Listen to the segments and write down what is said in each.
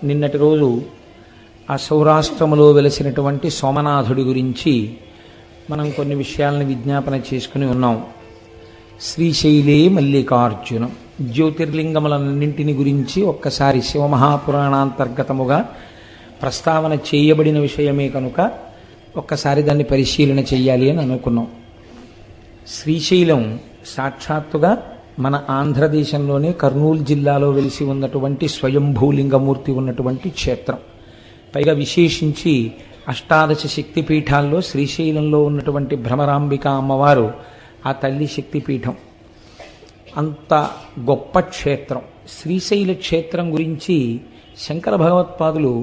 నిన్నటి రోజు ఆ సౌరాష్ట్రములో వెలిసినటువంటి సోమనాథుడి గురించి మనం కొన్ని విషయాలను విజ్ఞాపన చేసుకుని ఉన్నాం. శ్రీశైలే మల్లికార్జునం జ్యోతిర్లింగములన్నింటిని గురించి ఒక్కసారి శివమహాపురాణాంతర్గతముగా ప్రస్తావన చేయబడిన విషయమే కనుక ఒక్కసారి దాన్ని పరిశీలన చెయ్యాలి అని అనుకున్నాం. శ్రీశైలం సాక్షాత్తుగా మన ఆంధ్రదేశంలోనే కర్నూలు జిల్లాలో వెలిసి ఉన్నటువంటి స్వయంభూలింగమూర్తి ఉన్నటువంటి క్షేత్రం. పైగా విశేషించి అష్టాదశ శక్తిపీఠాల్లో శ్రీశైలంలో ఉన్నటువంటి భ్రమరాంబిక అమ్మవారు ఆ తల్లి శక్తిపీఠం. అంత గొప్ప క్షేత్రం. శ్రీశైల క్షేత్రం గురించి శంకర భగవత్పాదులు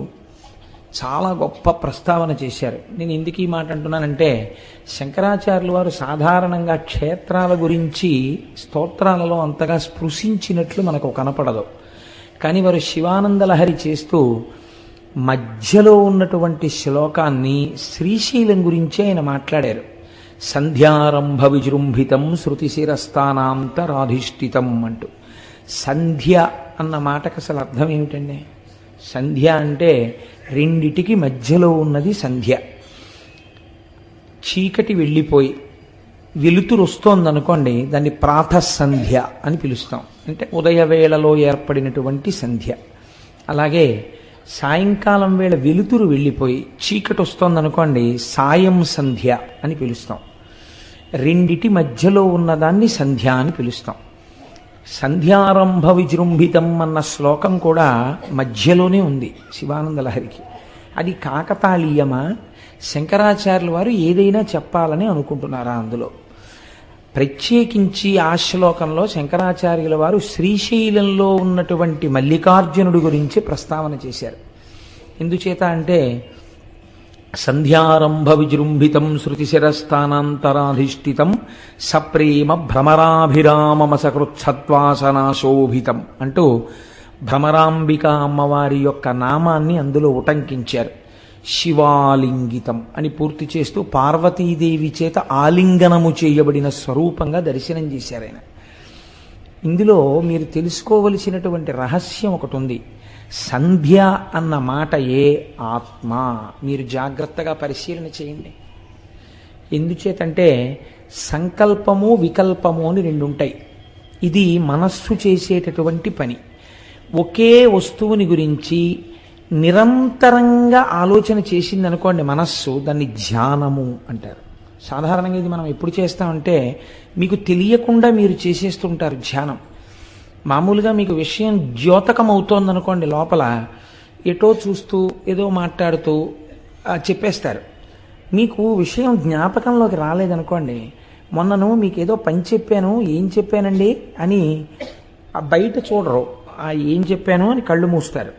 చాలా గొప్ప ప్రస్తావన చేశారు. నేను ఎందుకు ఈ మాట అంటున్నానంటే, శంకరాచార్యులు వారు సాధారణంగా క్షేత్రాల గురించి స్తోత్రాలలో అంతగా స్పృశించినట్లు మనకు కనపడదు. కానీ వారు శివానందలహరి చేస్తూ మధ్యలో ఉన్నటువంటి శ్లోకాన్ని శ్రీశైలం గురించి ఆయన మాట్లాడారు. సంధ్యారంభ విజృంభితం శృతిశిరస్థానాంతరాధిష్ఠితం అంటూ. సంధ్య అన్న మాటకు అసలు అర్థం ఏమిటండి? సంధ్య అంటే రెండిటికి మధ్యలో ఉన్నది సంధ్య. చీకటి వెళ్ళిపోయి వెలుతురు వస్తోందనుకోండి, దాన్ని ప్రాతఃసంధ్య అని పిలుస్తాం. అంటే ఉదయవేళలో ఏర్పడినటువంటి సంధ్య. అలాగే సాయంకాలం వేళ వెలుతురు వెళ్ళిపోయి చీకటి వస్తోందనుకోండి, సాయం సంధ్య అని పిలుస్తాం. రెండిటి మధ్యలో ఉన్నదాన్ని సంధ్య అని పిలుస్తాం. సంధ్యారంభ విజృంభితం అన్న శ్లోకం కూడా మధ్యలోనే ఉంది శివానందలహరికి. అది కాకతాళీయమా, శంకరాచార్యుల వారు ఏదైనా చెప్పాలని అనుకుంటున్నారా? అందులో ప్రత్యేకించి ఆ శ్లోకంలో శంకరాచార్యుల వారు శ్రీశైలంలో ఉన్నటువంటి మల్లికార్జునుడి గురించి ప్రస్తావన చేశారు. ఎందుచేత అంటే, సంధ్యారంభ విజృంభితం శృతిశిరస్థానాంతరాధిష్ఠితం సప్రేమ భ్రమరాభిరామమసకృచ్ఛత్వాసనాశోభితం అంటూ భ్రమరాంబిక అమ్మవారి యొక్క నామాన్ని అందులో ఉటంకించారు. శివాలింగితం అని పూర్తి చేస్తూ పార్వతీదేవి చేత ఆలింగనము చేయబడిన స్వరూపంగా దర్శనం చేశారు ఆయన. ఇందులో మీరు తెలుసుకోవలసినటువంటి రహస్యం ఒకటి ఉంది. సంధ్య అన్న మాటయే ఆత్మ. మీరు జాగ్రత్తగా పరిశీలన చేయండి. ఎందుచేతంటే సంకల్పము వికల్పము అని రెండు ఉంటాయి. ఇది మనస్సు చేసేటటువంటి పని. ఒకే వస్తువుని గురించి నిరంతరంగా ఆలోచన చేసిందనుకోండి మనస్సు, దాన్ని ధ్యానము అంటారు. సాధారణంగా ఇది మనం ఎప్పుడు చేస్తామంటే, మీకు తెలియకుండా మీరు చేసేస్తుంటారు ధ్యానం. మామూలుగా మీకు విషయం ద్యోతకం అవుతోందనుకోండి, లోపల ఎటో చూస్తూ ఏదో మాట్లాడుతూ చెప్పేస్తారు. మీకు విషయం జ్ఞాపకంలోకి రాలేదనుకోండి, మొన్నను మీకు ఏదో పని చెప్పాను, ఏం చెప్పానండి అని బయట చూడరు, ఏం చెప్పాను అని కళ్ళు మూస్తారు.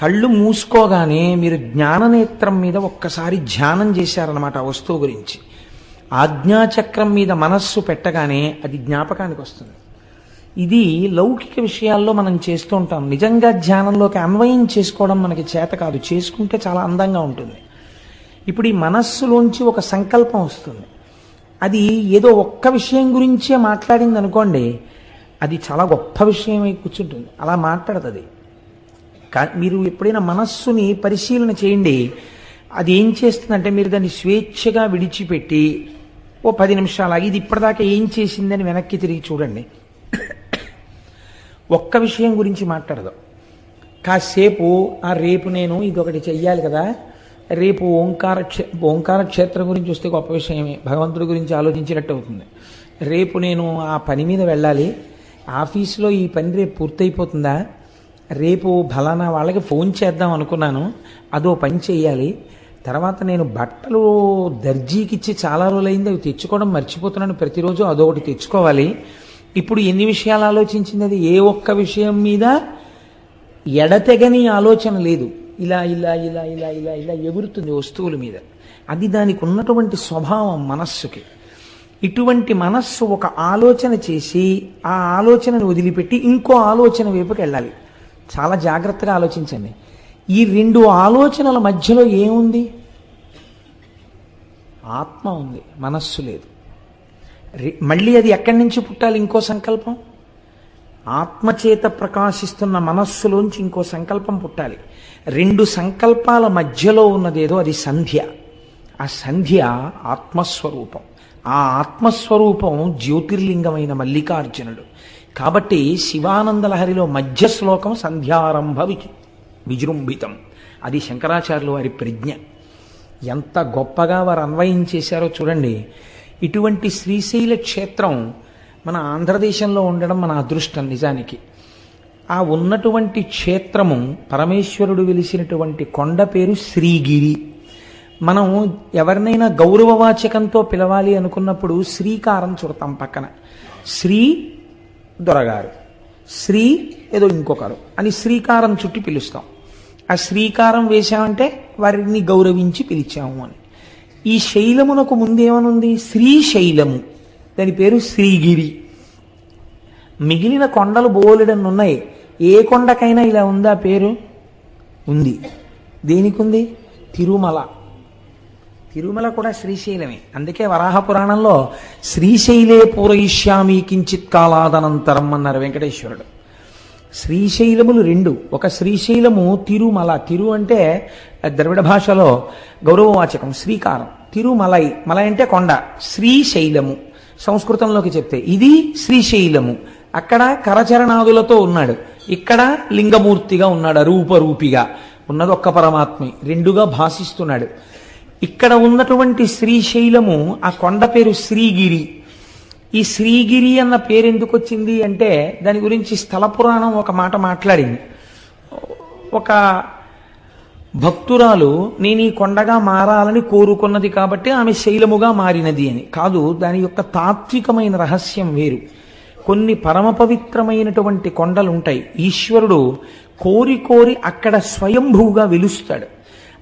కళ్ళు మూసుకోగానే మీరు జ్ఞాననేత్రం మీద ఒక్కసారి ధ్యానం చేశారనమాట ఆ వస్తువు గురించి. ఆజ్ఞాచక్రం మీద మనస్సు పెట్టగానే అది జ్ఞాపకానికి వస్తుంది. ఇది లౌకిక విషయాల్లో మనం చేస్తూ ఉంటాం. నిజంగా ధ్యానంలోకి అన్వయం చేసుకోవడం మనకి చేత కాదు. చేసుకుంటే చాలా అందంగా ఉంటుంది. ఇప్పుడు ఈ మనస్సులోంచి ఒక సంకల్పం వస్తుంది. అది ఏదో ఒక్క విషయం గురించే మాట్లాడింది అనుకోండి, అది చాలా గొప్ప విషయమై కూర్చుంటుంది. అలా మాట్లాడదు అది. మీరు ఎప్పుడైనా మనస్సుని పరిశీలన చేయండి. అది ఏం చేస్తుందంటే, మీరు దాన్ని స్వేచ్ఛగా విడిచిపెట్టి ఓ 10 నిమిషాలు ఇది ఇప్పటిదాకా ఏం చేసిందని వెనక్కి తిరిగి చూడండి. ఒక్క విషయం గురించి మాట్లాడదు. కాసేపు రేపు నేను ఇదొకటి చెయ్యాలి కదా, రేపు ఓంకార క్షేత్రం గురించి వస్తే గొప్ప విషయమే, భగవంతుడి గురించి ఆలోచించినట్టు అవుతుంది. రేపు నేను ఆ పని మీద వెళ్ళాలి, ఆఫీసులో ఈ పని రేపు పూర్తయిపోతుందా, రేపు ఫలానా వాళ్ళకి ఫోన్ చేద్దాం అనుకున్నాను, అదో పని చేయాలి, తర్వాత నేను బట్టలు దర్జీకి ఇచ్చి చాలా రోజులైంది అవి తెచ్చుకోవడం మర్చిపోతున్నాను, ప్రతిరోజు అదొకటి తెచ్చుకోవాలి. ఇప్పుడు ఎన్ని విషయాలు ఆలోచించింది? అది ఏ ఒక్క విషయం మీద ఎడతెగని ఆలోచన లేదు. ఇలా ఇలా ఇలా ఇలా ఇలా ఇలా ఎగురుతుంది వస్తువుల మీద. అది దానికి ఉన్నటువంటి స్వభావం మనస్సుకి. ఇటువంటి మనస్సు ఒక ఆలోచన చేసి ఆ ఆలోచనను వదిలిపెట్టి ఇంకో ఆలోచన వైపుకి వెళ్ళాలి. చాలా జాగ్రత్తగా ఆలోచించండి. ఈ రెండు ఆలోచనల మధ్యలో ఏముంది? ఆత్మ ఉంది, మనస్సు లేదు. మళ్ళీ అది ఎక్కడి నుంచి పుట్టాలి? ఇంకో సంకల్పం. ఆత్మచేత ప్రకాశిస్తున్న మనస్సులోంచి ఇంకో సంకల్పం పుట్టాలి. రెండు సంకల్పాల మధ్యలో ఉన్నదేదో అది సంధ్య. ఆ సంధ్య ఆత్మస్వరూపం. ఆ ఆత్మస్వరూపం జ్యోతిర్లింగమైన మల్లికార్జునుడు. కాబట్టి శివానందలహరిలో మధ్య శ్లోకం సంధ్యారంభ విజృంభితం. అది శంకరాచార్యుల వారి ప్రజ్ఞ. ఎంత గొప్పగా వారు అన్వయం చేశారో చూడండి. ఇటువంటి శ్రీశైల క్షేత్రం మన ఆంధ్రదేశంలో ఉండడం మన అదృష్టం. నిజానికి ఆ ఉన్నటువంటి క్షేత్రము పరమేశ్వరుడు వెలిసినటువంటి కొండ పేరు శ్రీగిరి. మనం ఎవరినైనా గౌరవవాచకంతో పిలవాలి అనుకున్నప్పుడు శ్రీకారం చుడతాం పక్కన. శ్రీ దొరగారు, శ్రీ ఏదో ఇంకొకరు అని శ్రీకారం చుట్టి పిలుస్తాం. ఆ శ్రీకారం వేశామంటే వారిని గౌరవించి పిలిచాము అని. ఈ శైలమునకు ముందేమనుంది? శ్రీశైలము. దాని పేరు శ్రీగిరి. మిగిలిన కొండలు బోలెడన్ని ఉన్నాయి. ఏ కొండకైనా ఇలా ఉందా పేరు? ఉంది. దేనికుంది? తిరుమల. తిరుమల కూడా శ్రీశైలమే. అందుకే వరాహ పురాణంలో శ్రీశైలే పూరయిష్యామి కించిత్ కాలాదనంతరం అన్నారు వెంకటేశ్వరుడు. శ్రీశైలములు రెండు. ఒక శ్రీశైలము తిరుమల. తిరు అంటే ద్రవిడ భాషలో గౌరవవాచకం, శ్రీకారం. తిరుమలై, మలై అంటే కొండ. శ్రీశైలము సంస్కృతంలోకి చెప్తే ఇది శ్రీశైలము. అక్కడ కరచరణాదులతో ఉన్నాడు, ఇక్కడ లింగమూర్తిగా ఉన్నాడు. రూపరూపిగా ఉన్నది ఒక్క పరమాత్మే, రెండుగా భాషిస్తున్నాడు. ఇక్కడ ఉన్నటువంటి శ్రీశైలము, ఆ కొండ పేరు శ్రీగిరి. ఈ శ్రీగిరి అన్న పేరు ఎందుకు వచ్చింది అంటే దాని గురించి స్థల పురాణం ఒక మాట మాట్లాడింది. ఒక భక్తురాలు నేను ఈ కొండగా మారాలని కోరుకున్నది కాబట్టి ఆమె శైలముగా మారినది అని కాదు. దాని యొక్క తాత్వికమైన రహస్యం వేరు. కొన్ని పరమ పవిత్రమైనటువంటి కొండలు ఉంటాయి. ఈశ్వరుడు కోరి కోరి అక్కడ స్వయంభూగా వెలుస్తాడు.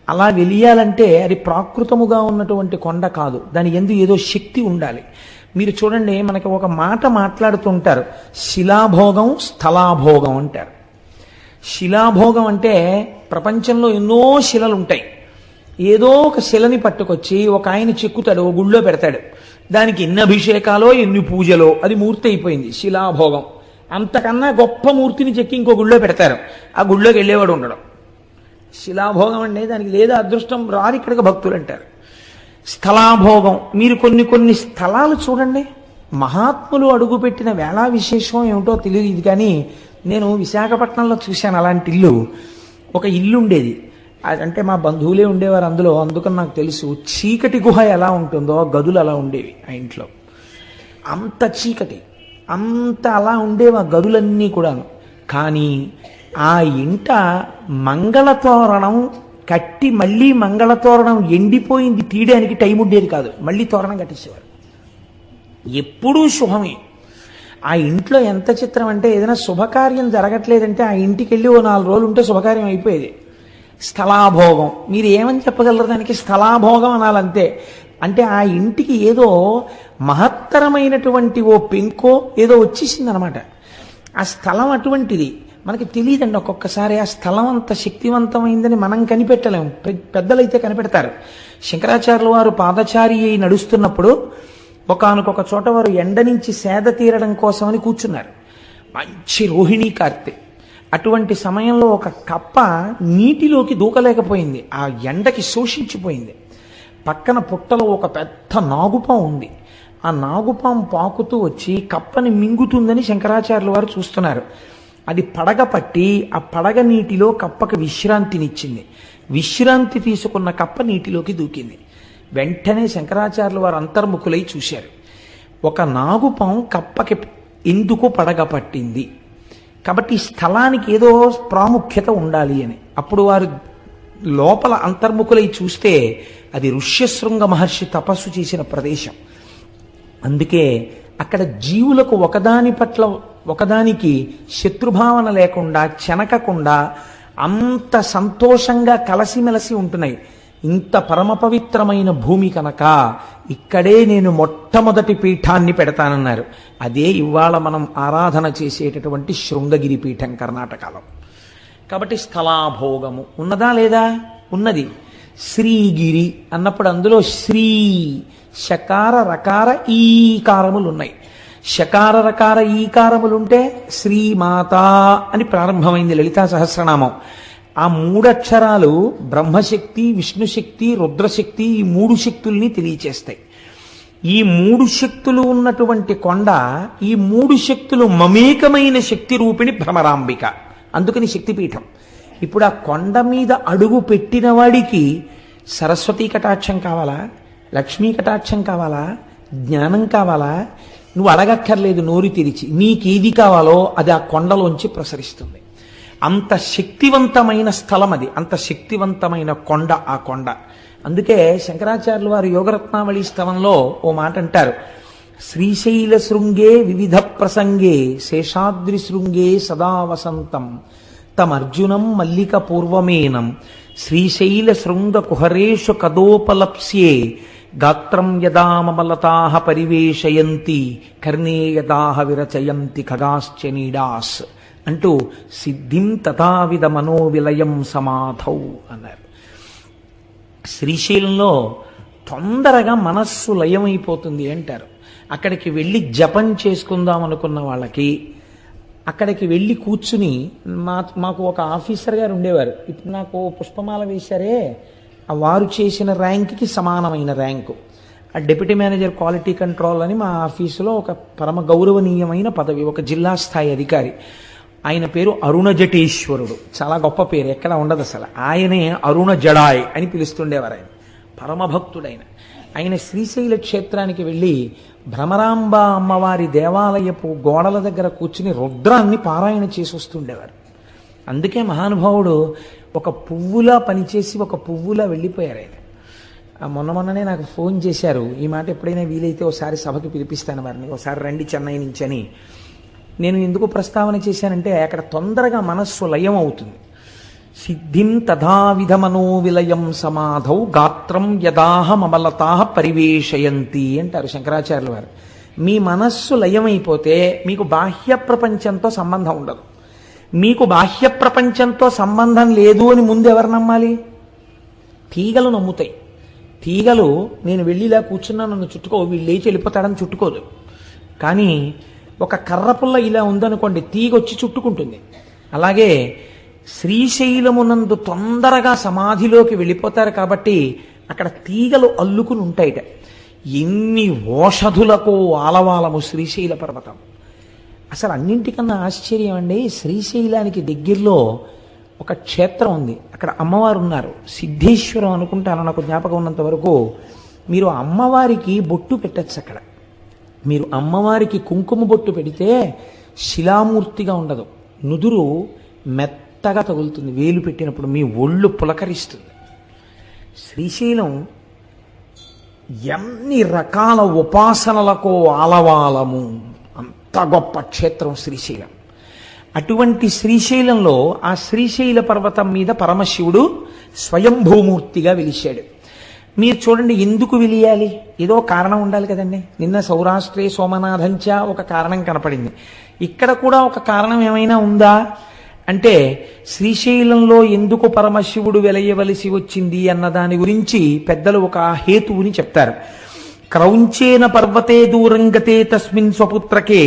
అలా వెలియాలంటే అది ప్రాకృతముగా ఉన్నటువంటి కొండ కాదు, దాని యందు ఏదో శక్తి ఉండాలి. మీరు చూడండి, మనకి ఒక మాట మాట్లాడుతుంటారు, శిలాభోగం స్థలాభోగం అంటారు. శిలాభోగం అంటే ప్రపంచంలో ఎన్నో శిలలు ఉంటాయి. ఏదో ఒక శిలని పట్టుకొచ్చి ఒక ఆయన చెక్కుతాడు, ఓ గుళ్ళో పెడతాడు. దానికి ఎన్ని అభిషేకాలో ఎన్ని పూజలో అది మూర్తి అయిపోయింది, శిలాభోగం. అంతకన్నా గొప్ప మూర్తిని చెక్కి ఇంకో గుళ్ళో పెడతారు, ఆ గుళ్ళోకి వెళ్ళేవాడు ఉండడం. శిలాభోగం అంటే దానికి లేదా అదృష్టం రాదు ఇక్కడికి భక్తులు అంటారు. స్థలాభోగం, మీరు కొన్ని కొన్ని స్థలాలు చూడండి, మహాత్ములు అడుగుపెట్టిన వేళా విశేషం ఏమిటో తెలియదు కానీ నేను విశాఖపట్నంలో చూశాను అలాంటి ఇల్లు. ఒక ఇల్లు ఉండేది, అంటే మా బంధువులే ఉండేవారు అందులో, అందుకని నాకు తెలుసు. చీకటి గుహ ఎలా ఉంటుందో గదులు అలా ఉండేవి ఆ ఇంట్లో. అంత చీకటి, అంత అలా ఉండేవి ఆ గదులన్నీ కూడాను. కానీ ఆ ఇంట మంగళతోరణం కట్టి మళ్ళీ మంగళతోరణం ఎండిపోయింది తీయడానికి టైం ఉండేది కాదు, మళ్ళీ తోరణం కట్టేసేవారు. ఎప్పుడూ శుభమే. ఆ ఇంట్లో ఎంత చిత్రం అంటే ఏదైనా శుభకార్యం జరగట్లేదంటే ఆ ఇంటికి వెళ్ళి ఓ 4 రోజులు ఉంటే శుభకార్యం అయిపోయేది. స్థలాభోగం, మీరు ఏమని చెప్పగలరు దానికి? స్థలాభోగం అనాలంతే. అంటే ఆ ఇంటికి ఏదో మహత్తరమైనటువంటి ఓ పెంకో ఏదో వచ్చేసింది అనమాట. ఆ స్థలం అటువంటిది. మనకి తెలియదండి ఒక్కొక్కసారి ఆ స్థలం అంత శక్తివంతమైందని మనం కనిపెట్టలేము, పెద్దలైతే కనిపెడతారు. శంకరాచార్యుల వారు పాదచారి అయి నడుస్తున్నప్పుడు ఒకానొక చోట వారు ఎండ నుంచి సేద తీరడం కోసమని కూర్చున్నారు. మంచి రోహిణీ కార్తె. అటువంటి సమయంలో ఒక కప్ప నీటిలోకి దూకలేకపోయింది, ఆ ఎండకి శోషించిపోయింది. పక్కన పుట్టలో ఒక పెద్ద నాగుపాం ఉంది. ఆ నాగుపాం పాకుతూ వచ్చి కప్పని మింగుతుందని శంకరాచార్యుల వారు చూస్తున్నారు. అది పడగ పట్టి ఆ పడగ నీటిలో కప్పకి విశ్రాంతినిచ్చింది. విశ్రాంతి తీసుకున్న కప్ప నీటిలోకి దూకింది. వెంటనే శంకరాచార్యుల వారు అంతర్ముఖులై చూశారు, ఒక నాగుపాం కప్పకి ఎందుకు పడగ పట్టింది, కాబట్టి ఈ స్థలానికి ఏదో ప్రాముఖ్యత ఉండాలి అని. అప్పుడు వారు లోపల అంతర్ముఖులై చూస్తే అది ఋష్యశృంగ మహర్షి తపస్సు చేసిన ప్రదేశం. అందుకే అక్కడ జీవులకు ఒకదాని పట్ల ఒకదానికి శత్రుభావన లేకుండా చెనకకుండా అంత సంతోషంగా కలసిమెలసి ఉంటున్నాయి. ఇంత పరమ పవిత్రమైన భూమి కనుక ఇక్కడే నేను మొట్టమొదటి పీఠాన్ని పెడతానన్నారు. అదే ఇవాళ మనం ఆరాధన చేసేటటువంటి శృంగగిరి పీఠం కర్ణాటకలో. కాబట్టి స్థలాభోగము ఉన్నదా లేదా? ఉన్నది. శ్రీగిరి అన్నప్పుడు అందులో శ్రీ షకార రకార ఈకారములు ఉన్నాయి. షకార రకార ఈకారములుంటే శ్రీమాత అని ప్రారంభమైంది లలితా సహస్రనామం. ఆ మూడక్షరాలు బ్రహ్మశక్తి, విష్ణుశక్తి, రుద్రశక్తి, ఈ మూడు శక్తుల్ని తెలియచేస్తాయి. ఈ మూడు శక్తులు ఉన్నటువంటి కొండ, ఈ మూడు శక్తులు మమేకమైన శక్తి రూపిణి భ్రమరాంబిక, అందుకని శక్తిపీఠం. ఇప్పుడు ఆ కొండ మీద అడుగు పెట్టిన వాడికి సరస్వతీ కటాక్షం కావాలా, లక్ష్మీ కటాక్షం కావాలా, జ్ఞానం కావాలా? నువ్వు అడగక్కర్లేదు, నోరు తెరిచి నీకేది కావాలో అది ఆ కొండలోంచి ప్రసరిస్తుంది. అంత శక్తివంతమైన స్థలం అది, అంత శక్తివంతమైన కొండ ఆ కొండ. అందుకే శంకరాచార్యులు వారు యోగరత్నావళి స్తవంలో ఓ మాట అంటారు, శ్రీశైల శృంగే వివిధ ప్రసంగే శేషాద్రి శృంగే సదా వసంతం తమర్జునం మల్లిక పూర్వమేనం శ్రీశైల శృంగ కుహరేషు కదోపలప్స్యే గాత్రం యదామలతాహ పరివేశయంతి కర్ణే యదాహ విరచయంతి ఖగాశ్చ నీడాస్ అంటూ సిద్ధిం తథావిధ మనోవిలయం సమాధౌ అన్నారు. శ్రీశైలంలో తొందరగా మనస్సు లయమైపోతుంది అంటారు. అక్కడికి వెళ్ళి జపం చేసుకుందాం అనుకున్న వాళ్ళకి, అక్కడికి వెళ్ళి కూర్చుని మాకు ఒక ఆఫీసర్ గారు ఉండేవారు, ఇప్పుడు నాకు పుష్పమాల వేశారే, వారు చేసిన ర్యాంక్కి సమానమైన ర్యాంకు, ఆ డెప్యూటీ మేనేజర్ క్వాలిటీ కంట్రోల్ అని మా ఆఫీసులో ఒక పరమ గౌరవనీయమైన పదవి, ఒక జిల్లా స్థాయి అధికారి. ఆయన పేరు అరుణ జటేశ్వరుడు, చాలా గొప్ప పేరు, ఎక్కడ ఉండదు అసలు. ఆయనే అరుణ జడాయ్ అని పిలుస్తుండేవారు. ఆయన పరమభక్తుడైన ఆయన శ్రీశైల క్షేత్రానికి వెళ్ళి భ్రమరాంబ అమ్మవారి దేవాలయపు గోడల దగ్గర కూర్చుని రుద్రాన్ని పారాయణ చేసి వస్తుండేవారు. అందుకే మహానుభావుడు ఒక పువ్వులా పనిచేసి ఒక పువ్వులా వెళ్ళిపోయారు ఆయన. మొన్ననే నాకు ఫోన్ చేశారు, ఈ మాట ఎప్పుడైనా వీలైతే ఒకసారి సభకి పిలిపిస్తాను వారిని, ఒకసారి రండి చెన్నై నుంచి అని. నేను ఎందుకు ప్రస్తావన చేశానంటే అక్కడ తొందరగా మనస్సు లయం అవుతుంది. సిద్ధిం తథావిధ మనోవిలయం సమాధౌ గాత్రం యదాహ మమలతాహ పరివేశయంతి అంటారు శంకరాచార్యుల వారు. మీ మనస్సు లయమైపోతే మీకు బాహ్య ప్రపంచంతో సంబంధం ఉండదు. మీకు బాహ్య ప్రపంచంతో సంబంధం లేదు అని ముందు ఎవరు నమ్మాలి? తీగలు నమ్ముతాయి. తీగలు నేను వెళ్ళి ఇలా కూర్చున్నా నన్ను చుట్టుకో, వీళ్ళు లేచి వెళ్ళిపోతాడని చుట్టుకోదు. కానీ ఒక కర్రపుల్ల ఇలా ఉందనుకోండి, తీగొచ్చి చుట్టుకుంటుంది. అలాగే శ్రీశైలమునందు తొందరగా సమాధిలోకి వెళ్ళిపోతారు కాబట్టి అక్కడ తీగలు అల్లుకుని ఉంటాయిట. ఎన్ని ఓషధులకు ఆలవాలము శ్రీశైల పర్వతం. అసలు అన్నింటికన్నా ఆశ్చర్యం అండి, శ్రీశైలానికి దగ్గరలో ఒక క్షేత్రం ఉంది, అక్కడ అమ్మవారు ఉన్నారు, సిద్ధేశ్వరం అనుకుంటాను నాకు జ్ఞాపకం ఉన్నంత వరకు. మీరు అమ్మవారికి బొట్టు పెట్టచ్చు అక్కడ. మీరు అమ్మవారికి కుంకుమ బొట్టు పెడితే శిలామూర్తిగా ఉండదు, నుదురు మెత్తగా తగులుతుంది, వేలు పెట్టినప్పుడు మీ ఒళ్ళు పులకరిస్తుంది. శ్రీశైలం ఎన్ని రకాల ఉపాసనలకో ఆలవాలము, అంత గొప్ప క్షేత్రం శ్రీశైలం. అటువంటి శ్రీశైలంలో ఆ శ్రీశైల పర్వతం మీద పరమశివుడు స్వయంభూమూర్తిగా వెలిశాడు. మీరు చూడండి, ఎందుకు వెలియాలి? ఏదో కారణం ఉండాలి కదండి. నిన్న సౌరాష్ట్రే సోమనాథంచ ఒక కారణం కనపడింది, ఇక్కడ కూడా ఒక కారణం ఏమైనా ఉందా అంటే శ్రీశైలంలో ఎందుకు పరమశివుడు వెలయవలసి వచ్చింది అన్న దాని గురించి పెద్దలు ఒక హేతువుని చెప్తారు. క్రౌంచేన పర్వతే దూరంగతే తస్మిన్ స్వపుత్రకే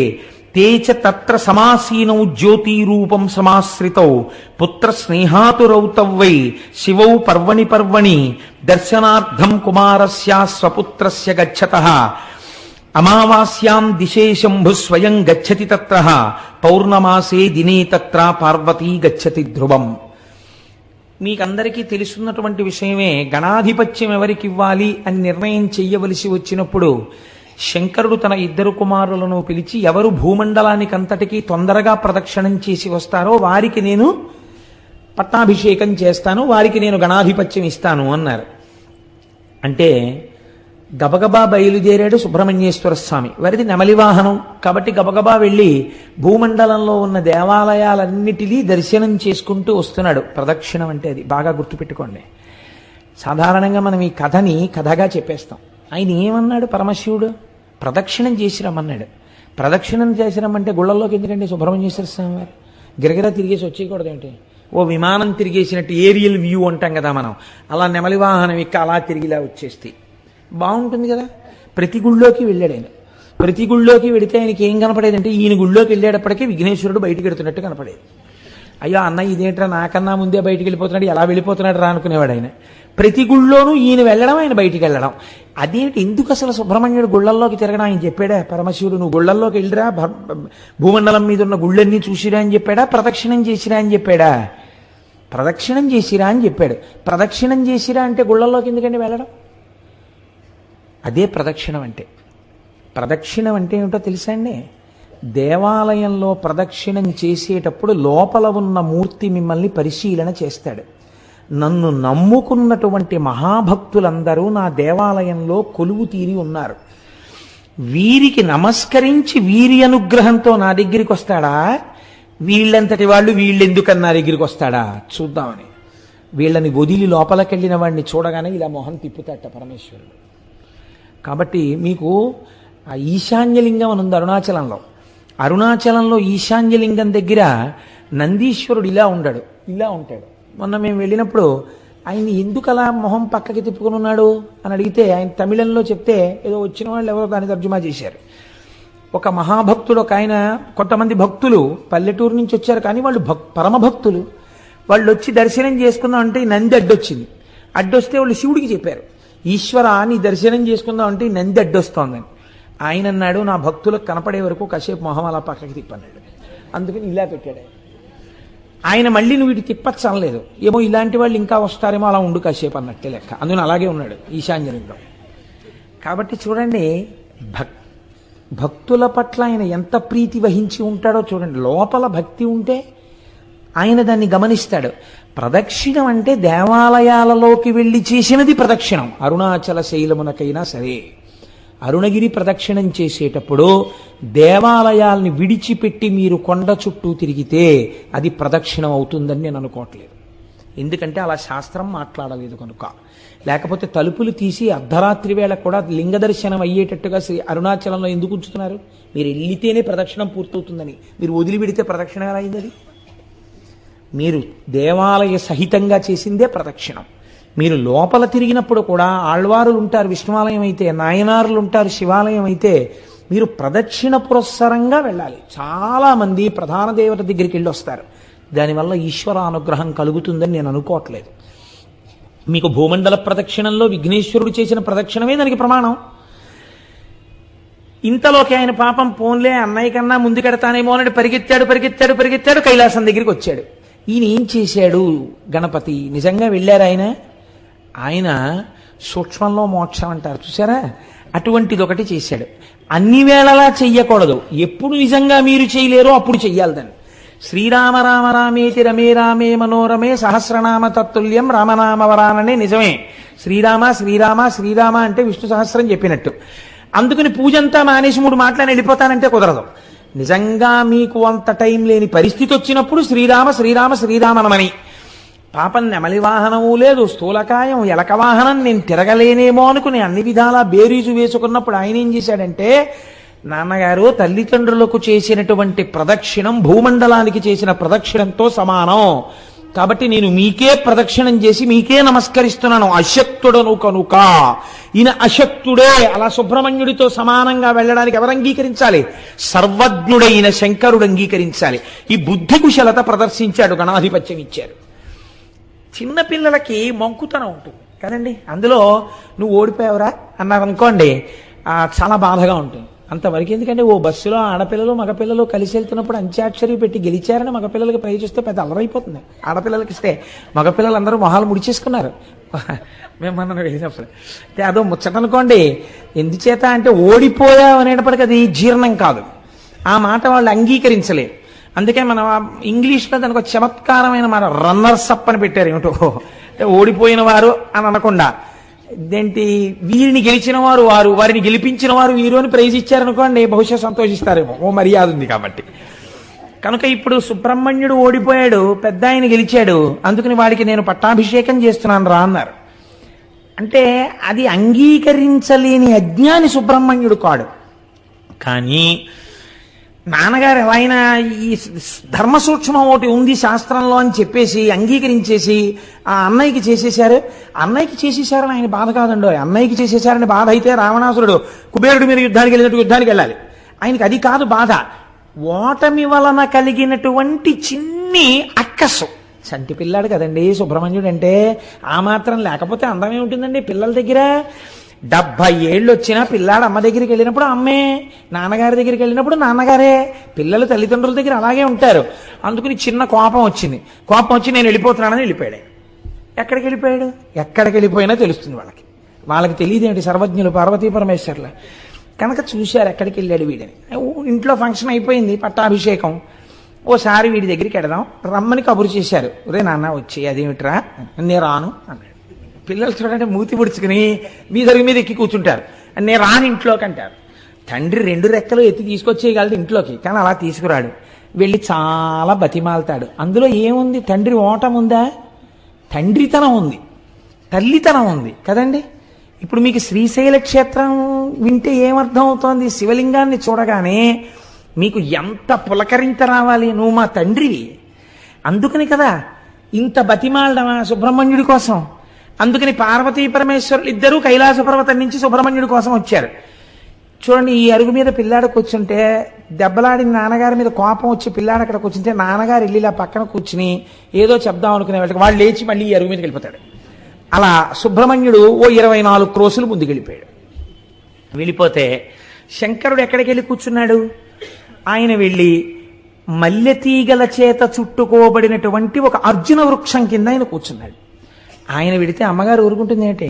తేచ తత్ర సమాసీనౌ జ్యోతిరూపం సమాశ్రితౌ పుత్ర స్నేహాతురౌ తవ్వై శివౌ పర్వణి పర్వణి దర్శనార్థం కుమారస్య స్వపుత్రస్య గచ్చతః అమావాస్యాం దిశే శంభు స్వయం గచ్చతి తత్ర పౌర్ణమాసే దినే తత్ర పార్వతీ గచ్చతి ధ్రువం. మీకందరికీ తెలుసున్నటువంటి విషయమే, గణాధిపత్యం ఎవరికివ్వాలి అని నిర్ణయం చెయ్యవలసి వచ్చినప్పుడు శంకరుడు తన ఇద్దరు కుమారులను పిలిచి ఎవరు భూమండలానికంతటికీ తొందరగా ప్రదక్షిణం చేసి వస్తారో వారికి నేను పట్టాభిషేకం చేస్తాను, వారికి నేను గణాధిపత్యం ఇస్తాను అన్నారు. అంటే గబగబా బయలుదేరాడు సుబ్రహ్మణ్యేశ్వర స్వామి. వారిది నెమలి వాహనం కాబట్టి గబగబా వెళ్ళి భూమండలంలో ఉన్న దేవాలయాలన్నిటినీ దర్శనం చేసుకుంటూ వస్తున్నాడు. ప్రదక్షిణం అంటే అది బాగా గుర్తుపెట్టుకోండి. సాధారణంగా మనం ఈ కథని కథగా చెప్పేస్తాం. ఆయన ఏమన్నాడు పరమశివుడు? ప్రదక్షిణం చేసి రమ్మన్నాడు. ప్రదక్షిణం చేసి రమ్మంటే గుళ్ళల్లోకి ఎందుకంటే సుబ్రహ్మణ్యేశ్వర స్వామి వారు గిరగిరా తిరిగేసి వచ్చేయకూడదు ఏంటి? ఓ విమానం తిరిగేసినట్టు ఏరియల్ వ్యూ అంటాం కదా మనం, అలా నెమలి వాహనం ఎక్క అలా తిరిగిలా వచ్చేస్తే బాగుంటుంది కదా. ప్రతి గుళ్ళోకి వెళ్ళాడు ఆయన. ప్రతి గుళ్ళోకి వెడితే ఆయనకి ఏం కనపడేదంటే ఈయన గుళ్ళోకి వెళ్ళేటప్పటికీ విఘ్నేశ్వరుడు బయటికి వెడుతున్నట్టు కనపడేది. అయ్యో అన్న ఇదేంట్రా నాకన్నా ముందే బయటికి వెళ్ళిపోతున్నాడు, ఎలా వెళ్ళిపోతున్నాడు రా అనుకునేవాడు ఆయన. ప్రతి గుళ్ళోనూ ఈయన వెళ్ళడం, ఆయన బయటికి వెళ్ళడం. అదేంటి, ఎందుకు అసలు సుబ్రహ్మణ్యుడు గుళ్ళల్లోకి తిరగడం ఆయన చెప్పాడా? పరమశివుడు నువ్వు గుళ్ళల్లోకి వెళ్ళిరా, భూమండలం మీద ఉన్న గుళ్ళన్నీ చూసిరా అని చెప్పాడా? ప్రదక్షిణం చేసిరా అని చెప్పాడా? ప్రదక్షిణం చేసిరా అని చెప్పాడు. ప్రదక్షిణం చేసిరా అంటే గుళ్ళల్లోకి ఎందుకండి వెళ్ళడం? అదే ప్రదక్షిణం అంటే. ప్రదక్షిణం అంటే ఏమిటో తెలుసా అండి? దేవాలయంలో ప్రదక్షిణం చేసేటప్పుడు లోపల ఉన్న మూర్తి మిమ్మల్ని పరిశీలన చేస్తాడు. నన్ను నమ్ముకున్నటువంటి మహాభక్తులందరూ నా దేవాలయంలో కొలువు తీరి ఉన్నారు, వీరికి నమస్కరించి వీరి అనుగ్రహంతో నా దగ్గరికి వస్తాడా, వీళ్ళంతటి వాళ్ళు వీళ్ళెందుకని నా దగ్గరికి వస్తాడా చూద్దామని వీళ్ళని వదిలి లోపలికెళ్ళిన వాడిని చూడగానే ఇలా మొహం తిప్పుతాట పరమేశ్వరుడు. కాబట్టి మీకు ఆ ఈశాన్యలింగం అని ఉంది అరుణాచలంలో. అరుణాచలంలో ఈశాన్యలింగం దగ్గర నందీశ్వరుడు ఇలా ఉండడు, ఇలా ఉంటాడు. మొన్న మేము వెళ్ళినప్పుడు ఆయన్ని ఎందుకు అలా మొహం పక్కకి తిప్పుకుని ఉన్నాడు అని అడిగితే ఆయన తమిళంలో చెప్తే ఏదో వచ్చిన వాళ్ళు ఎవరో దాన్ని తర్జుమా చేశారు. ఒక మహాభక్తుడు, ఒక ఆయన, కొంతమంది భక్తులు పల్లెటూరు నుంచి వచ్చారు కానీ వాళ్ళు పరమభక్తులు. వాళ్ళు వచ్చి దర్శనం చేసుకుందాం అంటే నంది అడ్డొచ్చింది. అడ్డొస్తే వాళ్ళు శివుడికి చెప్పారు, ఈశ్వర నీ దర్శనం చేసుకుందాం అంటే నంది అడ్డొస్తోందని. ఆయన అన్నాడు, నా భక్తులకు కనపడే వరకు కాసేపు మొహం అలా పక్కకి తిప్పన్నాడు. అందుకని ఇలా పెట్టాడు ఆయన. మళ్ళీ నువ్వు ఇటు తిప్పచ్చు అనలేదు, ఏమో ఇలాంటి వాళ్ళు ఇంకా వస్తారేమో అలా ఉండు కాసేపు అన్నట్టే లెక్క. అందుకని అలాగే ఉన్నాడు ఈశాన్యలింగం. కాబట్టి చూడండి, భక్తుల పట్ల ఆయన ఎంత ప్రీతి వహించి ఉంటాడో చూడండి. లోపల భక్తి ఉంటే ఆయన దాన్ని గమనిస్తాడు. ప్రదక్షిణం అంటే దేవాలయాలలోకి వెళ్ళి చేసినది ప్రదక్షిణం. అరుణాచల శైలమునకైనా సరే, అరుణగిరి ప్రదక్షిణం చేసేటప్పుడు దేవాలయాల్ని విడిచిపెట్టి మీరు కొండ చుట్టూ తిరిగితే అది ప్రదక్షిణం అవుతుందని నేను అనుకోవట్లేదు. ఎందుకంటే అలా శాస్త్రం మాట్లాడలేదు కనుక. లేకపోతే తలుపులు తీసి అర్ధరాత్రి వేళ కూడా లింగ దర్శనం అయ్యేటట్టుగా అరుణాచలంలో ఎందుకు ఉంచుతున్నారు? మీరు వెళ్ళితేనే ప్రదక్షిణం పూర్తవుతుందని. మీరు వదిలిపెడితే ప్రదక్షిణం ఎలా అయింది? మీరు దేవాలయ సహితంగా చేసిందే ప్రదక్షిణం. మీరు లోపల తిరిగినప్పుడు కూడా ఆళ్వారులు ఉంటారు విష్ణువాలయం అయితే, నాయనారులు ఉంటారు శివాలయం అయితే, మీరు ప్రదక్షిణ పురస్సరంగా వెళ్ళాలి. చాలామంది ప్రధాన దేవత దగ్గరికి వెళ్ళి వస్తారు, దానివల్ల ఈశ్వర అనుగ్రహం కలుగుతుందని నేను అనుకోవట్లేదు. మీకు భూమండల ప్రదక్షిణంలో విఘ్నేశ్వరుడు చేసిన ప్రదక్షిణమే దానికి ప్రమాణం. ఇంతలోకి ఆయన పాపం పోన్లే అన్నయ్య కన్నా ముందుకెడతానేమో అని పరిగెత్తాడు కైలాసం దగ్గరికి వచ్చాడు. ఈయన ఏం చేశాడు? గణపతి నిజంగా వెళ్ళారు ఆయన సూక్ష్మంలో మోక్షం అంటారు చూసారా, అటువంటిది ఒకటి చేశాడు. అన్ని వేళలా చెయ్యకూడదు, ఎప్పుడు నిజంగా మీరు చేయలేరో అప్పుడు చెయ్యాలి దాన్ని. శ్రీరామ రామ రామేతి రమే రామే మనోరమే సహస్రనామ తత్తుల్యం రామనామవరాననే నిజమే. శ్రీరామ శ్రీరామ శ్రీరామ అంటే విష్ణు సహస్రం చెప్పినట్టు. అందుకని పూజంతా మానేసి 3 మాటలని వెళ్ళిపోతానంటే కుదరదు. నిజంగా మీకు అంత టైం లేని పరిస్థితి వచ్చినప్పుడు శ్రీరామ శ్రీరామ శ్రీరామనమని. పాపం నెమలి వాహనము లేదు, స్థూలకాయం ఎలక వాహనం, నేను తిరగలేనేమో అనుకుని అన్ని విధాలా బేరీజు వేసుకున్నప్పుడు ఆయన ఏం చేశాడంటే, నాన్నగారు తల్లిదండ్రులకు చేసినటువంటి ప్రదక్షిణం భూమండలానికి చేసిన ప్రదక్షిణంతో సమానం, కాబట్టి నేను మీకే ప్రదక్షిణం చేసి మీకే నమస్కరిస్తున్నాను, అశక్తుడను కనుక. ఈయన అశక్తుడే, అలా సుబ్రహ్మణ్యుడితో సమానంగా వెళ్ళడానికి ఎవరు అంగీకరించాలి? సర్వజ్ఞుడైన శంకరుడు అంగీకరించాలి. ఈ బుద్ధి కుశలత ప్రదర్శించాడు, గణాధిపత్యం ఇచ్చారు. చిన్నపిల్లలకి మంకుతనం ఉంటుంది కదండి, అందులో నువ్వు ఓడిపోయావురా అన్నారనుకోండి చాలా బాధగా ఉంటుంది. అంతవరకు ఎందుకంటే ఓ బస్సులో ఆడపిల్లలు మగపిల్లలు కలిసి వెళ్తున్నప్పుడు అంత్యాక్షరి పెట్టి గెలిచారని మగపిల్లలకి ప్రైజ్ ఇస్తే పెద్ద అలరైపోతుంది. ఆడపిల్లలకి ఇస్తే మగపిల్లలందరూ మొహాలు ముడిచేసుకున్నారు మేము మనం వెళ్ళినప్పుడు. అంటే అదో ముచ్చట అనుకోండి. ఎందుచేత అంటే ఓడిపోయావు అనేటప్పటికీ అది జీర్ణం కాదు, ఆ మాట వాళ్ళు అంగీకరించలేరు. అందుకే మనం ఇంగ్లీష్లో దానికి ఒక చమత్కారమైన మాట రన్నర్స్ అప్ అని పెట్టారు. ఏమిటో అంటే ఓడిపోయిన వారు అని అనకుండా ఇదేంటి, వీరిని గెలిచిన వారు వారు, వారిని గెలిపించిన వారు వీరు అని ప్రైజ్ ఇచ్చారనుకోండి, బహుశా సంతోషిస్తారేమో, ఓ మర్యాద ఉంది కాబట్టి. కనుక ఇప్పుడు సుబ్రహ్మణ్యుడు ఓడిపోయాడు, పెద్ద ఆయన గెలిచాడు, అందుకని వాడికి నేను పట్టాభిషేకం చేస్తున్నాను రా అన్నారు. అంటే అది అంగీకరించలేని అజ్ఞాని సుబ్రహ్మణ్యుడు కాడు. కానీ నాన్నగారు ఎలా అయినా ఈ ధర్మ సూక్ష్మం ఒకటి ఉంది శాస్త్రంలో అని చెప్పేసి అంగీకరించేసి ఆ అన్నయ్యకి చేసేశారు. అన్నయ్యకి చేసేశారని ఆయన బాధ కాదండో, అన్నయ్యకి చేసేశారని బాధ అయితే రావణాసురుడు కుబేరుడి మీద యుద్ధానికి వెళ్ళినట్టు యుద్ధానికి వెళ్ళాలి. ఆయనకి అది కాదు బాధ. ఓటమి వలన కలిగినటువంటి చిన్ని అక్కసు. చంటి పిల్లాడు కదండి సుబ్రహ్మణ్యుడు అంటే. ఆ మాత్రం లేకపోతే అందమే ఉంటుందండి పిల్లల దగ్గర. 70 ఏళ్ళు వచ్చినా పిల్లాడు అమ్మ దగ్గరికి వెళ్ళినప్పుడు అమ్మే, నాన్నగారి దగ్గరికి వెళ్ళినప్పుడు నాన్నగారే. పిల్లలు తల్లిదండ్రుల దగ్గర అలాగే ఉంటారు. అందుకని చిన్న కోపం వచ్చింది. కోపం వచ్చి నేను వెళ్ళిపోతున్నానని వెళ్ళిపోయాడు. ఎక్కడికి వెళ్ళిపోయాడు? ఎక్కడికి వెళ్ళిపోయినా తెలుస్తుంది వాళ్ళకి. వాళ్ళకి తెలియదేంటి సర్వజ్ఞులు పార్వతీ పరమేశ్వర్ల కనుక చూశారు ఎక్కడికి వెళ్ళాడు వీడని. ఇంట్లో ఫంక్షన్ అయిపోయింది, పట్టాభిషేకం. ఓసారి వీడి దగ్గరికి వెడదాం రమ్మని కబురు చేశారు. ఒరే నాన్న వచ్చి అదేమిట్రా, నేను రాను అన్నాడు. పిల్లలు చూడండి మూతి పుడుచుకుని మీద ఎక్కి కూర్చుంటారు. నేను రాను ఇంట్లోకి అంటారు. తండ్రి 2 రెక్కలు ఎత్తి తీసుకొచ్చేయగలడు ఇంట్లోకి, కానీ అలా తీసుకురాడు. వెళ్ళి చాలా బతిమాలతాడు. అందులో ఏముంది? తండ్రి ఓటం ఉందా? తండ్రితనం ఉంది, తల్లితనం ఉంది కదండి. ఇప్పుడు మీకు శ్రీశైల క్షేత్రం వింటే ఏమర్థం అవుతోంది? శివలింగాన్ని చూడగానే మీకు ఎంత పులకరింత రావాలి, నువ్వు మా తండ్రివి. అందుకని కదా ఇంత బతిమాలడమా సుబ్రహ్మణ్యుడి కోసం. అందుకని పార్వతీ పరమేశ్వరులు ఇద్దరూ కైలాస పర్వతం నుంచి సుబ్రహ్మణ్యుడి కోసం వచ్చారు. చూడండి, ఈ అరుగు మీద పిల్లాడు కూర్చుంటే దెబ్బలాడిన నాన్నగారి మీద కోపం వచ్చి పిల్లాడు అక్కడ కూర్చుంటే నాన్నగారు వెళ్ళి ఇలా పక్కన కూర్చుని ఏదో చెప్దాం అనుకునే వాళ్ళకి వాళ్ళు లేచి మళ్ళీ ఈ అరుగు మీదకి వెళ్ళిపోతాడు. అలా సుబ్రహ్మణ్యుడు ఓ 24 క్రోసులు ముందుకు వెళ్ళిపోయాడు. వెళ్ళిపోతే శంకరుడు ఎక్కడికి వెళ్ళి కూర్చున్నాడు? ఆయన వెళ్ళి మల్లెతీగల చేత చుట్టుకోబడినటువంటి ఒక అర్జున వృక్షం కింద ఆయన కూర్చున్నాడు. ఆయన వెడితే అమ్మగారు ఊరుకుంటుంది ఏంటి?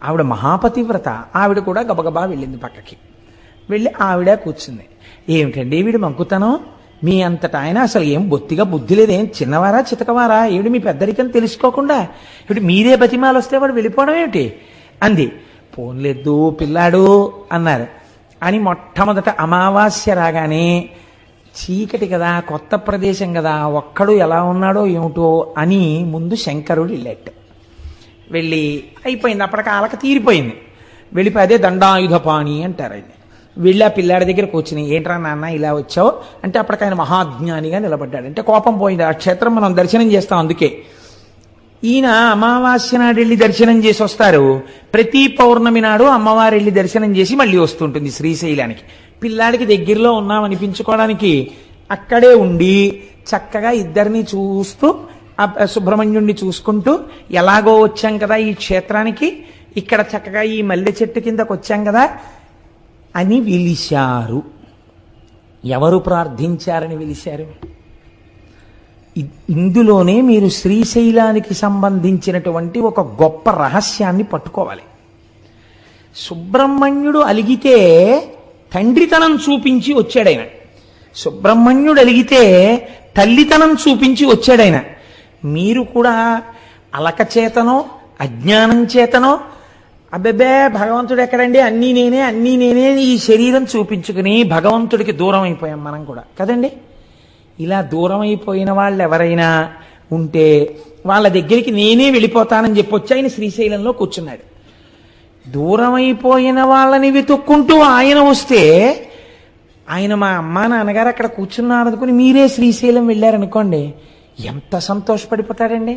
ఆవిడ మహాపతివ్రత. ఆవిడ కూడా గబగబా వెళ్ళింది పక్కకి. వెళ్ళి ఆవిడ కూర్చుంది. ఏమిటండి వీడు మంకుతనం? మీ అంతటా ఆయన అసలు ఏం బొత్తిగా బుద్ధి లేదు, ఏం చిన్నవారా చితకవారా? ఏమిటి మీ పెద్దరికం తెలుసుకోకుండా ఇప్పుడు మీరే బతిమాలు వస్తే వాడు వెళ్ళిపోవడం ఏమిటి అంది. పోన్లేదు పిల్లాడు అన్నారు. అని మొట్టమొదట అమావాస్య రాగానే చీకటి కదా, కొత్త ప్రదేశం కదా, ఒక్కడు ఎలా ఉన్నాడో ఏమిటో అని ముందు శంకరుడు వెళ్ళాడు. వెళ్ళి అయిపోయింది, అప్పటికి ఆలక తీరిపోయింది. వెళ్ళిపోయి అదే దండాయుధపాణి అంటారు ఆయన. వెళ్ళి ఆ పిల్లాడి దగ్గర కూర్చుని ఏంట్రా నాన్న ఇలా వచ్చావు అంటే అప్పటికి ఆయన మహాజ్ఞానిగా నిలబడ్డాడు. అంటే కోపం పోయింది. ఆ క్షేత్రం మనం దర్శనం చేస్తాం. అందుకే ఈయన అమావాస్య నాడు వెళ్ళి దర్శనం చేసి వస్తారు. ప్రతి పౌర్ణమి నాడు అమ్మవారు వెళ్ళి దర్శనం చేసి మళ్ళీ వస్తుంటుంది శ్రీశైలానికి. పిల్లాడికి దగ్గరలో ఉన్నామనిపించుకోవడానికి అక్కడే ఉండి చక్కగా ఇద్దరిని చూస్తూ సుబ్రహ్మణ్యుణ్ణి చూసుకుంటూ ఎలాగో వచ్చాం కదా ఈ క్షేత్రానికి, ఇక్కడ చక్కగా ఈ మల్లె చెట్టు కిందకు వచ్చాం కదా అని పిలిచారు. ఎవరు ప్రార్థించారని పిలిచారు? ఇందులోనే మీరు శ్రీశైలానికి సంబంధించినటువంటి ఒక గొప్ప రహస్యాన్ని పట్టుకోవాలి. సుబ్రహ్మణ్యుడు అలిగితే తండ్రితనం చూపించి వచ్చాడైన, సుబ్రహ్మణ్యుడు అలిగితే తల్లితనం చూపించి వచ్చాడైన. మీరు కూడా అలక చేతనో అజ్ఞానం చేతనో అబ్బెబ్బే భగవంతుడు ఎక్కడండి, అన్నీ నేనే ఈ శరీరం చూపించుకుని భగవంతుడికి దూరం అయిపోయాం మనం కూడా కదండి. ఇలా దూరం అయిపోయిన వాళ్ళు ఎవరైనా ఉంటే వాళ్ళ దగ్గరికి నేనే వెళ్ళిపోతానని చెప్పొచ్చి ఆయన శ్రీశైలంలో కూర్చున్నాడు. దూరం అయిపోయిన వాళ్ళని వెతుక్కుంటూ ఆయన వస్తే ఆయన మా అమ్మా నాన్నగారు అక్కడ కూర్చున్నారు అనుకుని మీరే శ్రీశైలం వెళ్ళారనుకోండి, ఎంత సంతోషపడిపోతాడండి.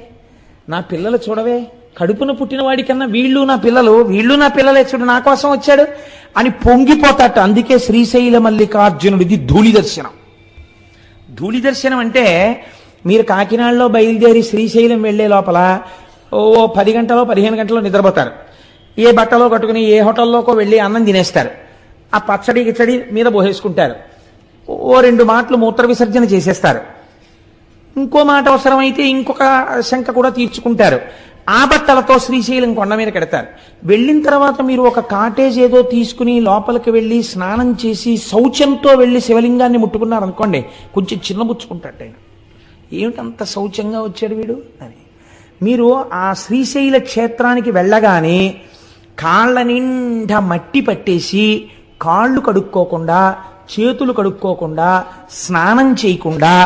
నా పిల్లలు చూడవే, కడుపున పుట్టిన వాడికన్నా వీళ్ళు నా పిల్లలే చూడు నా కోసం వచ్చాడు అని పొంగిపోతాట. అందుకే శ్రీశైల మల్లికార్జునుడిది ధూళి దర్శనం. ధూళి దర్శనం అంటే మీరు కాకినాడలో బయలుదేరి శ్రీశైలం వెళ్లే లోపల ఓ 10 గంటలో 15 గంటలో నిద్రపోతారు. ఏ బట్టలో కట్టుకుని ఏ హోటల్లోకో వెళ్ళి అన్నం తినేస్తారు. ఆ పచ్చడి గిచ్చడి మీద పోసేసుకుంటారు. ఓ 2 మాటలు మూత్ర విసర్జన చేసేస్తారు. ఇంకో మాట అవసరమైతే ఇంకొక శంక కూడా తీర్చుకుంటారు. ఆ బట్టలతో శ్రీశైలం కొండ మీద కడతారు. వెళ్ళిన తర్వాత మీరు ఒక కాటేజ్ ఏదో తీసుకుని లోపలికి వెళ్ళి స్నానం చేసి శౌచంతో వెళ్ళి శివలింగాన్ని ముట్టుకున్నారు అనుకోండి, కొంచెం చిన్నబుచ్చుకుంటాడు ఆయన. ఏమిటంత శౌచంగా వచ్చాడు వీడు అని. మీరు ఆ శ్రీశైల క్షేత్రానికి వెళ్ళగానే కాళ్ళ నిండా మట్టి పట్టేసి కాళ్ళు కడుక్కోకుండా చేతులు కడుక్కోకుండా స్నానం చేయకుండా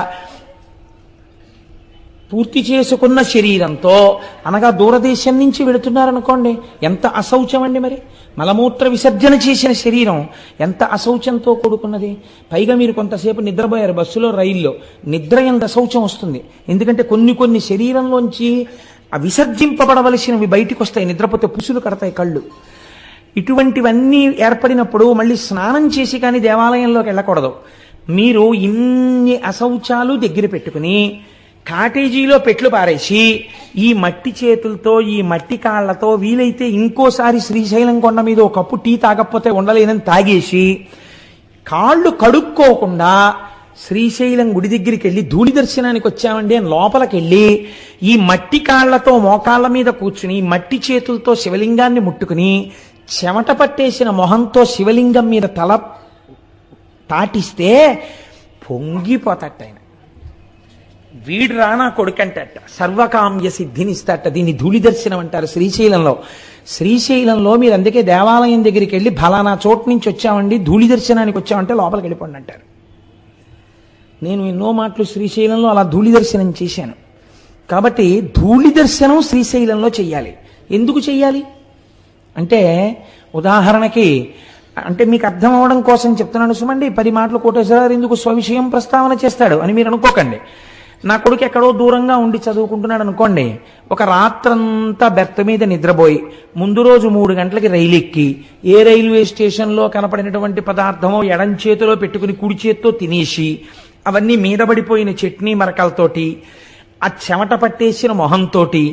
పూర్తి చేసుకున్న శరీరంతో అనగా దూరదేశం నుంచి వెళుతున్నారనుకోండి, ఎంత అశౌచం అండి. మరి మలమూత్ర విసర్జన చేసిన శరీరం ఎంత అశౌచంతో కూడుకున్నది. పైగా మీరు కొంతసేపు నిద్రపోయారు బస్సులో, రైల్లో. నిద్ర ఎంత అశౌచం వస్తుంది. ఎందుకంటే కొన్ని శరీరంలోంచి విసర్జింపబడవలసినవి బయటికి వస్తాయి. నిద్రపోతే పుసులు కడతాయి కళ్ళు. ఇటువంటివన్నీ ఏర్పడినప్పుడు మళ్ళీ స్నానం చేసి కానీ దేవాలయంలోకి వెళ్ళకూడదు. మీరు ఇన్ని అశౌచాలు దగ్గర పెట్టుకుని కాటేజీలో పెట్లు పారేసి ఈ మట్టి చేతులతో, ఈ మట్టి కాళ్లతో వీలైతే ఇంకోసారి శ్రీశైలం కొండ మీద ఒక కప్పు టీ తాగకపోతే ఉండలేనని తాగేసి కాళ్ళు కడుక్కోకుండా శ్రీశైలం గుడి దగ్గరికి వెళ్ళి ధూళి దర్శనానికి వచ్చామండి అని లోపలికి వెళ్ళి ఈ మట్టి కాళ్లతో మోకాళ్ళ మీద కూర్చుని మట్టి చేతులతో శివలింగాన్ని ముట్టుకుని చెమట పట్టేసిన మొహంతో శివలింగం మీద తల తాటిస్తే పొంగిపోతట ఆయన. వీడు రానా కొడుకంటట, సర్వకామ్య సిద్ధినిస్తట. దీన్ని ధూళి దర్శనం అంటారు శ్రీశైలంలో. శ్రీశైలంలో మీరు అందుకే దేవాలయం దగ్గరికి వెళ్ళి ఫలానా చోటు నుంచి వచ్చామండి, ధూళి దర్శనానికి వచ్చామంటే లోపలికి వెళ్ళిపోండి అంటారు. నేను ఎన్నో మాటలు శ్రీశైలంలో అలా ధూళి దర్శనం చేశాను. కాబట్టి ధూళి దర్శనం శ్రీశైలంలో చెయ్యాలి. ఎందుకు చెయ్యాలి అంటే, ఉదాహరణకి అంటే మీకు అర్థం అవడం కోసం చెప్తున్నాను సుమండి. 10 మాటలు కోటేశ్వరరావు ఎందుకు స్వవిషయం ప్రస్తావన చేస్తాడు అని మీరు అనుకోకండి. నా కొడుకు ఎక్కడో దూరంగా ఉండి చదువుకుంటున్నాడు అనుకోండి. ఒక రాత్రంతా బెర్త్ మీద నిద్రపోయి ముందు రోజు 3 గంటలకి రైలు ఎక్కి ఏ రైల్వే స్టేషన్లో కనపడినటువంటి పదార్థమో ఎడం చేతిలో పెట్టుకుని కుడి చేత్తో తినేసి అవన్నీ మీద పడిపోయిన చట్నీ మరకలతోటి ఆ చెమట పట్టేసిన మొహంతోటి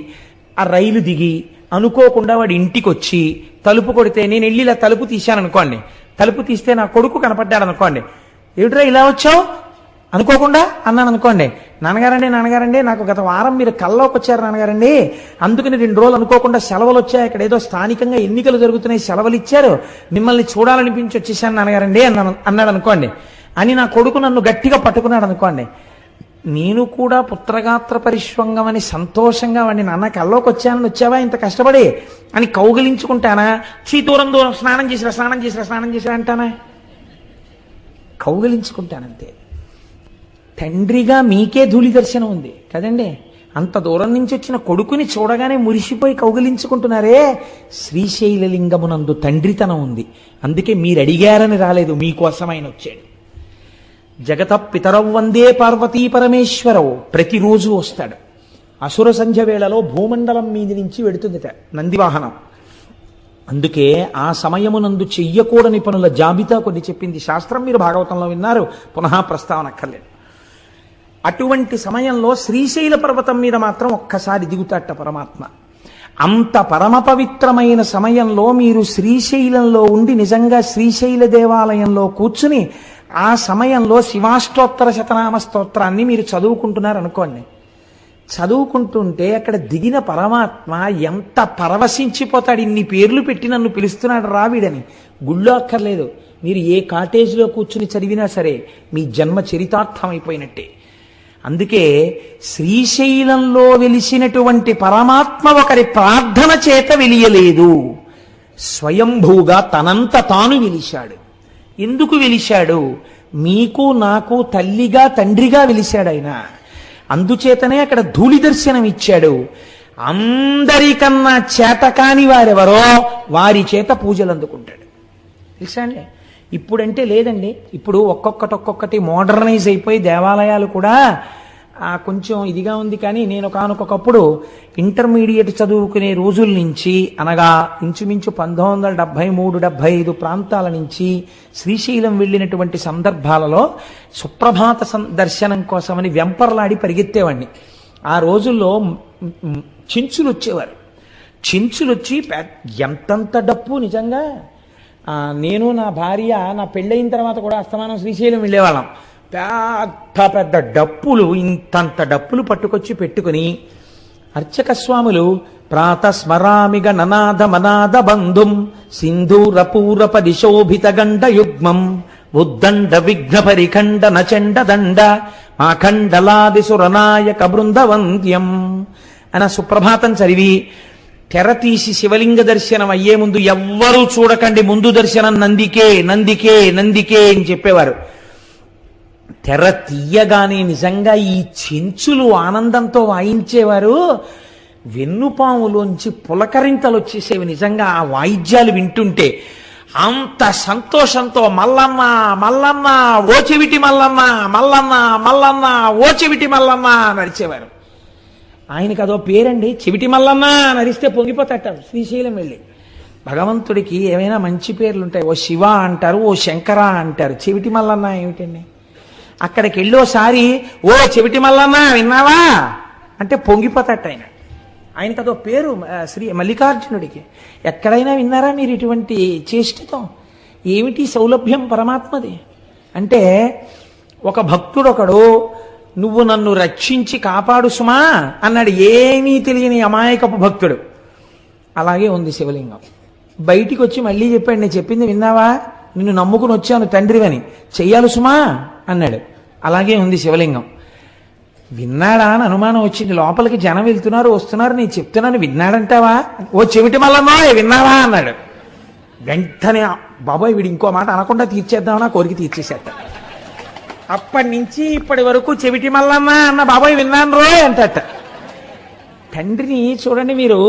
ఆ రైలు దిగి అనుకోకుండా వాడి ఇంటికి వచ్చి తలుపు కొడితే నేను వెళ్ళి ఇలా తలుపు తీశాను అనుకోండి. తలుపు తీస్తే నా కొడుకు కనపడ్డాడు అనుకోండి. ఏమిట్రా ఇలా వచ్చావు అనుకోకుండా అన్నాను అనుకోండి. నాన్నగారండి నాకు గత వారం మీరు కల్లోకి వచ్చారు నాన్నగారండి, అందుకని 2 రోజులు అనుకోకుండా సెలవులు వచ్చాయి, ఇక్కడ ఏదో స్థానికంగా ఎన్నికలు జరుగుతున్నాయి, సెలవులు ఇచ్చారు, మిమ్మల్ని చూడాలనిపించి వచ్చేసాను నాన్నగారండి అన్నాడు అనుకోండి. అని నా కొడుకు నన్ను గట్టిగా పట్టుకున్నాడు అనుకోండి. నేను కూడా పుత్రగాత్ర పరిష్వంగం అని సంతోషంగా వాడిని నాన్న కల్లోకి వచ్చానని వచ్చావా ఇంత కష్టపడి అని కౌగిలించుకుంటానా? దూరం స్నానం చేసిరా అంటానా? కౌగిలించుకుంటానంతే. తండ్రిగా మీకే ధూళి దర్శనం ఉంది కదండి. అంత దూరం నుంచి వచ్చిన కొడుకుని చూడగానే మురిసిపోయి కౌగిలించుకుంటున్నారే. శ్రీశైలలింగమునందు తండ్రితనం ఉంది. అందుకే మీరు అడిగారని రాలేదు, మీకోసం ఆయన వచ్చాడు. జగత పితరవు వందే పార్వతీ పరమేశ్వరవు ప్రతిరోజు వస్తాడు. అసుర సంధ్య వేళలో భూమండలం మీద నుంచి వెడుతుందిట నందివాహనం. అందుకే ఆ సమయమునందు చెయ్యకూడని పనుల జాబితా కొన్ని చెప్పింది శాస్త్రం. మీరు భాగవతంలో విన్నారు, పునః ప్రస్తావన అక్కర్లేదు. అటువంటి సమయంలో శ్రీశైల పర్వతం మీద మాత్రం ఒక్కసారి దిగుతాట పరమాత్మ. అంత పరమ పవిత్రమైన సమయంలో మీరు శ్రీశైలంలో ఉండి నిజంగా శ్రీశైల దేవాలయంలో కూర్చుని ఆ సమయంలో శివాష్టోత్తర శతనామ స్తోత్రాన్ని మీరు చదువుకుంటున్నారు అనుకోండి. చదువుకుంటుంటే అక్కడ దిగిన పరమాత్మ ఎంత పరవశించిపోతాడు. ఇన్ని పేర్లు పెట్టి నన్ను పిలుస్తున్నాడు రావిడని. గుళ్ళో అక్కర్లేదు, మీరు ఏ కాటేజ్లో కూర్చుని చదివినా సరే మీ జన్మ చరితార్థం అయిపోయినట్టే. అందుకే శ్రీశైలంలో వెలిసినటువంటి పరమాత్మ ఒకరి ప్రార్థన చేత వెలియలేదు, స్వయంభూగా తనంత తాను వెలిశాడు. ఎందుకు వెలిశాడు? మీకు నాకు తల్లిగా తండ్రిగా వెలిశాడు ఆయన. అందుచేతనే అక్కడ ధూళి దర్శనం ఇచ్చాడు. అందరికన్నా చేతకాని వారెవరో వారి చేత పూజలు అందుకుంటాడు. తెలుసా అండి? ఇప్పుడంటే లేదండి. ఇప్పుడు ఒక్కొక్కటి మోడర్నైజ్ అయిపోయి దేవాలయాలు కూడా కొంచెం ఇదిగా ఉంది. కానీ నేను ఒకనొకప్పుడు ఇంటర్మీడియట్ చదువుకునే రోజుల నుంచి, అనగా ఇంచుమించు 1973-75 ప్రాంతాల నుంచి శ్రీశైలం వెళ్ళినటువంటి సందర్భాలలో సుప్రభాత దర్శనం కోసమని వెంపర్లాడి పరిగెత్తేవాడిని. ఆ రోజుల్లో చెంచులు వచ్చేవారు. చెంచులు వచ్చి ఎంతంత డప్పు నిజంగా. నేను నా భార్య నా పెళ్ళయిన తర్వాత కూడా అస్తమానం శ్రీశైలం వెళ్ళేవాళ్ళం. పెద్ద డప్పులు, ఇంతంత డప్పులు పట్టుకొచ్చి పెట్టుకుని అర్చక స్వాములు ప్రాతస్మరామిగ ననాద మనాద బంధుం సింధూరపూరప దిశోభిత గండ యుగ్మం ఉద్దండ విఘ్న పరిఖండ నచండ దండ ఆఖండలాదిసురనాయక బృందవంద్యం అన్న సుప్రభాతం చదివి తెర తీసి శివలింగ దర్శనం అయ్యే ముందు ఎవ్వరూ చూడకండి, ముందు దర్శనం నందికే నందికే నందికే అని చెప్పేవారు. తెర తీయగానే నిజంగా ఈ చెంచులు ఆనందంతో వాయించేవారు. వెన్నుపాములోంచి పులకరింతలు వచ్చేసేవి నిజంగా ఆ వాయిద్యాలు వింటుంటే. అంత సంతోషంతో మల్లన్న మల్లన్న ఓ చెవిటి మల్లన్న మల్లన్న మల్లన్న ఓ చెవిటి మల్లన్న నడిచేవారు. ఆయనకు అదో పేరండి, చెవిటి మల్లన్న నడిస్తే పొంగిపోతాట శ్రీశైలం వెళ్ళి. భగవంతుడికి ఏమైనా మంచి పేర్లు ఉంటాయి, ఓ శివ అంటారు, ఓ శంకర అంటారు, చెవిటి మల్లన్న ఏమిటండి? అక్కడికి వెళ్ళోసారి ఓ చెవిటి మల్లన్న విన్నావా అంటే పొంగిపోతాట ఆయన. ఆయనకు అదో పేరు శ్రీ మల్లికార్జునుడికి. ఎక్కడైనా విన్నారా మీరు ఇటువంటి చేష్టతో? ఏమిటి సౌలభ్యం పరమాత్మది అంటే, ఒక భక్తుడు ఒకడు నువ్వు నన్ను రక్షించి కాపాడు సుమా అన్నాడు, ఏమీ తెలియని అమాయకపు భక్తుడు. అలాగే ఉంది శివలింగం. బయటికి వచ్చి మళ్ళీ చెప్పాడు, నేను చెప్పింది విన్నావా, నిన్ను నమ్ముకుని వచ్చాను తండ్రివని, చెయ్యాలి సుమా అన్నాడు. అలాగే ఉంది శివలింగం. విన్నాడా అని అనుమానం వచ్చింది. లోపలికి జనం వెళ్తున్నారు వస్తున్నారు, నేను చెప్తున్నాను విన్నాడంటావా, ఓ చెవిటి మల్లన్నో విన్నావా అన్నాడు. వెంటనే బాబాయ్ వీడు ఇంకో మాట అనకుండా తీర్చేద్దామన్నా కోరిక తీర్చేసేట. అప్పటి నుంచి ఇప్పటి వరకు చెవిటి మల్లన్న అన్న బాబాయ్ విన్నాను రోయ్ అంటట. తండ్రిని చూడండి మీరు,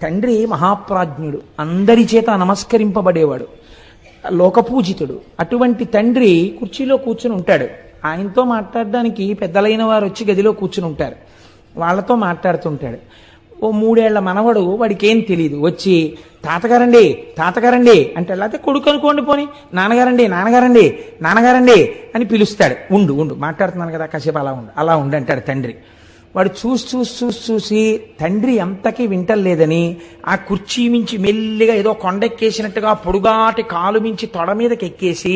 తండ్రి మహాప్రాజ్ఞుడు, అందరి చేత నమస్కరింపబడేవాడు, లోకపూజితుడు. అటువంటి తండ్రి కుర్చీలో కూర్చుని ఉంటాడు. ఆయనతో మాట్లాడడానికి పెద్దలైన వారు వచ్చి గదిలో కూర్చుని ఉంటారు, వాళ్ళతో మాట్లాడుతుంటాడు. ఓ 3 ఏళ్ల మనవడు, వాడికి ఏం తెలియదు, వచ్చి తాతగారండి తాతగారండి అంటే, లేకపోతే కొడుకు అనుకోండి పోని, నాన్నగారండి నాన్నగారండి నాన్నగారండి అని పిలుస్తాడు. ఉండు ఉండు మాట్లాడుతున్నాను కదా కాసేపు అలా ఉండు అంటాడు తండ్రి. వాడు చూసి తండ్రి ఎంతకీ వింటలేదని ఆ కుర్చీ మించి మెల్లిగా ఏదో కొండెక్కేసినట్టుగా పొడుగాటి కాలు మించి తొడ మీదకి ఎక్కేసి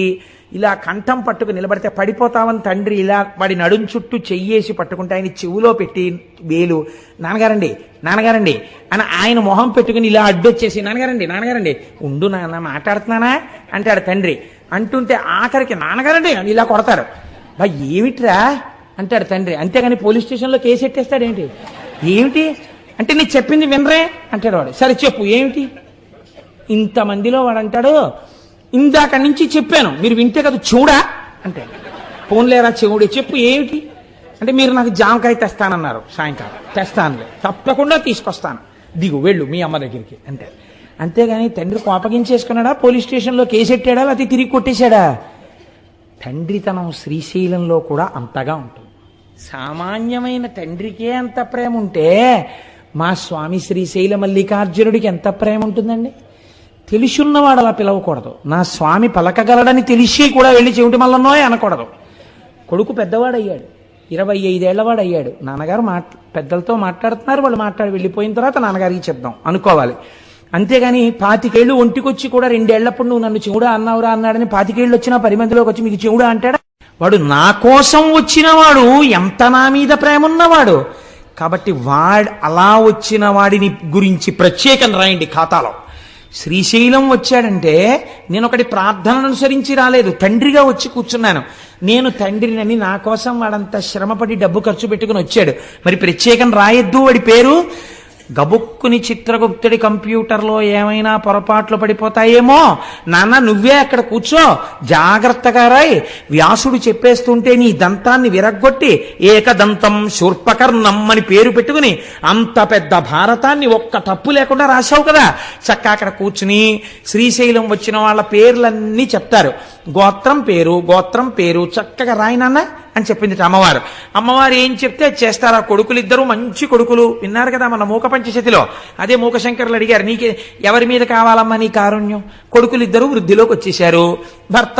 ఇలా కంఠం పట్టుకు నిలబడితే పడిపోతామని తండ్రి ఇలా వాడి నడుం చుట్టూ చెయ్యేసి పట్టుకుంటే ఆయన చెవులో పెట్టి వేలు, నాన్నగారండి నాన్నగారండి అని ఆయన మొహం పెట్టుకుని ఇలా అడ్డొచ్చేసి, నాన్నగారండి నాన్నగారండి ఉండు నాన్న మాట్లాడుతున్నానా అంటాడు తండ్రి. అంటుంటే ఆఖరికి నాన్నగారండి అని ఇలా కొడతారు. బా ఏమిట్రా అంటాడు తండ్రి. అంతేగాని పోలీస్ స్టేషన్లో కేసు ఎట్టేస్తాడేంటి? ఏమిటి అంటే, నీకు చెప్పింది వినరే అంటాడు వాడు. సరే చెప్పు ఏమిటి? ఇంతమందిలో వాడు అంటాడు, ఇందాక నుంచి చెప్పాను మీరు వింటే కదా చెవుడా అంటే, పోన్లేరా చెవుడే చెప్పు ఏమిటి అంటే, మీరు నాకు జామకాయ తెస్తానన్నారు సాయంకాలం, తెస్తానులే తప్పకుండా తీసుకొస్తాను, దిగు వెళ్ళు మీ అమ్మ దగ్గరికి అంటే. అంతేగాని తండ్రి కోపగించేసుకున్నాడా, పోలీస్ స్టేషన్లో కేసు ఎట్టాడా, లేకపోతే తిరిగి కొట్టేశాడా? తండ్రితనం శ్రీశైలంలో కూడా అంతగా ఉంటుంది. సామాన్యమైన తండ్రికే అంత ప్రేమ ఉంటే మా స్వామి శ్రీశైల మల్లికార్జునుడికి ఎంత ప్రేమ ఉంటుందండి. తెలుసున్నవాడు అలా పిలవకూడదు. నా స్వామి పలకగలడని తెలిసి కూడా వెళ్ళి చెవిటి మల్లన్నోయ్ అనకూడదు. కొడుకు పెద్దవాడయ్యాడు, 25 ఏళ్లవాడు అయ్యాడు. నాన్నగారు పెద్దలతో మాట్లాడుతున్నారు, వాళ్ళు వెళ్ళిపోయిన తర్వాత నాన్నగారికి చెప్దాం అనుకోవాలి. అంతేగాని 25 ఏళ్ళు ఒంటికొచ్చి కూడా 2 ఏళ్లప్పుడు నువ్వు నన్ను చెవుడా అన్నావురా అన్నాడని 25 ఏళ్ళు వచ్చినా 10 మందిలోకి వచ్చి మీకు చెవుడా అంటాడా? వాడు నా కోసం వచ్చినవాడు, ఎంత నా మీద ప్రేమ ఉన్నవాడు. కాబట్టి అలా వచ్చిన వాడిని గురించి ప్రత్యేకం రాయండి ఖాతాలో. శ్రీశైలం వచ్చాడంటే నేను ఒకటి ప్రార్థనను అనుసరించి రాలేదు, తండ్రిగా వచ్చి కూర్చున్నాను. నేను తండ్రినని నా కోసం వాడంత శ్రమపడి డబ్బు ఖర్చు పెట్టుకుని వచ్చాడు, మరి ప్రత్యేకం రాయొద్దు వాడి పేరు? గబుక్కుని చిత్రగుప్తుడి కంప్యూటర్లో ఏమైనా పొరపాట్లు పడిపోతాయేమో, నాన్న నువ్వే అక్కడ కూర్చో జాగ్రత్తగా రాయ్, వ్యాసుడు చెప్పేస్తుంటే నీ దంతాన్ని విరగ్గొట్టి ఏకదంతం శూర్పకర్ణం అని పేరు పెట్టుకుని అంత పెద్ద భారతాన్ని ఒక్క తప్పు లేకుండా రాశావు కదా. చక్క అక్కడ కూర్చుని శ్రీశైలం వచ్చిన వాళ్ళ పేర్లన్నీ చెప్తారు, గోత్రం పేరు చక్కగా రాయి నాన్న అని చెప్పింది అమ్మవారు. అమ్మవారు ఏం చెప్తే చేస్తారు. ఆ కొడుకులిద్దరూ మంచి కొడుకులు, విన్నారు కదా మన మూక పంచశతిలో. అదే మూకశంకరులు అడిగారు, నీకే ఎవరి మీద కావాలమ్మా నీ కారుణ్యం? కొడుకులిద్దరూ వృద్ధిలోకి వచ్చేశారు, భర్త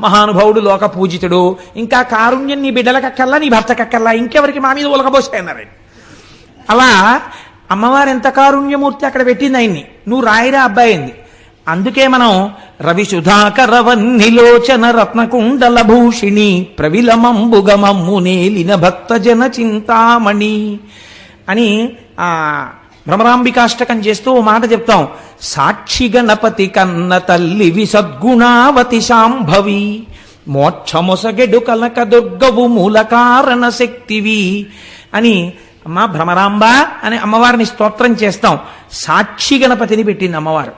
మహానుభావుడు లోక పూజితుడు, ఇంకా కారుణ్యం నీ బిడ్డలకక్కల్లా నీ భర్తకక్కల్లా, ఇంకెవరికి మా మీద ఉలకబోస్తాయన్నారు. అలా అమ్మవారు ఎంత కారుణ్యమూర్తి అక్కడ పెట్టింది ఆయన్ని. నువ్వు రాయిరా అబ్బాయింది. అందుకే మనం రవి సుధాకరవన్నిలోచన రత్నకుండల భూషిణి ప్రవిలమంబుగమమ్ము నేలిన భక్తజన చింతామణి అని ఆ భ్రమరాంబికాష్టకం చేస్తూ ఓ మాట చెప్తాం. సాక్షి గణపతి కన్న తల్లివి సద్గుణావతి శాంభవి, మోక్షమొసగెడు కనక దుర్గవు మూల కారణ శక్తివి అని అమ్మా భ్రమరాంబ అని అమ్మవారిని స్తోత్రం చేస్తాం. సాక్షి గణపతిని పెట్టింది అమ్మవారు.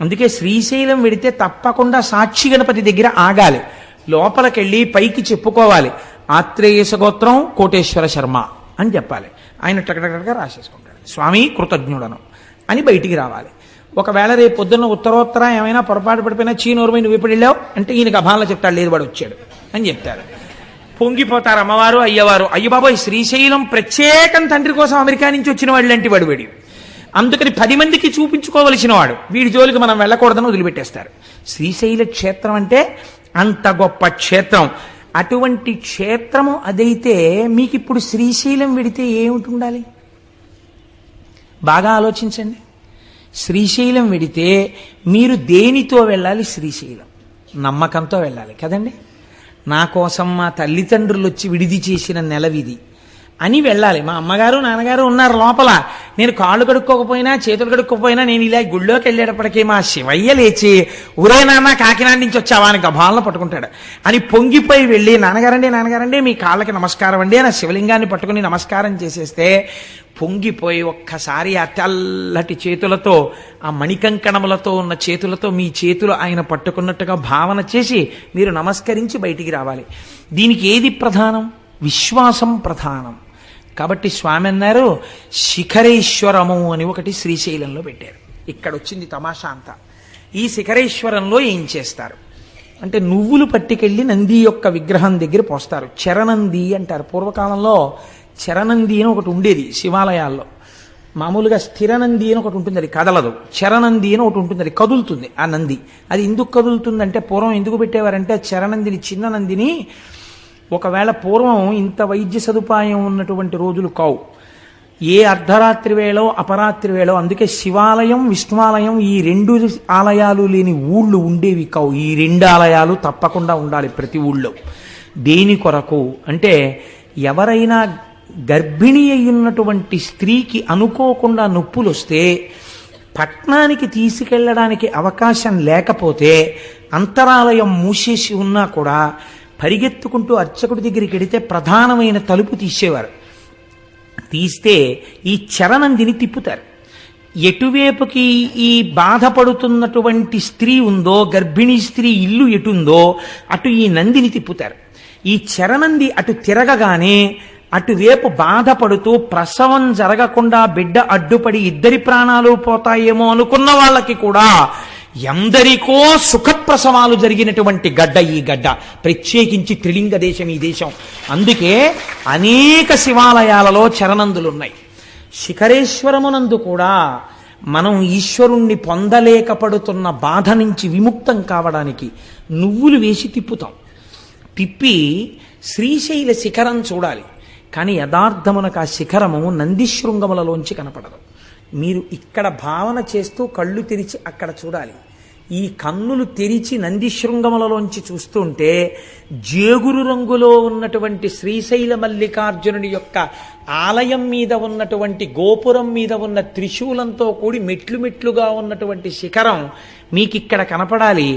అందుకే శ్రీశైలం వెడితే తప్పకుండా సాక్షి గణపతి దగ్గర ఆగాలి, లోపలికెళ్ళి పైకి చెప్పుకోవాలి, ఆత్రేయస గోత్రం కోటేశ్వర శర్మ అని చెప్పాలి. ఆయన టకటకగా రాసేసుకుంటాడు. స్వామి కృతజ్ఞుడను అని బయటికి రావాలి. ఒకవేళ రేపు పొద్దున్న ఉత్తరోత్తర ఏమైనా పొరపాటు పడిపోయినా చీనూరుమై నువ్వు ఎప్పుడు వెళ్ళావు అంటే ఈయనకు అభానలో చెప్తాడు, లేదు వాడు వచ్చాడు అని చెప్తారు. పొంగిపోతారు అమ్మవారు అయ్యవారు. అయ్య బాబోయ్, శ్రీశైలం ప్రత్యేకం తండ్రి కోసం అమెరికా నుంచి వచ్చిన వాడు లాంటి వాడు వీడు, అందుకని 10 మందికి చూపించుకోవలసిన వాడు, వీడి జోలికి మనం వెళ్ళకూడదని వదిలిపెట్టేస్తారు. శ్రీశైల క్షేత్రం అంటే అంత గొప్ప క్షేత్రం. అటువంటి క్షేత్రము అదైతే మీకు ఇప్పుడు శ్రీశైలం వెడితే ఏమిటి ఉండాలి? బాగా ఆలోచించండి. శ్రీశైలం వెడితే మీరు దేనితో వెళ్ళాలి? శ్రీశైలం నమ్మకంతో వెళ్ళాలి కదండి. నా కోసం మా తల్లిదండ్రులు వచ్చి విడిది చేసిన నెలవిది అని వెళ్ళాలి. మా అమ్మగారు నాన్నగారు ఉన్నారు లోపల, నేను కాళ్ళు కడుక్కోకపోయినా చేతులు కడుక్కోకపోయినా నేను ఇలా గుళ్ళోకి వెళ్ళేటప్పటికీ మా శివయ్య లేచి ఊరే నాన్న కాకినాడ నుంచి వచ్చావా అని గభాలను పట్టుకుంటాడు అని పొంగిపోయి వెళ్ళి నాన్నగారండి మీ కాళ్ళకి నమస్కారం అండి అని శివలింగాన్ని పట్టుకుని నమస్కారం చేసేస్తే పొంగిపోయి ఒక్కసారి ఆ తెల్లటి చేతులతో ఆ మణికంకణములతో ఉన్న చేతులతో మీ చేతులు ఆయన పట్టుకున్నట్టుగా భావన చేసి మీరు నమస్కరించి బయటికి రావాలి. దీనికి ఏది ప్రధానం? విశ్వాసం ప్రధానం. కాబట్టి స్వామి అన్నారు శిఖరేశ్వరము అని ఒకటి శ్రీశైలంలో పెట్టారు. ఇక్కడ వచ్చింది తమాషా అంతా. ఈ శిఖరేశ్వరంలో ఏం చేస్తారు అంటే నువ్వులు పట్టుకెళ్ళి నంది యొక్క విగ్రహం దగ్గర పోస్తారు. చరణంది అంటారు. పూర్వకాలంలో చరణంది అని ఒకటి ఉండేది శివాలయాల్లో. మామూలుగా స్థిరనంది అని ఒకటి ఉంటుంది, అది కదలదు. చరణంది అని ఒకటి ఉంటుంది, అది కదులుతుంది. ఆ నంది అది ఎందుకు కదులుతుందంటే పూర్వం ఎందుకు పెట్టేవారంటే చరణందిని, చిన్న నందిని ఒకవేళ పూర్వం ఇంత వైద్య సదుపాయం ఉన్నటువంటి రోజులు కావు, ఏ అర్ధరాత్రి వేళో అపరాత్రి వేళో, అందుకే శివాలయం విష్ణువాలయం ఈ 2 ఆలయాలు లేని ఊళ్ళు ఉండేవి కావు. ఈ 2 ఆలయాలు తప్పకుండా ఉండాలి ప్రతి ఊళ్ళో. దేని కొరకు అంటే ఎవరైనా గర్భిణి అయ్యున్నటువంటి స్త్రీకి అనుకోకుండా నొప్పులు వస్తే పట్నానికి తీసుకెళ్ళడానికి అవకాశం లేకపోతే అంతరాలయం మూసేసి ఉన్నా కూడా పరిగెత్తుకుంటూ అర్చకుడి దగ్గరికి వెడితే ప్రధానమైన తలుపు తీసేవారు. తీస్తే ఈ చరణందిని తిప్పుతారు. ఎటువైపుకి ఈ బాధపడుతున్నటువంటి స్త్రీ ఉందో, గర్భిణీ స్త్రీ ఇల్లు ఎటుందో అటు ఈ నందిని తిప్పుతారు. ఈ చరణంది అటు తిరగగానే అటువైపు బాధపడుతూ ప్రసవం జరగకుండా బిడ్డ అడ్డుపడి ఇద్దరి ప్రాణాలు పోతాయేమో అనుకున్న వాళ్ళకి కూడా ఎందరికో సుఖప్రసవాలు జరిగినటువంటి గడ్డ ఈ గడ్డ. ప్రత్యేకించి త్రిలింగ దేశం ఈ దేశం. అందుకే అనేక శివాలయాలలో చరణందులున్నాయి. శిఖరేశ్వరమునందు కూడా మనం ఈశ్వరుణ్ణి పొందలేకపడుతున్న బాధ నుంచి విముక్తం కావడానికి నువ్వులు వేసి తిప్పుతాం. తిప్పి శ్రీశైల శిఖరం చూడాలి. కానీ యథార్థమునకు ఆ శిఖరము నందిశృంగములలోంచి కనపడదు. మీరు ఇక్కడ భావన చేస్తూ కళ్ళు తెరిచి అక్కడ చూడాలి. ఈ కన్నులు తెరిచి నందిశృంగములలోంచి చూస్తుంటే జేగురు రంగులో ఉన్నటువంటి శ్రీశైల మల్లికార్జునుడి యొక్క ఆలయం మీద ఉన్నటువంటి గోపురం మీద ఉన్న త్రిశూలంతో కూడి మెట్లు మెట్లుగా ఉన్నటువంటి శిఖరం మీకు ఇక్కడ కనపడాలి.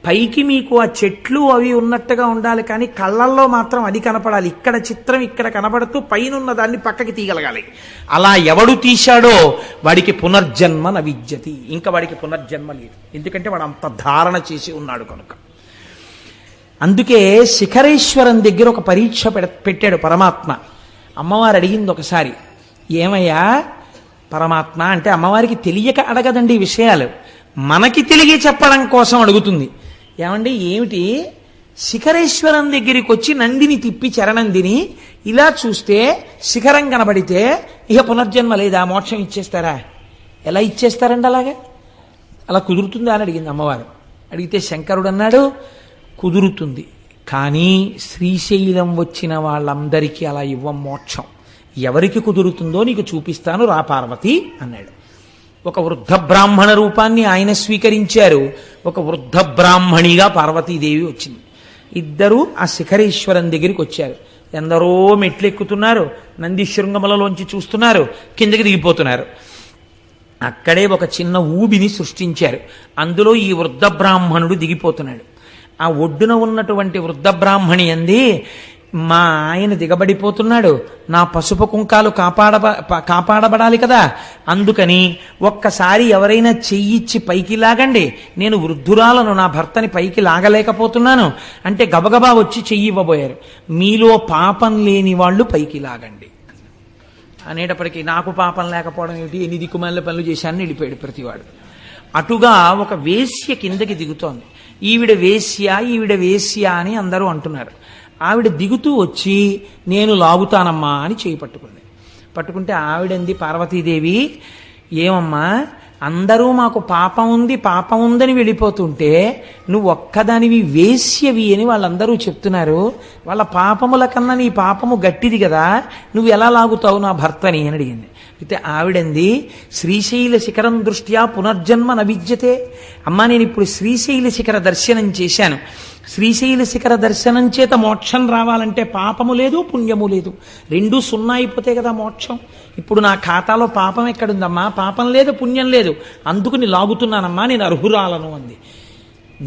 పైకి మీకు ఆ చెట్లు అవి ఉన్నట్టుగా ఉండాలి, కానీ కళ్ళల్లో మాత్రం అది కనపడాలి. ఇక్కడ చిత్రం ఇక్కడ కనపడుతూ పైనున్న దాన్ని పక్కకి తీయగలగాలి. అలా ఎవడు తీశాడో వాడికి పునర్జన్మ న విద్యతి. ఇంకా వాడికి పునర్జన్మ లేదు, ఎందుకంటే వాడు అంత ధారణ చేసి ఉన్నాడు కనుక. అందుకే శిఖరేశ్వరం దగ్గర ఒక పరీక్ష పెట్టాడు పరమాత్మ. అమ్మవారు అడిగింది ఒకసారి, ఏమయ్యా పరమాత్మ అంటే అమ్మవారికి తెలియక అడగదండి ఈ విషయాలు, మనకి తెలియ చెప్పడం కోసం అడుగుతుంది. ఏమండి ఏమిటి, శిఖరేశ్వరం దగ్గరికి వచ్చి నందిని తిప్పి చరణందిని ఇలా చూస్తే శిఖరం కనబడితే ఇక పునర్జన్మ లేదా, మోక్షం ఇచ్చేస్తారా? ఎలా ఇచ్చేస్తారండి అలాగే? అలా కుదురుతుందా అని అడిగింది అమ్మవారు. అడిగితే శంకరుడు అన్నాడు కుదురుతుంది, కానీ శ్రీశైలం వచ్చిన వాళ్ళందరికీ అలా ఇవ్వం మోక్షం. ఎవరికి కుదురుతుందో నీకు చూపిస్తాను రా పార్వతి అన్నాడు. ఒక వృద్ధ బ్రాహ్మణ రూపాన్ని ఆయన స్వీకరించారు. ఒక వృద్ధ బ్రాహ్మణిగా పార్వతీదేవి వచ్చింది. ఇద్దరూ ఆ శిఖరేశ్వరం దగ్గరికి వచ్చారు. ఎందరో మెట్లెక్కుతున్నారు, నంది శృంగములలోంచి చూస్తున్నారు, కిందకి దిగిపోతున్నారు. అక్కడే ఒక చిన్న ఊబిని సృష్టించారు. అందులో ఈ వృద్ధ బ్రాహ్మణుడు దిగిపోతున్నాడు. ఆ ఒడ్డున ఉన్నటువంటి వృద్ధ బ్రాహ్మణి అంది, మా ఆయన దిగబడిపోతున్నాడు, నా పసుపు కుంకాలు కాపాడబడాలి కదా, అందుకని ఒక్కసారి ఎవరైనా చెయ్యిచ్చి పైకి లాగండి, నేను వృద్ధురాలను, నా భర్తని పైకి లాగలేకపోతున్నాను అంటే గబగబా వచ్చి చెయ్యి ఇవ్వబోయారు. మీలో పాపం లేని వాళ్ళు పైకి లాగండి. అనేటప్పటికీ నాకు పాపం లేకపోవడం ఏమిటి, ఎన్ని దిక్కుమాల పనులు చేశానని వెళ్ళిపోయాడు ప్రతివాడు. అటుగా ఒక వేశ్య కిందకి దిగుతోంది. ఈవిడ వేశ్య, ఈవిడ వేశ్య అని అందరూ అంటున్నారు. ఆవిడ దిగుతూ వచ్చి నేను లాగుతానమ్మా అని చేయి పట్టుకుంది. పట్టుకుంటే ఆవిడంది పార్వతీదేవి, ఏమమ్మా అందరూ మాకు పాపం ఉంది పాపం ఉందని వెళ్ళిపోతుంటే నువ్వు ఒక్కదానివి వేశ్యవి అని వాళ్ళందరూ చెప్తున్నారు. వాళ్ళ పాపముల కన్నా నీ పాపము గట్టిది కదా, నువ్వు ఎలా లాగుతావు నా భర్తని అని అడిగింది. అయితే ఆవిడంది, శ్రీశైల శిఖరం దృష్ట్యా పునర్జన్మ నవిద్యతే. అమ్మా నేను ఇప్పుడు శ్రీశైల శిఖర దర్శనం చేశాను. శ్రీశైల శిఖర దర్శనం చేత మోక్షం రావాలంటే పాపము లేదు పుణ్యము లేదు, రెండూ సున్నా అయిపోతే కదా మోక్షం. ఇప్పుడు నా ఖాతాలో పాపం ఎక్కడుందమ్మా, పాపం లేదు పుణ్యం లేదు, అందుకుని లాగుతున్నానమ్మా, నేను అర్హురాలను అంది.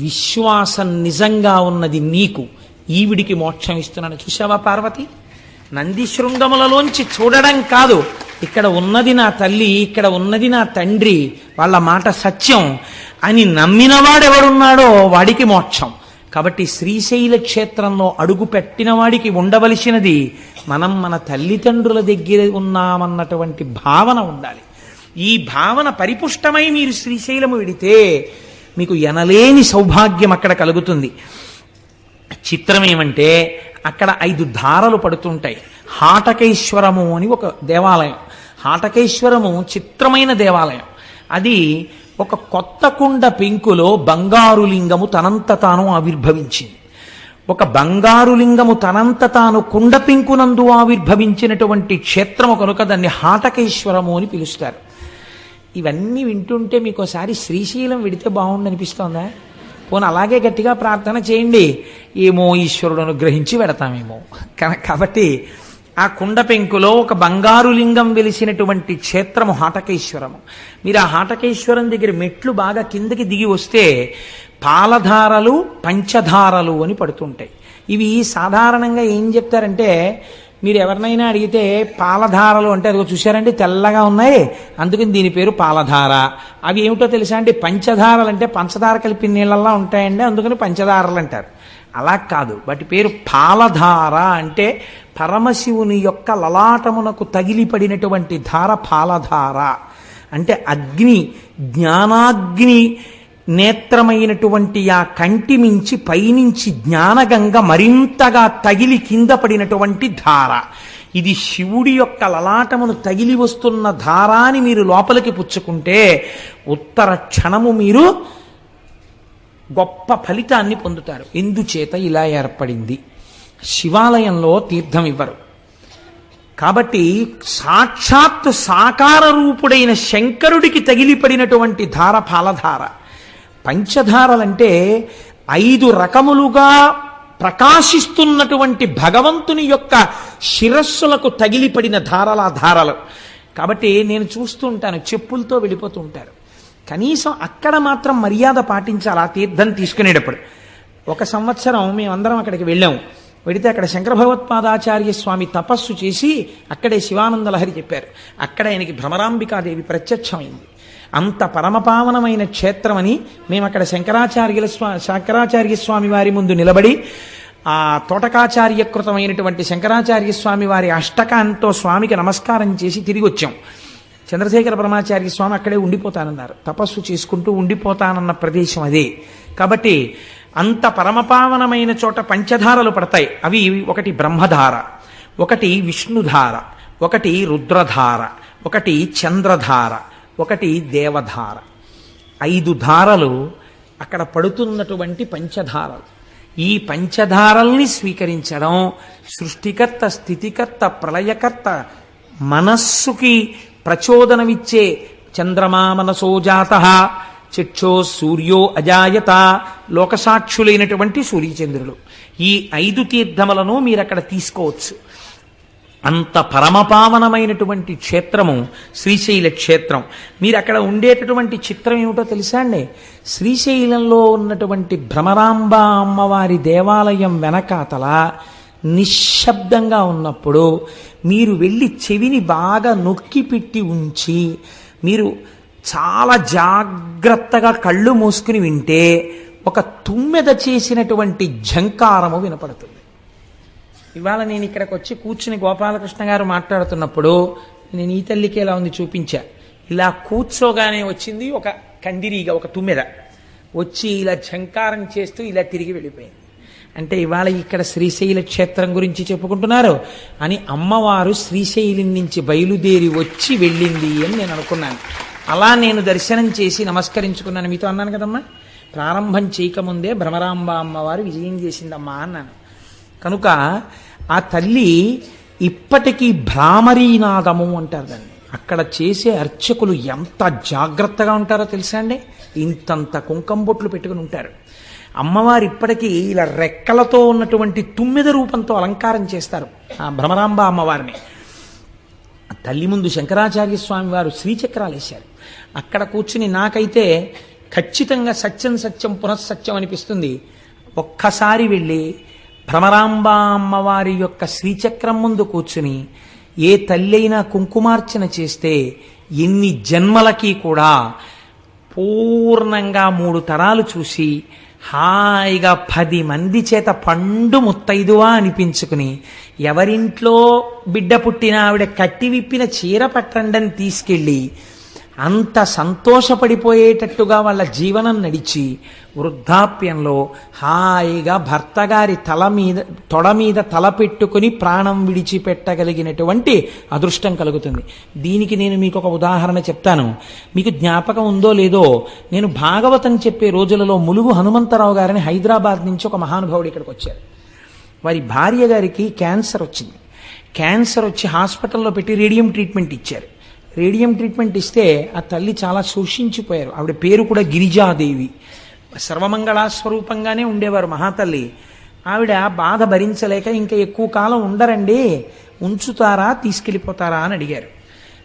విశ్వాసం నిజంగా ఉన్నది నీకు, ఈవిడికి మోక్షం ఇస్తున్నాను. చూసావా పార్వతి, నంది శృంగములలోంచి చూడడం కాదు, ఇక్కడ ఉన్నది నా తల్లి, ఇక్కడ ఉన్నది నా తండ్రి, వాళ్ళ మాట సత్యం అని నమ్మినవాడెవడున్నాడో వాడికి మోక్షం. కాబట్టి శ్రీశైల క్షేత్రంలో అడుగు పెట్టిన వాడికి ఉండవలసినది మనం మన తల్లిదండ్రుల దగ్గర ఉన్నామన్నటువంటి భావన ఉండాలి. ఈ భావన పరిపుష్టమై మీరు శ్రీశైలము విడితే మీకు ఎనలేని సౌభాగ్యం అక్కడ కలుగుతుంది. చిత్రం ఏమంటే అక్కడ 5 ధారలు పడుతుంటాయి. హాటకేశ్వరము అని ఒక దేవాలయం. హాటకేశ్వరము చిత్రమైన దేవాలయం. అది ఒక కొత్త కుండ పెంకులో బంగారు లింగము తనంత తాను ఆవిర్భవించింది. ఒక బంగారు లింగము తనంత తాను కుండ పెంకునందు ఆవిర్భవించినటువంటి క్షేత్రము కనుక దాన్ని హాటకేశ్వరము అని పిలుస్తారు. ఇవన్నీ వింటుంటే మీకు ఒకసారి శ్రీశైలం విడితే బాగుండనిపిస్తోందా? పోనీ అలాగే గట్టిగా ప్రార్థన చేయండి, ఏమో ఈశ్వరుడు అనుగ్రహించి వెడతామేమో. కాబట్టి ఆ కుండ పెంకులో ఒక బంగారు లింగం వెలిసినటువంటి క్షేత్రము హాటకేశ్వరము. మీరు ఆ హాటకేశ్వరం దగ్గర మెట్లు బాగా కిందకి దిగి వస్తే పాలధారలు పంచధారలు అని పడుతుంటాయి. ఇవి సాధారణంగా ఏం చెప్తారంటే, మీరు ఎవరినైనా అడిగితే పాలధారలు అంటే అదిగో చూశారంటే తెల్లగా ఉన్నాయి అందుకని దీని పేరు పాలధార. అవి ఏమిటో తెలుసా అండి, పంచధారలు అంటే పంచదార కలిపి నీళ్ళల్లా ఉంటాయండి అందుకని పంచదారలు అంటారు. అలా కాదు, వాటి పేరు పాలధార. అంటే పరమశివుని యొక్క లలాటమునకు తగిలిపడినటువంటి ధార పాలధార. అంటే అగ్ని, జ్ఞానాగ్ని నేత్రమైనటువంటి ఆ కంటి మించి పైనుంచి జ్ఞానగంగ మరింతగా తగిలి కింద పడినటువంటి ధార. ఇది శివుడి యొక్క లలాటమును తగిలి వస్తున్న ధారాని మీరు లోపలికి పుచ్చుకుంటే ఉత్తర క్షణము మీరు గొప్ప ఫలితాన్ని పొందుతారు. ఎందుచేత ఇలా ఏర్పడింది. శివాలయంలో తీర్థం ఇవ్వరు కాబట్టి సాక్షాత్ సాకార రూపుడైన శంకరుడికి తగిలిపడినటువంటి ధార పాలధార. పంచధారలంటే 5 రకములుగా ప్రకాశిస్తున్నటువంటి భగవంతుని యొక్క శిరస్సులకు తగిలిపడిన ధారలు. కాబట్టి నేను చూస్తూ ఉంటాను, చెప్పులతో వెళ్ళిపోతూ ఉంటారు. కనీసం అక్కడ మాత్రం మర్యాద పాటించాలి. ఆ తీర్థం తీసుకునేటప్పుడు ఒక సంవత్సరం మేమందరం అక్కడికి వెళ్ళాము. వెడితే అక్కడ శంకర భగవత్పాదాచార్య స్వామి తపస్సు చేసి అక్కడే శివానంద లహరి చెప్పారు. అక్కడ ఆయనకి భ్రమరాంబికాదేవి ప్రత్యక్షమైంది. అంత పరమపావనమైన క్షేత్రమని మేము అక్కడ శంకరాచార్య స్వామి వారి ముందు నిలబడి ఆ తోటకాచార్యకృతమైనటువంటి శంకరాచార్య స్వామి వారి అష్టకాంతో స్వామికి నమస్కారం చేసి తిరిగి వచ్చాం. చంద్రశేఖర పరమాచార్య స్వామి అక్కడే ఉండిపోతానన్నారు. తపస్సు చేసుకుంటూ ఉండిపోతానన్న ప్రదేశం అదే. కాబట్టి అంత పరమపావనమైన చోట పంచధారలు పడతాయి. అవి ఒకటి బ్రహ్మధార, ఒకటి విష్ణుధార, ఒకటి రుద్రధార, ఒకటి చంద్రధార, ఒకటి దేవధార. 5 ధారలు అక్కడ పడుతున్నటువంటి పంచధారలు. ఈ పంచధారల్ని స్వీకరించడం సృష్టికర్త, స్థితికర్త, ప్రళయకర్త, మనస్సుకి ప్రచోదనమిచ్చే చంద్రమా మనసో జాతః చక్షో సూర్యో అజాయత, లోకసాక్షులైనటువంటి సూర్యచంద్రులు. ఈ 5 తీర్థములను మీరు అక్కడ తీసుకోవచ్చు. అంత పరమపావనమైనటువంటి క్షేత్రము శ్రీశైల క్షేత్రం. మీరు అక్కడ ఉండేటటువంటి చిత్రం ఏమిటో తెలుసా అండి? శ్రీశైలంలో ఉన్నటువంటి భ్రమరాంబ అమ్మవారి దేవాలయం వెనకాతల నిశ్శబ్దంగా ఉన్నప్పుడు మీరు వెళ్ళి చెవిని బాగా నొక్కి పెట్టి ఉంచి మీరు చాలా జాగ్రత్తగా కళ్ళు మూసుకుని వింటే ఒక తుమ్మెద చేసినటువంటి ఝంకారము వినపడుతుంది. ఇవాళ నేను ఇక్కడికి వచ్చి కూర్చుని గోపాలకృష్ణ గారు మాట్లాడుతున్నప్పుడు నేను ఈ తల్లికి ఎలా ఉంది చూపించా. ఇలా కూర్చోగానే వచ్చింది ఒక కందిరీగ, ఒక తుమ్మెద వచ్చి ఇలా ఝంకారం చేస్తూ ఇలా తిరిగి వెళ్ళిపోయింది. అంటే ఇవాళ ఇక్కడ శ్రీశైల క్షేత్రం గురించి చెప్పుకుంటున్నారు అని అమ్మవారు శ్రీశైలం నుంచి బయలుదేరి వచ్చి వెళ్ళింది అని నేను అనుకున్నాను. అలా నేను దర్శనం చేసి నమస్కరించుకున్నాను. మీతో అన్నాను కదమ్మా, ప్రారంభం చేయకముందే భ్రమరాంబ అమ్మవారు విజయం చేసిందమ్మా అన్నాను. కనుక ఆ తల్లి ఇప్పటికీ భ్రామరీనాదము అంటారు దాన్ని. అక్కడ చేసే అర్చకులు ఎంత జాగ్రత్తగా ఉంటారో తెలుసా అండి. ఇంతంత కుంకం బొట్లు పెట్టుకుని ఉంటారు. అమ్మవారు ఇప్పటికీ ఇలా రెక్కలతో ఉన్నటువంటి తుమ్మెద రూపంతో అలంకారం చేస్తారు ఆ భ్రమరాంబ అమ్మవారిని. తల్లి ముందు శంకరాచార్య స్వామి వారు శ్రీచక్రాలు వేశారు. అక్కడ కూర్చుని నాకైతే ఖచ్చితంగా సత్యం సత్యం పునఃసత్యం అనిపిస్తుంది. ఒక్కసారి వెళ్ళి భ్రమరాంబ అమ్మవారి యొక్క శ్రీచక్రం ముందు కూర్చుని ఏ తల్లి అయినా కుంకుమార్చన చేస్తే ఎన్ని జన్మలకి కూడా పూర్ణంగా 3 తరాలు చూసి హాయిగా 10 మంది చేత పండు ముత్తైదువా అనిపించుకుని ఎవరింట్లో బిడ్డ పుట్టినా ఆవిడ కట్టి విప్పిన చీర పట్టండని తీసుకెళ్ళి అంత సంతోషపడిపోయేటట్టుగా వాళ్ళ జీవనం నడిచి వృద్ధాప్యంలో హాయిగా భర్త గారి తొడ మీద తల పెట్టుకుని ప్రాణం విడిచిపెట్టగలిగినటువంటి అదృష్టం కలుగుతుంది. దీనికి నేను మీకు ఒక ఉదాహరణ చెప్తాను. మీకు జ్ఞాపకం ఉందో లేదో, నేను భాగవతం చెప్పే రోజులలో ములుగు హనుమంతరావు గారిని హైదరాబాద్ నుంచి ఒక మహానుభావుడు ఇక్కడికి వచ్చారు. వారి భార్య గారికి క్యాన్సర్ వచ్చింది. క్యాన్సర్ వచ్చి హాస్పిటల్లో పెట్టి రేడియం ట్రీట్మెంట్ ఇచ్చారు. రేడియం ట్రీట్మెంట్ ఇస్తే ఆ తల్లి చాలా శోషించిపోయారు. ఆవిడ పేరు కూడా గిరిజాదేవి. సర్వమంగళా స్వరూపంగానే ఉండేవారు మహాతల్లి. ఆవిడ బాధ భరించలేక ఇంకా ఎక్కువ కాలం ఉండరండి, ఉంచుతారా తీసుకెళ్ళిపోతారా అని అడిగారు.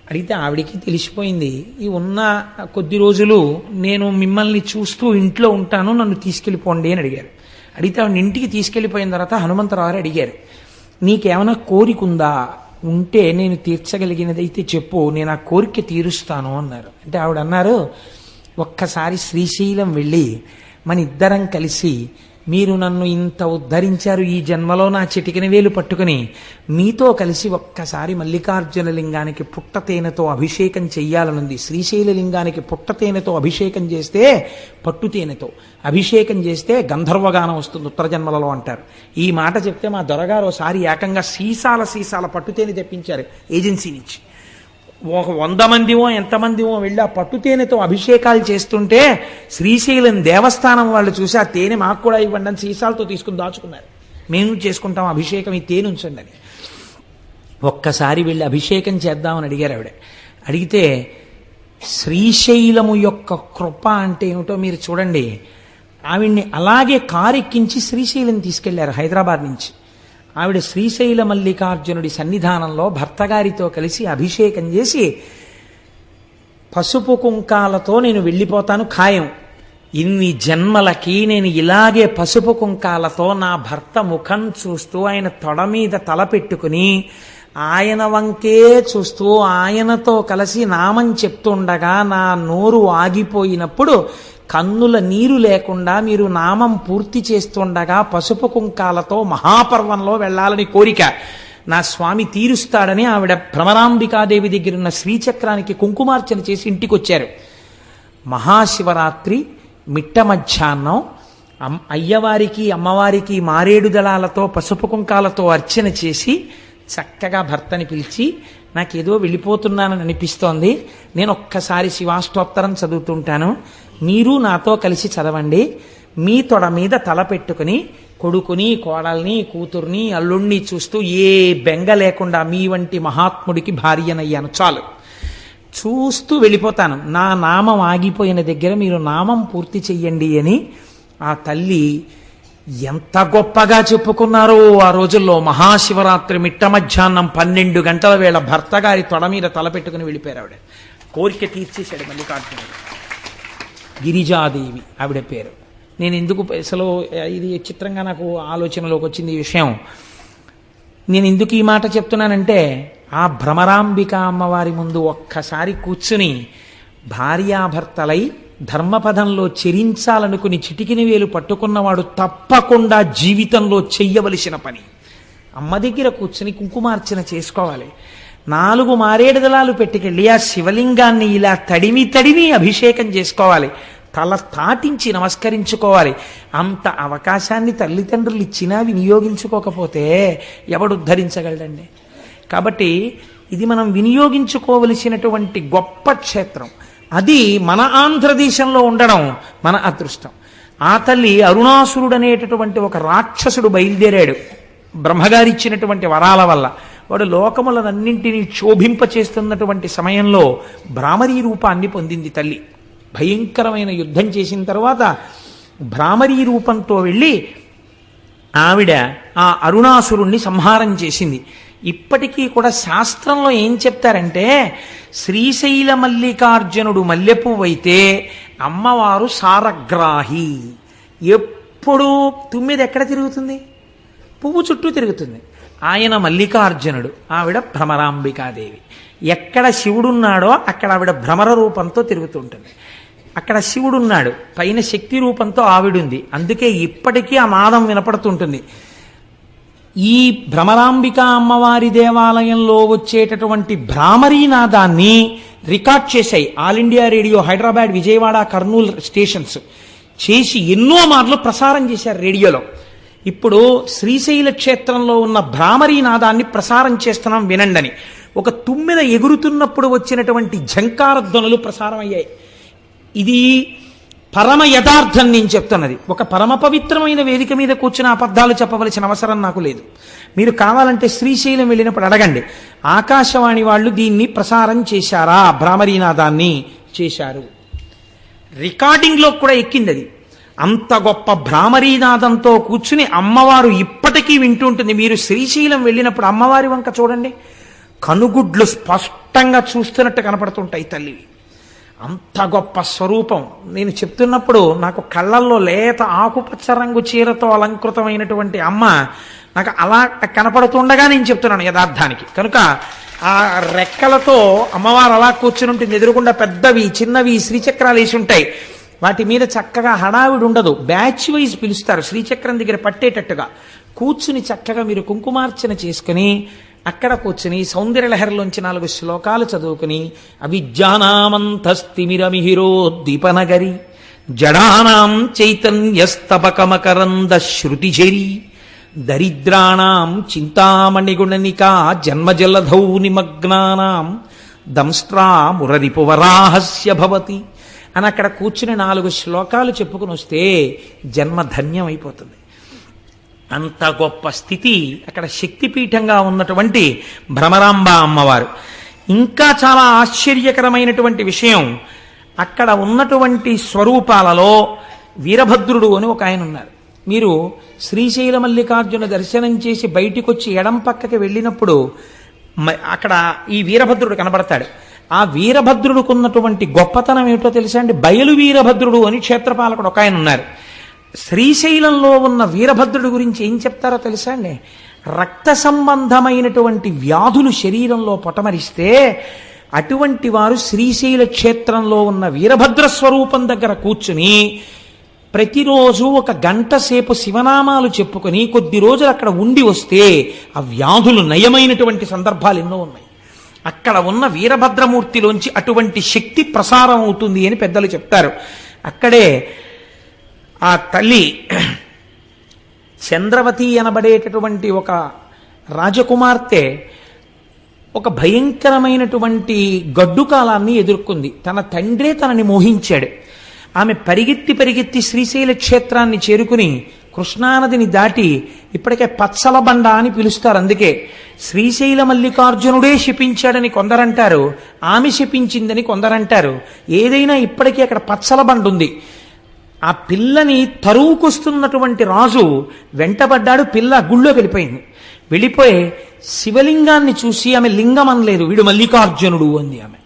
అడిగితే ఆవిడికి తెలిసిపోయింది, ఈ ఉన్న కొద్ది రోజులు నేను మిమ్మల్ని చూస్తూ ఇంట్లో ఉంటాను, నన్ను తీసుకెళ్ళిపోండి అని అడిగారు. అడిగితే ఆవిడ ఇంటికి తీసుకెళ్ళిపోయిన తర్వాత హనుమంతరావు అడిగారు, నీకేమైనా కోరికుందా, ఉంటే నేను తీర్చగలిగినదైతే చెప్పు, నేను ఆ కోరిక తీరుస్తాను అన్నారు. అంటే ఆవిడ అన్నారు, ఒక్కసారి శ్రీశైలం వెళ్ళి మన ఇద్దరం కలిసి మీరు నన్ను ఇంత ఉద్ధరించారు, ఈ జన్మలో నా చిటికిన వేలు పట్టుకుని మీతో కలిసి ఒక్కసారి మల్లికార్జున లింగానికి పుట్టతేనెతో అభిషేకం చెయ్యాలనుంది. శ్రీశైల లింగానికి పుట్టతేనెతో అభిషేకం చేస్తే, పట్టుతేనెతో అభిషేకం చేస్తే గంధర్వగానం వస్తుంది ఉత్తర జన్మలలో అంటారు. ఈ మాట చెప్తే మా దొరగారు ఒకసారి ఏకంగా సీసాల పట్టుతేనె తెప్పించారు ఏజెన్సీ నుంచి. ఒక 100 మందివో ఎంతమందివో వెళ్ళి ఆ పట్టుతేనెతో అభిషేకాలు చేస్తుంటే శ్రీశైలం దేవస్థానం వాళ్ళు చూసి ఆ తేనె మాకు కూడా ఇవ్వండి అని సీసాలతో తీసుకుని దాచుకున్నారు. మేము చేసుకుంటాం అభిషేకం, ఈ తేనె ఉంచండి అని. ఒక్కసారి వెళ్ళి అభిషేకం చేద్దామని అడిగారు ఆవిడ. అడిగితే శ్రీశైలము యొక్క కృప అంటే ఏమిటో మీరు చూడండి. ఆవిడ్ని అలాగే కారెక్కించి శ్రీశైలం తీసుకెళ్లారు హైదరాబాద్ నుంచి. ఆవిడ శ్రీశైల మల్లికార్జునుడి సన్నిధానంలో భర్తగారితో కలిసి అభిషేకం చేసి, పసుపు కుంకాలతో నేను వెళ్ళిపోతాను ఖాయం, ఇన్ని జన్మలకి నేను ఇలాగే పసుపు కుంకాలతో నా భర్త ముఖం చూస్తూ ఆయన తొడ మీద తల పెట్టుకుని ఆయన వంకే చూస్తూ ఆయనతో కలిసి నామం చెప్తుండగా నా నోరు ఆగిపోయినప్పుడు కన్నుల నీరు లేకుండా మీరు నామం పూర్తి చేస్తుండగా పసుపు కుంకాలతో మహాపర్వంలో వెళ్ళాలని కోరిక నా స్వామి తీరుస్తాడని ఆవిడ భ్రమరాంబికాదేవి దగ్గర ఉన్న శ్రీచక్రానికి కుంకుమార్చన చేసి ఇంటికి వచ్చారు. మహాశివరాత్రి మిట్ట మధ్యాహ్నం అయ్యవారికి అమ్మవారికి మారేడు దళాలతో పసుపు కుంకాలతో అర్చన చేసి చక్కగా భర్తని పిలిచి, నాకేదో వెళ్ళిపోతున్నానని అనిపిస్తోంది, నేను ఒక్కసారి శివాష్టోత్తరం చదువుతుంటాను, మీరు నాతో కలిసి చదవండి, మీ తొడ మీద తల పెట్టుకుని కొడుకుని కోడల్ని కూతుర్ని అల్లుణ్ణి చూస్తూ ఏ బెంగ లేకుండా మీ వంటి మహాత్ముడికి భార్యనయ్యాను, చాలు, చూస్తూ వెళ్ళిపోతాను, నా నామం ఆగిపోయిన దగ్గర మీరు నామం పూర్తి చెయ్యండి అని ఆ తల్లి ఎంత గొప్పగా చెప్పుకున్నారో ఆ రోజుల్లో. మహాశివరాత్రి మిట్ట మధ్యాహ్నం 12 గంటల వేళ భర్త గారి తొడ మీద తలపెట్టుకుని వెళ్ళిపోయారు ఆవిడ. కోరిక తీర్చేశాడు మల్లికార్జునుడు. గిరిజాదేవి ఆవిడ పేరు. నేను ఎందుకు అసలు ఇది చిత్రంగా నాకు ఆలోచనలోకి వచ్చింది ఈ విషయం. నేను ఎందుకు ఈ మాట చెప్తున్నానంటే, ఆ భ్రమరాంబిక అమ్మవారి ముందు ఒక్కసారి కూర్చుని భార్యాభర్తలై ధర్మపదంలో చెరించాలనుకుని చిటికిన వేలు పట్టుకున్నవాడు తప్పకుండా జీవితంలో చెయ్యవలసిన పని అమ్మ దగ్గర కూర్చుని కుంకుమార్చన చేసుకోవాలి. 4 మారేడు దళాలు పెట్టుకెళ్ళి ఆ శివలింగాన్ని ఇలా తడిమి తడిమి అభిషేకం చేసుకోవాలి, తల తాటించి నమస్కరించుకోవాలి. అంత అవకాశాన్ని తల్లిదండ్రులు ఇచ్చినా వినియోగించుకోకపోతే ఎవడు ఉద్ధరించగలడండి? కాబట్టి ఇది మనం వినియోగించుకోవలసినటువంటి గొప్ప క్షేత్రం. అది మన ఆంధ్రదేశంలో ఉండడం మన అదృష్టం. ఆ తల్లి అరుణాసురుడు అనేటటువంటి ఒక రాక్షసుడు బయలుదేరాడు బ్రహ్మగారిచ్చినటువంటి వరాల వల్ల. వాడు లోకములనన్నింటినీ క్షోభింపచేస్తున్నటువంటి సమయంలో భ్రామరీ రూపాన్ని పొందింది తల్లి. భయంకరమైన యుద్ధం చేసిన తర్వాత భ్రామరీ రూపంతో వెళ్ళి ఆవిడ ఆ అరుణాసురుణ్ణి సంహారం చేసింది. ఇప్పటికీ కూడా శాస్త్రంలో ఏం చెప్తారంటే, శ్రీశైల మల్లికార్జునుడు మల్లెపువ్వైతే అమ్మవారు సారగ్రాహి. ఎప్పుడు తుమ్మిది ఎక్కడ తిరుగుతుంది? పువ్వు చుట్టూ తిరుగుతుంది. ఆయన మల్లికార్జునుడు, ఆవిడ భ్రమరాంబికాదేవి. ఎక్కడ శివుడున్నాడో అక్కడ ఆవిడ భ్రమర రూపంతో తిరుగుతుంటుంది. అక్కడ శివుడున్నాడు, పైన శక్తి రూపంతో ఆవిడుంది. అందుకే ఇప్పటికీ ఆ నాదం వినపడుతుంటుంది. ఈ భ్రమరాంబిక అమ్మవారి దేవాలయంలో వచ్చేటటువంటి భ్రామరీ నాదాన్ని రికార్డ్ చేశాయి all India radio, Hyderabad, Vijayawada, Kurnool stations చేసి ఎన్నో మార్లు ప్రసారం చేశారు రేడియోలో. ఇప్పుడు శ్రీశైల క్షేత్రంలో ఉన్న భ్రామరీ నాదాన్ని ప్రసారం చేస్తున్నాం వినండని. ఒక తుమ్మెద ఎగురుతున్నప్పుడు వచ్చినటువంటి ఝంకార ధ్వనులు ప్రసారం అయ్యాయి. ఇది పరమ యథార్థం నేను చెప్తున్నది. ఒక పరమ పవిత్రమైన వేదిక మీద కూర్చుని అబద్ధాలు చెప్పవలసిన అవసరం నాకు లేదు. మీరు కావాలంటే శ్రీశైలం వెళ్ళినప్పుడు అడగండి, ఆకాశవాణి వాళ్ళు దీన్ని ప్రసారం చేశారా? భ్రామరీనాదాన్ని చేశారు. రికార్డింగ్లో కూడా ఎక్కింది అది. అంత గొప్ప భ్రామరీనాదంతో కూర్చుని అమ్మవారు ఇప్పటికీ వింటూ ఉంటుంది. మీరు శ్రీశైలం వెళ్ళినప్పుడు అమ్మవారి వంక చూడండి, కనుగుడ్లు స్పష్టంగా చూస్తున్నట్టు కనపడుతుంటాయి తల్లివి. అంత గొప్ప స్వరూపం. నేను చెప్తున్నప్పుడు నాకు కళ్ళల్లో లేత ఆకుపచ్చ రంగు చీరతో అలంకృతమైనటువంటి అమ్మ నాకు అలా కనపడుతుండగా నేను చెప్తున్నాను యథార్థానికి. కనుక ఆ రెక్కలతో అమ్మవారు అలా కూర్చుని ఉంటుంది. ఎదురుకుండా పెద్దవి చిన్నవి శ్రీచక్రాలు వేసి ఉంటాయి. వాటి మీద చక్కగా హడావిడి ఉండదు. బ్యాచ్ వైజ్ పిలుస్తారు. శ్రీచక్రం దగ్గర పట్టేటట్టుగా కూర్చుని చక్కగా మీరు కుంకుమార్చన చేసుకుని అక్కడ కూర్చుని సౌందర్యలహరిలోంచి 4 శ్లోకాలు చదువుకుని, అవిద్యానామంతస్తిమిరమిహిరోద్దీపనగరి జడానాం చైతన్యస్తబకమకరంద శృతిజరి దరిద్రాణం చింతామణిగుణనికా జన్మజలధౌ నిమగ్నానాం దంస్ట్రా మురరిపువరాహస్య భవతి అని అక్కడ కూర్చుని 4 శ్లోకాలు చెప్పుకుని వస్తే జన్మ ధన్యం అయిపోతుంది. అంత గొప్ప స్థితి అక్కడ శక్తిపీఠంగా ఉన్నటువంటి భ్రమరాంబ అమ్మవారు. ఇంకా చాలా ఆశ్చర్యకరమైనటువంటి విషయం, అక్కడ ఉన్నటువంటి స్వరూపాలలో వీరభద్రుడు అని ఒక ఆయన ఉన్నారు. మీరు శ్రీశైల మల్లికార్జున దర్శనం చేసి బయటికి వచ్చి ఎడం పక్కకి వెళ్ళినప్పుడు అక్కడ ఈ వీరభద్రుడు కనబడతాడు. ఆ వీరభద్రుడికి ఉన్నటువంటి గొప్పతనం ఏమిటో తెలుసా అండి? బయలు వీరభద్రుడు అని క్షేత్రపాలకుడు ఒక ఆయన ఉన్నారు. శ్రీశైలంలో ఉన్న వీరభద్రుడి గురించి ఏం చెప్తారో తెలుసా అండి? రక్త సంబంధమైనటువంటి వ్యాధులు శరీరంలో పొటమరిస్తే అటువంటి వారు శ్రీశైల క్షేత్రంలో ఉన్న వీరభద్ర స్వరూపం దగ్గర కూర్చుని ప్రతిరోజు 1 గంట సేపు శివనామాలు చెప్పుకొని కొద్ది రోజులు అక్కడ ఉండి వస్తే ఆ వ్యాధులు నయమైనటువంటి సందర్భాలు ఎన్నో ఉన్నాయి. అక్కడ ఉన్న వీరభద్రమూర్తిలోంచి అటువంటి శక్తి ప్రసారం అవుతుంది అని పెద్దలు చెప్తారు. అక్కడే ఆ తల్లి చంద్రవతి అనబడేటటువంటి ఒక రాజకుమార్తె ఒక భయంకరమైనటువంటి గడ్డు కాలాన్ని ఎదుర్కొంది. తన తండ్రే తనని మోహించాడు. ఆమె పరిగెత్తి శ్రీశైల క్షేత్రాన్ని చేరుకుని కృష్ణానదిని దాటి, ఇప్పటికే పచ్చల బండ అని పిలుస్తారు, అందుకే శ్రీశైల మల్లికార్జునుడే శపించాడని కొందరంటారు, ఆమె శపించిందని కొందరంటారు. ఏదైనా ఇప్పటికీ అక్కడ పచ్చల బండ ఉంది. ఆ పిల్లని తరువుకొస్తున్నటువంటి రాజు వెంటబడ్డాడు. పిల్ల గుళ్ళోకి వెళ్ళిపోయి శివలింగాన్ని చూసి ఆమె లింగం అనలేదు, వీడు మల్లికార్జునుడు అంది ఆమె.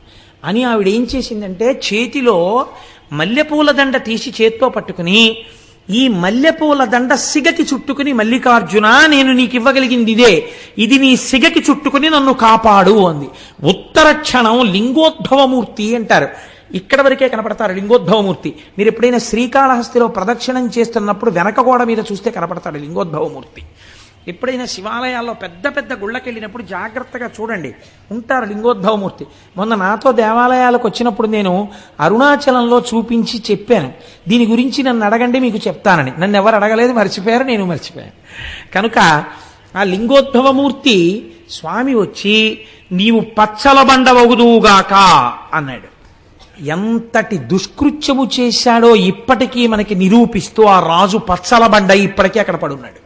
అని ఆవిడ ఏం చేసిందంటే చేతిలో మల్లెపూల దండ తీసి చేత్తో పట్టుకుని, ఈ మల్లెపూల దండ సిగకి చుట్టుకుని, మల్లికార్జున నేను నీకు ఇవ్వగలిగింది ఇదే, ఇది నీ సిగకి చుట్టుకుని నన్ను కాపాడు అంది. ఉత్తర క్షణం లింగోద్భవమూర్తి అంటారు. ఇక్కడ వరకే కనపడతారు లింగోద్భవమూర్తి. మీరు ఎప్పుడైనా శ్రీకాళహస్తిలో ప్రదక్షిణం చేస్తున్నప్పుడు వెనక గోడ మీద చూస్తే కనపడతాడు లింగోద్భవమూర్తి. ఎప్పుడైనా శివాలయాల్లో పెద్ద పెద్ద గుళ్ళకి వెళ్ళినప్పుడు జాగ్రత్తగా చూడండి, ఉంటారు లింగోద్భవమూర్తి. మొన్న నాతో దేవాలయాలకు వచ్చినప్పుడు నేను అరుణాచలంలో చూపించి చెప్పాను, దీని గురించి నన్ను అడగండి మీకు చెప్తానని. నన్ను ఎవరు అడగలేదు, మర్చిపోయారు, నేను మర్చిపోయాను. కనుక ఆ లింగోద్భవమూర్తి స్వామి వచ్చి నీవు పచ్చల బండవగుదువుగాక అన్నాడు. ఎంతటి దుష్కృత్యము చేశాడో ఇప్పటికీ మనకి నిరూపిస్తూ ఆ రాజు పచ్చల బండ ఇప్పటికీ అక్కడ పడున్నాడు.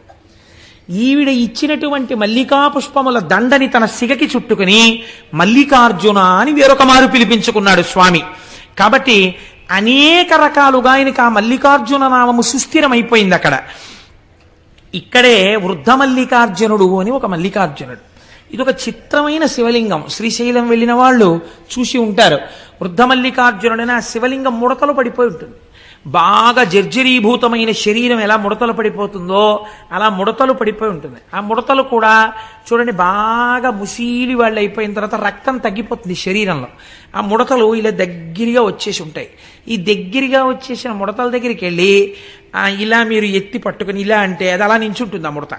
ఈవిడ ఇచ్చినటువంటి మల్లికా పుష్పముల దండని తన సిగకి చుట్టుకుని మల్లికార్జున అని వేరొక మారు పిలిపించుకున్నాడు స్వామి. కాబట్టి అనేక రకాలుగా ఆయనకు ఆ మల్లికార్జున నామము సుస్థిరమైపోయింది అక్కడ. ఇక్కడే వృద్ధ మల్లికార్జునుడు అని ఒక మల్లికార్జునుడు. ఇది ఒక చిత్రమైన శివలింగం. శ్రీశైలం వెళ్ళిన వాళ్ళు చూసి ఉంటారు. వృద్ధ మల్లికార్జునుడైన ఆ శివలింగం ముడతలు పడిపోయి ఉంటుంది. బాగా జర్జరీభూతమైన శరీరం ఎలా ముడతలు పడిపోతుందో అలా ముడతలు పడిపోయి ఉంటుంది. ఆ ముడతలు కూడా చూడండి బాగా ముసీలి వాళ్ళు అయిపోయిన తర్వాత రక్తం తగ్గిపోతుంది శరీరంలో. ఆ ముడతలు ఇలా దగ్గరగా వచ్చేసి ఉంటాయి. ఈ దగ్గరగా వచ్చేసిన ముడతల దగ్గరికి వెళ్ళి ఇలా మీరు ఎత్తి పట్టుకుని ఇలా అంటే అది అలా నించుంటుంది. ఆ ముడత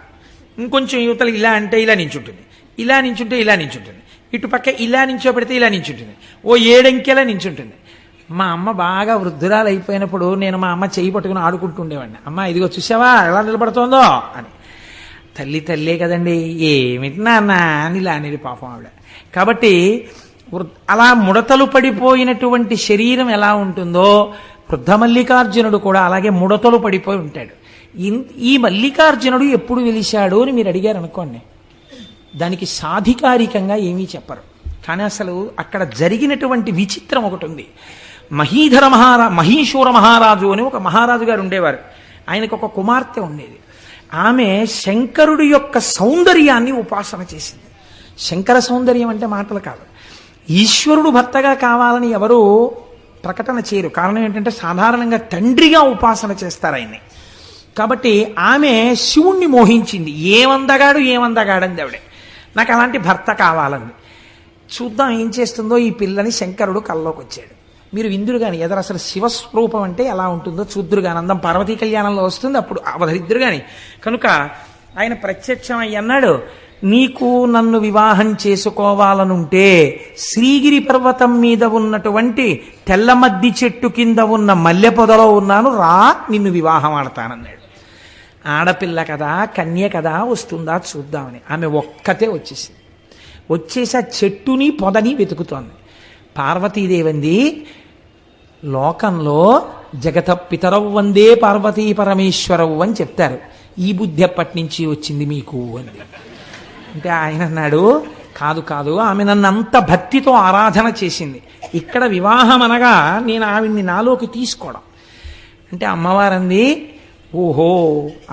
ఇంకొంచెం యువతలు ఇలా అంటే ఇలా నించుంటుంది, ఇలా నించుంటే ఇలా నించుంటుంది, ఇటుపక్క ఇలా నించోబెడితే ఇలా నించుంటుంది, ఓ 7 అంకెలా నించుంటుంది. మా అమ్మ బాగా వృద్ధురాలు అయిపోయినప్పుడు నేను మా అమ్మ చేయి పట్టుకుని ఆడుకుంటుండేవాడిని. అమ్మ ఇదిగో చూసావా ఎలా నిలబడుతోందో అని. తల్లే కదండి, ఏమిటి నాన్న అని ఇలా అనేది పాపం ఆవిడ. కాబట్టి అలా ముడతలు పడిపోయినటువంటి శరీరం ఎలా ఉంటుందో వృద్ధ మల్లికార్జునుడు కూడా అలాగే ముడతలు పడిపోయి ఉంటాడు. ఈ మల్లికార్జునుడు ఎప్పుడు వెలిశాడు అని మీరు అడిగారు అనుకోండి, దానికి సాధికారికంగా ఏమీ చెప్పరు. కానీ అసలు అక్కడ జరిగినటువంటి విచిత్రం ఒకటి ఉంది. మహీశూర మహారాజు అని ఒక మహారాజు గారు ఉండేవారు. ఆయనకు ఒక కుమార్తె ఉండేది. ఆమె శంకరుడి యొక్క సౌందర్యాన్ని ఉపాసన చేసింది. శంకర సౌందర్యం అంటే మాటలు కాదు. ఈశ్వరుడు భర్తగా కావాలని ఎవరు ప్రకటన చేయరు. కారణం ఏంటంటే సాధారణంగా తండ్రిగా ఉపాసన చేస్తారు ఆయన్ని. కాబట్టి ఆమె శివుణ్ణి మోహించింది. ఏమందగాడంది ఆవిడే. నాకు అలాంటి భర్త కావాలంది. చూద్దాం ఏం చేస్తుందో ఈ పిల్లని. శంకరుడు కల్లోకి వచ్చాడు. మీరు విందురు కానీ ఎదరు అసలు శివస్వరూపం అంటే ఎలా ఉంటుందో చూద్దురు కానీ, అందం పార్వతీ కళ్యాణంలో వస్తుంది, అప్పుడు అవధరిద్దురు కానీ. కనుక ఆయన ప్రత్యక్షమై అన్నాడు, నీకు నన్ను వివాహం చేసుకోవాలనుంటే శ్రీగిరి పర్వతం మీద ఉన్నటువంటి తెల్లమద్ది చెట్టు కింద ఉన్న మల్లె పొదలో ఉన్నాను, రా నిన్ను వివాహం ఆడతానన్నాడు. ఆడపిల్ల కదా, కన్య కదా, వస్తుందా చూద్దామని ఆమె ఒక్కతే వచ్చేసింది. వచ్చేసి ఆ చెట్టుని పొదని వెతుకుతోంది. పార్వతీదేవంది, లోకంలో జగత పితరవు వందే పార్వతీ పరమేశ్వరవు అని చెప్తారు, ఈ బుద్ధి ఎప్పటి నుంచి వచ్చింది మీకు అని. అంటే ఆయన అన్నాడు, కాదు ఆమె నన్ను అంత భక్తితో ఆరాధన చేసింది. ఇక్కడ వివాహం అనగా నేను ఆవిడ్ని నాలోకి తీసుకోవడం. అంటే అమ్మవారంది, ఓహో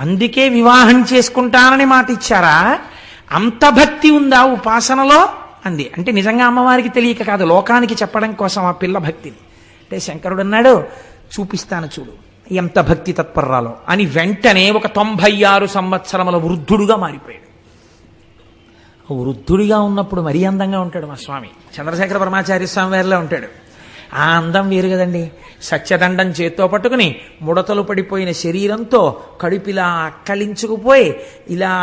అందుకే వివాహం చేసుకుంటానని మాట ఇచ్చారా, అంత భక్తి ఉందా ఉపాసనలో అంది. అంటే నిజంగా అమ్మవారికి తెలియక కాదు, లోకానికి చెప్పడం కోసం ఆ పిల్ల భక్తిని. అంటే శంకరుడు అన్నాడు, చూపిస్తాను చూడు ఎంత భక్తి తత్పర్రాలో అని. వెంటనే ఒక 96 సంవత్సరముల వృద్ధుడుగా మారిపోయాడు. వృద్ధుడిగా ఉన్నప్పుడు మరీ అందంగా ఉంటాడు మా స్వామి. చంద్రశేఖర పరమాచార్య స్వామి వారిలా ఉంటాడు. ఆ అందం వేరు కదండి. సత్యదండం చేత్తో పట్టుకుని ముడతలు పడిపోయిన శరీరంతో కడుపిలా అక్కలించుకుపోయి ఇలా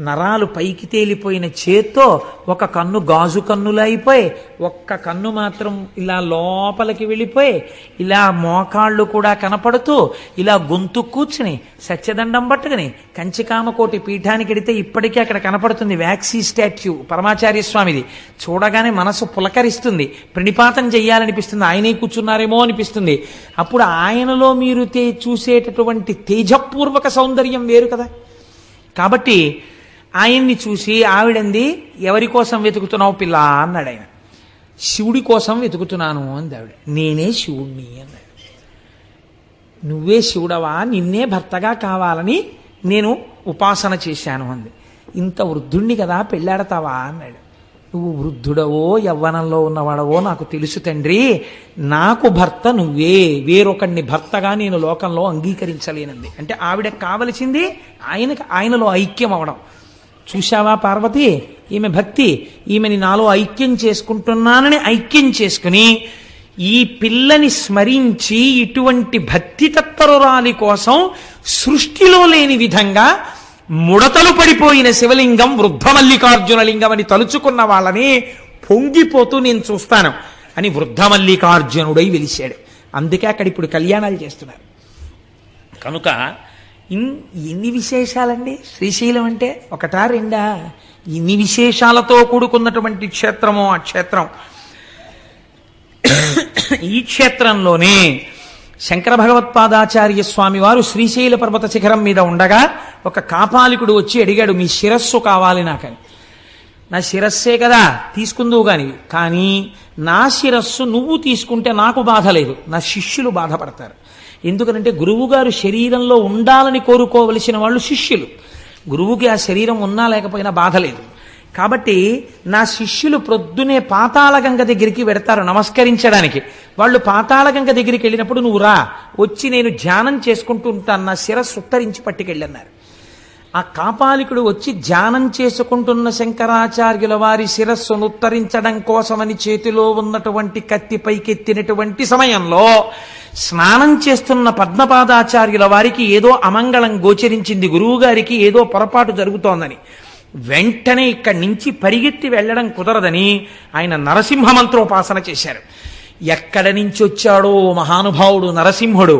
నరాలు పైకి తేలిపోయిన చేత్తో ఒక కన్ను గాజు కన్నులు అయిపోయి ఒక్క కన్ను మాత్రం ఇలా లోపలికి వెళ్ళిపోయి ఇలా మోకాళ్ళు కూడా కనపడుతూ ఇలా గొంతు కూర్చుని సత్యదండం పట్టుకుని కంచికామకోటి పీఠానికి వెడితే ఇప్పటికీ అక్కడ కనపడుతుంది వ్యాక్సీ స్టాట్యూ పరమాచార్య స్వామిది. చూడగానే మనసు పులకరిస్తుంది, ప్రణిపాతం చెయ్యాలనిపిస్తుంది, ఆయనే కూర్చున్నారేమో అనిపిస్తుంది. అప్పుడు ఆయనలో మీరు చూసేటటువంటి తేజపూర్వక సౌందర్యం వేరు కదా. కాబట్టి ఆయన్ని చూసి ఆవిడంది, ఎవరి కోసం వెతుకుతున్నావు పిల్ల అన్నాడు ఆయన. శివుడి కోసం వెతుకుతున్నాను అంది ఆవిడ. నేనే శివుణ్ణి అన్నాడు. నువ్వే శివుడవా, నిన్నే భర్తగా కావాలని నేను ఉపాసన చేశాను అంది. ఇంత వృద్ధుణ్ణి కదా పెళ్ళాడతావా అన్నాడు. నువ్వు వృద్ధుడవో యవ్వనంలో ఉన్నవాడవో నాకు తెలుసు తండ్రి, నాకు భర్త నువ్వే, వేరొకడిని భర్తగా నేను లోకంలో అంగీకరించలేనంది. అంటే ఆవిడకి కావలసింది ఆయనలో ఐక్యం అవడం. చూశావా పార్వతి, ఈమె భక్తి, ఈమెని నాలో ఐక్యం చేసుకుంటున్నానని ఐక్యం చేసుకుని ఈ పిల్లని స్మరించి ఇటువంటి భక్తి తత్పరురాలి కోసం సృష్టిలో లేని విధంగా ముడతలు పడిపోయిన శివలింగం వృద్ధమల్లికార్జున లింగం అని తలుచుకున్న వాళ్ళని పొంగిపోతూ నేను చూస్తాను అని వృద్ధమల్లికార్జునుడై వెలిశాడు. అందుకే అక్కడ ఇప్పుడు కళ్యాణాలు చేస్తున్నారు. కనుక ఎన్ని విశేషాలండి శ్రీశైలం అంటే, ఒకటా రెండా? ఇన్ని విశేషాలతో కూడుకున్నటువంటి క్షేత్రమో ఆ క్షేత్రం. ఈ క్షేత్రంలోనే శంకర భగవత్పాదాచార్య స్వామి వారు శ్రీశైల పర్వత శిఖరం మీద ఉండగా ఒక కాపాలికుడు వచ్చి అడిగాడు, మీ శిరస్సు కావాలి నాకని. నా శిరస్సే కదా తీసుకుందువు కానీ నా శిరస్సు నువ్వు తీసుకుంటే నాకు బాధ లేదు, నా శిష్యులు బాధపడతారు. ఎందుకనంటే గురువుగారు శరీరంలో ఉండాలని కోరుకోవలసిన వాళ్ళు శిష్యులు. గురువుకి ఆ శరీరం ఉన్నా లేకపోయినా బాధ లేదు. కాబట్టి నా శిష్యులు ప్రొద్దునే పాతాళగంగ దగ్గరికి వెడతారు నమస్కరించడానికి. వాళ్ళు పాతాళగంగ దగ్గరికి వెళ్ళినప్పుడు నువ్వు రా, వచ్చి నేను ధ్యానం చేసుకుంటూ ఉంటాను, నా శిరస్సు ఉత్తరించి పట్టుకెళ్ళన్నారు. ఆ కాపాలికుడు వచ్చి ధ్యానం చేసుకుంటున్న శంకరాచార్యుల వారి శిరస్సును ఉత్తరించడం కోసమని చేతిలో ఉన్నటువంటి కత్తి పైకెత్తినటువంటి సమయంలో స్నానం చేస్తున్న పద్మపాదాచార్యుల వారికి ఏదో అమంగళం గోచరించింది, గురువుగారికి ఏదో పొరపాటు జరుగుతోందని. వెంటనే ఇక్కడి నుంచి పరిగెత్తి వెళ్ళడం కుదరదని ఆయన నరసింహ మంత్రోపాసన చేశారు. ఎక్కడ నుంచి వచ్చాడో మహానుభావుడు నరసింహుడు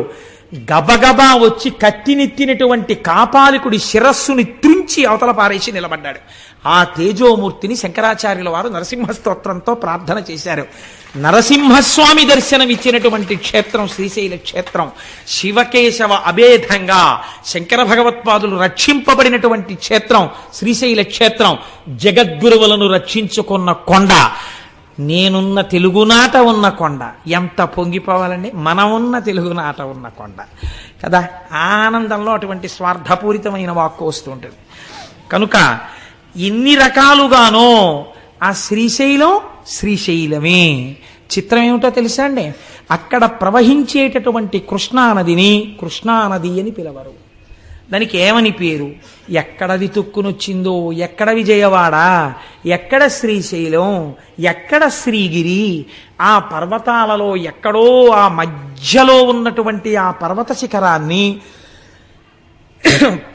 గబగబా వచ్చి కత్తినెత్తినటువంటి కాపాలికుడి శిరస్సుని త్రుంచి అవతల పారేసి నిలబడ్డాడు. ఆ తేజోమూర్తిని శంకరాచార్యుల వారు నరసింహ స్తోత్రంతో ప్రార్థన చేశారు. నరసింహస్వామి దర్శనం ఇచ్చినటువంటి క్షేత్రం శ్రీశైల క్షేత్రం. శివకేశవ అభేదంగా శంకర భగవత్పాదులు రక్షింపబడినటువంటి క్షేత్రం శ్రీశైల క్షేత్రం. జగద్గురువులను రక్షించుకున్న కొండ, నేనున్న తెలుగునాట ఉన్న కొండ. ఎంత పొంగిపోవాలండి, మనమున్న తెలుగునాట ఉన్న కొండ కదా. ఆనందంలో అటువంటి స్వార్థపూరితమైన వాక్కు వస్తూ ఉంటుంది. కనుక ఎన్ని రకాలుగానో ఆ శ్రీశైలం శ్రీశైలమే. చిత్రం ఏమిటో తెలుసా అండి, అక్కడ ప్రవహించేటటువంటి కృష్ణానదిని కృష్ణానది అని పిలవరు. దానికి ఏమని పేరు? ఎక్కడది తుక్కునొచ్చిందో, ఎక్కడ విజయవాడ, ఎక్కడ శ్రీశైలం, ఎక్కడ శ్రీగిరి, ఆ పర్వతాలలో ఎక్కడో ఆ మధ్యలో ఉన్నటువంటి ఆ పర్వత శిఖరాన్ని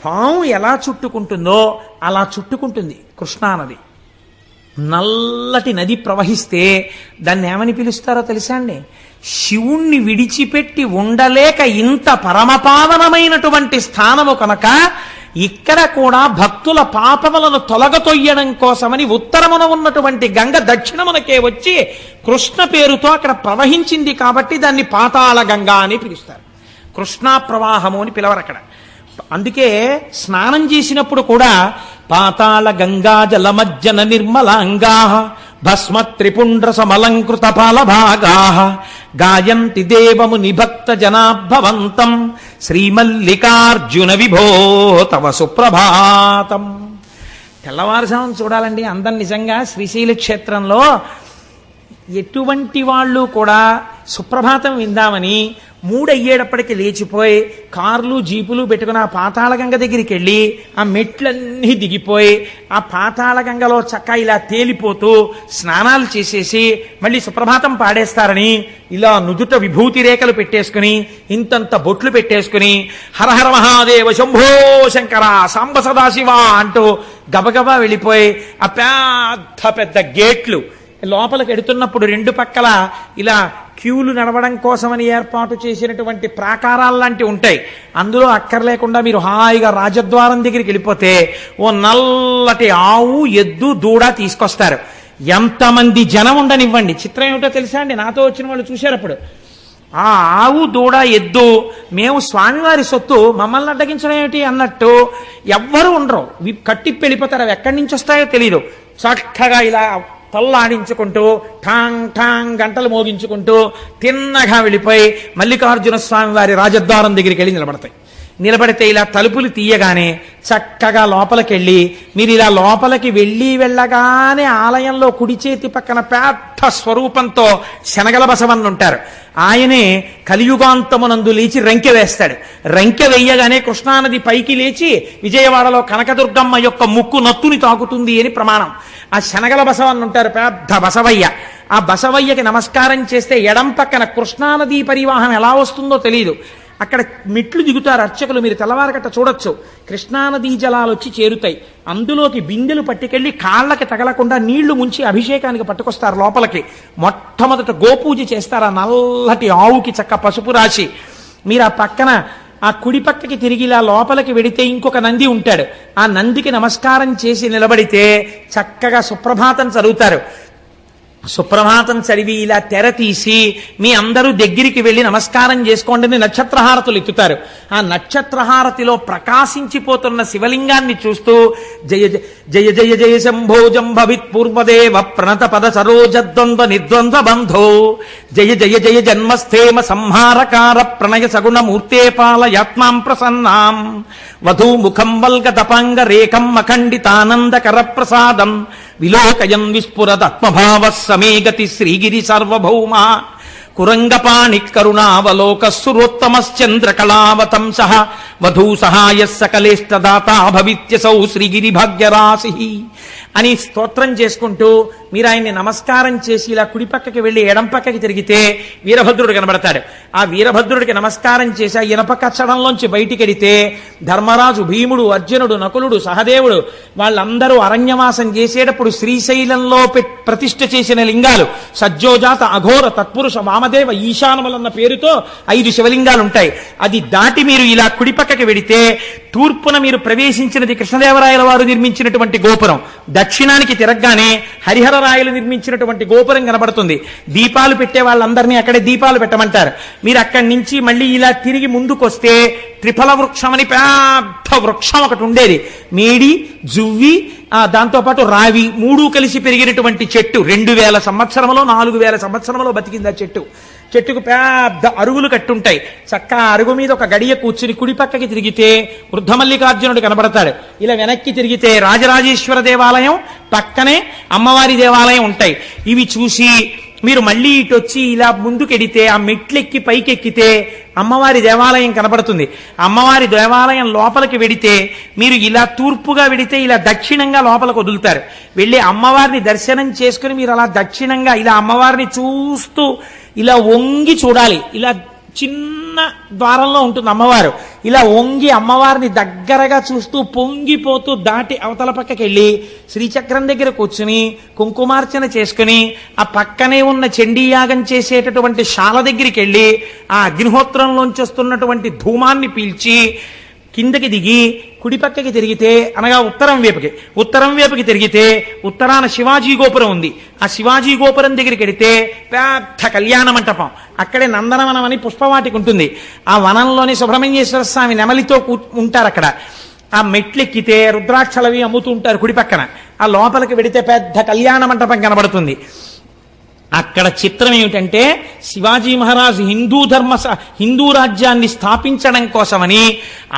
పాము ఎలా చుట్టుకుంటుందో అలా చుట్టుకుంటుంది కృష్ణానది. నల్లటి నది ప్రవహిస్తే దాన్ని ఏమని పిలుస్తారో తెలుసా అండి? శివుణ్ణి విడిచిపెట్టి ఉండలేక ఇంత పరమపావనమైనటువంటి స్థానము కనుక ఇక్కడ కూడా భక్తుల పాపములను తొలగతొయ్యడం కోసమని ఉత్తరమున ఉన్నటువంటి గంగ దక్షిణమునకే వచ్చి కృష్ణ పేరుతో అక్కడ ప్రవహించింది కాబట్టి దాన్ని పాతాళ గంగా అని పిలుస్తారు. కృష్ణా ప్రవాహము అని పిలవరు అక్కడ. అందుకే స్నానం చేసినప్పుడు కూడా పాతాళ గంగా జలమజ్జన నిర్మలాంగా భస్మ త్రిపుండ్ర సమలంకృత పాలభాగా గాయంతి దేవము నిభక్త జనాభవంతం శ్రీమల్లికార్జున విభో తవ సుప్రభాతం. తెల్లవారుజామున చూడాలండి అందం. నిజంగా శ్రీశైల క్షేత్రంలో ఎటువంటి వాళ్ళు కూడా సుప్రభాతం విందామని 3 అయ్యేటప్పటికి లేచిపోయి కార్లు జీపులు పెట్టుకుని ఆ పాతాళగంగ దగ్గరికి వెళ్ళి ఆ మెట్లన్నీ దిగిపోయి ఆ పాతాళగంగలో చక్కా ఇలా తేలిపోతూ స్నానాలు చేసేసి మళ్ళీ సుప్రభాతం పాడేస్తారని ఇలా నుదుట విభూతి రేఖలు పెట్టేసుకుని ఇంతంత బొట్లు పెట్టేసుకుని హరహర మహాదేవ శంభో శంకర సాంబ సదాశివ అంటూ గబగబా వెళ్ళిపోయి ఆ పెద్ద పెద్ద గేట్లు లోపలికి ఎడుతున్నప్పుడు 2 పక్కల ఇలా క్యూలు నడవడం కోసమని ఏర్పాటు చేసినటువంటి ప్రాకారాలు లాంటివి ఉంటాయి. అందులో అక్కర్లేకుండా మీరు హాయిగా రాజద్వారం దగ్గరికి వెళ్ళిపోతే ఓ నల్లటి ఆవు, ఎద్దు, దూడ తీసుకొస్తారు. ఎంతమంది జనం ఉండనివ్వండి. చిత్రం ఏమిటో తెలుసా అండి, నాతో వచ్చిన వాళ్ళు చూశారప్పుడు ఆ ఆవు, దూడ, ఎద్దు మేము స్వామివారి సొత్తు, మమ్మల్ని అడ్డగించడం ఏమిటి అన్నట్టు ఎవ్వరూ ఉండరు. కట్టిప్పి వెళ్ళిపోతారు. అవి ఎక్కడి నుంచి వస్తాయో తెలియదు. చక్కగా ఇలా తల్లాడించుకుంటూ ఠాంగ్ ఠాంగ్ గంటలు మోగించుకుంటూ తిన్నగా వెళ్ళిపోయి మల్లికార్జున స్వామి వారి రాజద్వారం దగ్గరికి వెళ్ళి నిలబడతాయి. నిలబడితే ఇలా తలుపులు తీయగానే చక్కగా లోపలికి వెళ్ళి మీరు ఇలా లోపలికి వెళ్ళగానే ఆలయంలో కుడి చేతి పక్కన పెద్ద స్వరూపంతో శనగల బసవన్న ఉంటారు. ఆయనే కలియుగాంతమునందు లేచి రంకె వేస్తాడు. రంకె వెయ్యగానే కృష్ణానది పైకి లేచి విజయవాడలో కనకదుర్గమ్మ యొక్క ముక్కు నత్తుని తాకుతుంది అని ప్రమాణం. ఆ శనగల బసవన్న ఉంటారు, పెద్ద బసవయ్య. ఆ బసవయ్యకి నమస్కారం చేస్తే ఎడం పక్కన కృష్ణానదీ పరివాహం ఎలా వస్తుందో తెలియదు. అక్కడ మెట్లు దిగుతారు అర్చకులు, మీరు తెల్లవారకట్ట చూడొచ్చు. కృష్ణానదీ జలాలు వచ్చి చేరుతాయి, అందులోకి బిందెలు పట్టుకెళ్లి కాళ్ళకి తగలకుండా నీళ్లు ముంచి అభిషేకానికి పట్టుకొస్తారు లోపలికి. మొట్టమొదట గోపూజ చేస్తారు, ఆ నల్లటి ఆవుకి చక్క పసుపు రాసి. మీరు ఆ పక్కన ఆ కుడి పక్కకి తిరిగి ఇలా లోపలికి వెడితే ఇంకొక నంది ఉంటాడు, ఆ నందికి నమస్కారం చేసి నిలబడితే చక్కగా సుప్రభాతం చదువుతారు. సుప్రభాతం చదివి ఇలా తెర తీసి మీ అందరూ దగ్గరికి వెళ్ళి నమస్కారం చేసుకోండి, నక్షత్రహారతులు ఎత్తుతారు. ఆ నక్షత్రహారతిలో ప్రకాశించిపోతున్న శివలింగాన్ని చూస్తూ జయ జయ జయ జయ శంభో జంభవిత్ పూర్వదేవ ప్రణత పద సరోజద్వంద్వ నిర్ద్వంద్వ బంధో జయ జయ జయ జన్మస్థేమ సంహారకార ప్రణయ సగుణ మూర్తే పాలయాత్మాం ప్రసన్నాం వధూ ముఖం వల్గతపాంగ రేఖం అఖండితానందకర ప్రసాదం విలోకయన్ విస్ఫురదత్మభావ సమే గతి శ్రీగిరి సార్వభౌమ కురంగపాణి కరుణావలోక సురోత్తమశ్చంద్రకళావతంస వధూ సహాయ సకలేష్టదాత భవిత్యసౌ శ్రీగిరి భాగ్యరాశి అని స్తోత్రం చేసుకుంటూ మీరు ఆయన్ని నమస్కారం చేసి ఇలా కుడి పక్కకి వెళ్ళి ఎడం పక్కకి తిరిగితే వీరభద్రుడు కనబడతాడు. ఆ వీరభద్రుడికి నమస్కారం చేసి ఆ ఇనప కచ్చడంలోంచి బయటికి వెడితే ధర్మరాజు, భీముడు, అర్జునుడు, నకులుడు, సహదేవుడు వాళ్ళందరూ అరణ్యవాసం చేసేటప్పుడు శ్రీశైలంలో ప్రతిష్ఠ చేసిన లింగాలు సజ్జోజాత, అఘోర, తత్పురుష, వామదేవ, ఈశానములన్న పేరుతో 5 శివలింగాలు ఉంటాయి. అది దాటి మీరు ఇలా కుడి పక్కకి వెడితే తూర్పున మీరు ప్రవేశించినది కృష్ణదేవరాయల వారు నిర్మించినటువంటి గోపురం, దక్షిణానికి తిరగగానే హరిహరరాయలు నిర్మించినటువంటి గోపురం కనబడుతుంది. దీపాలు పెట్టే వాళ్ళందరినీ అక్కడే దీపాలు పెట్టమంటారు. మీరు అక్కడి నుంచి మళ్ళీ ఇలా తిరిగి ముందుకొస్తే త్రిఫల వృక్షం అని పెద్ద వృక్షం ఒకటి ఉండేది, మేడి, జువ్వి, దాంతోపాటు రావి 3 కలిసి పెరిగినటువంటి చెట్టు. 2000 సంవత్సరంలో 4000 సంవత్సరంలో బతికింది ఆ చెట్టు. చెట్టుకు పెద్ద అరుగులు కట్టుంటాయి. చక్కగా అరుగు మీద ఒక గడియ కూర్చుని కుడి పక్కకి తిరిగితే వృద్ధమల్లికార్జునుడు కనబడతాడు. ఇలా వెనక్కి తిరిగితే రాజరాజేశ్వర దేవాలయం, పక్కనే అమ్మవారి దేవాలయం ఉంటాయి. ఇవి చూసి మీరు మళ్ళీ ఇటు వచ్చి ఇలా ముందుకెడితే ఆ మెట్లెక్కి పైకెక్కితే అమ్మవారి దేవాలయం కనబడుతుంది. అమ్మవారి దేవాలయం లోపలికి వెడితే మీరు ఇలా తూర్పుగా వెడితే ఇలా దక్షిణంగా లోపలికి వదులుతారు. వెళ్ళి అమ్మవారిని దర్శనం చేసుకుని మీరు అలా దక్షిణంగా ఇలా అమ్మవారిని చూస్తూ ఇలా వంగి చూడాలి. ఇలా చిన్న ద్వారంలో ఉంటుంది అమ్మవారు. ఇలా వంగి అమ్మవారిని దగ్గరగా చూస్తూ పొంగిపోతూ దాటి అవతల పక్కకి వెళ్ళి శ్రీచక్రం దగ్గర కూర్చుని కుంకుమార్చన చేసుకుని ఆ పక్కనే ఉన్న చండీయాగం చేసేటటువంటి శాల దగ్గరికి వెళ్ళి ఆ అగ్నిహోత్రంలోంచి వస్తున్నటువంటి ధూమాన్ని పీల్చి కిందకి దిగి కుడి పక్కకి తిరిగితే అనగా ఉత్తరం వైపుకి తిరిగితే ఉత్తరాన శివాజీ గోపురం ఉంది. ఆ శివాజీ గోపురం దగ్గరికి వెడితే పెద్ద కళ్యాణ మంటపం, అక్కడే నందనవనం అని పుష్పవాటికి ఉంటుంది. ఆ వనంలోని సుబ్రహ్మణ్యేశ్వర స్వామి నెమలితో ఉంటారు అక్కడ. ఆ మెట్లెక్కితే రుద్రాక్షలవి అమ్ముతూ ఉంటారు కుడి పక్కన. ఆ లోపలికి వెడితే పెద్ద కళ్యాణ మంటపం కనబడుతుంది. అక్కడ చిత్రం ఏమిటంటే శివాజీ మహారాజు హిందూ రాజ్యాన్ని స్థాపించడం కోసమని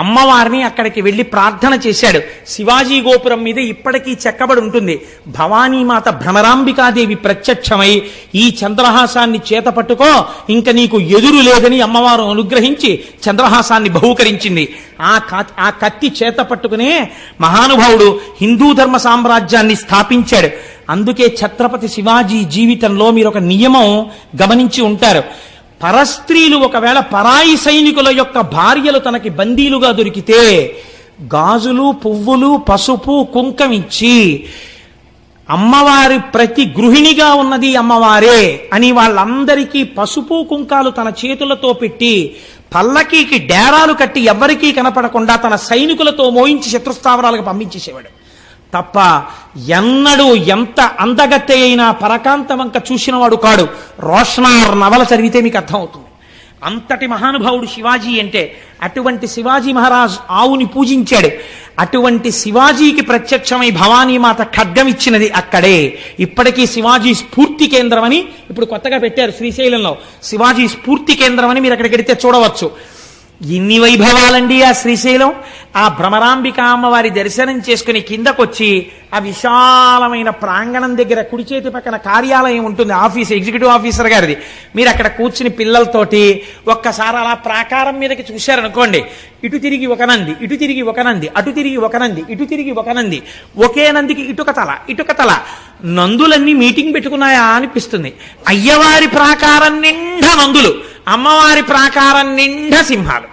అమ్మవారిని అక్కడికి వెళ్లి ప్రార్థన చేశాడు. శివాజీ గోపురం మీద ఇప్పటికీ చెక్కబడి ఉంటుంది. భవానీమాత భ్రమరాంబికాదేవి ప్రత్యక్షమై ఈ చంద్రహాసాన్ని చేత పట్టుకో, ఇంక నీకు ఎదురు లేదని అమ్మవారు అనుగ్రహించి చంద్రహాసాన్ని బహూకరించింది. ఆ కత్తి చేత పట్టుకునే మహానుభావుడు హిందూ ధర్మ సామ్రాజ్యాన్ని స్థాపించాడు. అందుకే ఛత్రపతి శివాజీ జీవితంలో మీరు ఒక నియమం గమనించి ఉంటారు. పరస్త్రీలు ఒకవేళ పరాయి సైనికుల యొక్క భార్యలు తనకి బందీలుగా దొరికితే గాజులు, పువ్వులు, పసుపు, కుంకమిచ్చి అమ్మవారి ప్రతి గృహిణిగా ఉన్నది అమ్మవారే అని వాళ్ళందరికీ పసుపు కుంకాలు తన చేతులతో పెట్టి పల్లకీకి డేరాలు కట్టి ఎవ్వరికీ కనపడకుండా తన సైనికులతో మోయించి శత్రుస్థావరాలకు పంపించేసేవాడు తప్ప ఎన్నడూ ఎంత అందగత్తె అయినా పరకాంత వంక చూసినవాడు కాడు. రోషనార్ నవల చదివితే మీకు అర్థమవుతుంది. అంతటి మహానుభావుడు శివాజీ అంటే. అటువంటి శివాజీ మహారాజ్ ఆవుని పూజించాడు. అటువంటి శివాజీకి ప్రత్యక్షమై భవానీమాత ఖడ్గం ఇచ్చినది అక్కడే. ఇప్పటికీ శివాజీ స్ఫూర్తి కేంద్రం అని ఇప్పుడు కొత్తగా పెట్టారు శ్రీశైలంలో. శివాజీ స్ఫూర్తి కేంద్రం అని మీరు అక్కడికి వెడితే చూడవచ్చు. ఎన్ని వైభవాలండి ఆ శ్రీశైలం. ఆ భ్రమరాంబిక అమ్మవారి దర్శనం చేసుకుని కిందకొచ్చి ఆ విశాలమైన ప్రాంగణం దగ్గర కుడి చేతి పక్కన కార్యాలయం ఉంటుంది, ఆఫీస్, ఎగ్జిక్యూటివ్ ఆఫీసర్ గారిది. మీరు అక్కడ కూర్చుని పిల్లలతోటి ఒక్కసారి అలా ప్రాకారం మీదకి చూశారనుకోండి, ఇటు తిరిగి ఒక నంది, ఇటు తిరిగి ఒక నంది, అటు తిరిగి ఒక నంది, ఇటు తిరిగి ఒక నంది, ఒకే నందికి ఇటుక తల. నందులన్నీ మీటింగ్ పెట్టుకున్నాయా అనిపిస్తుంది. అయ్యవారి ప్రాకారం నిండా నందులు. అమ్మవారి ప్రాకారం నిండా సింహాలు.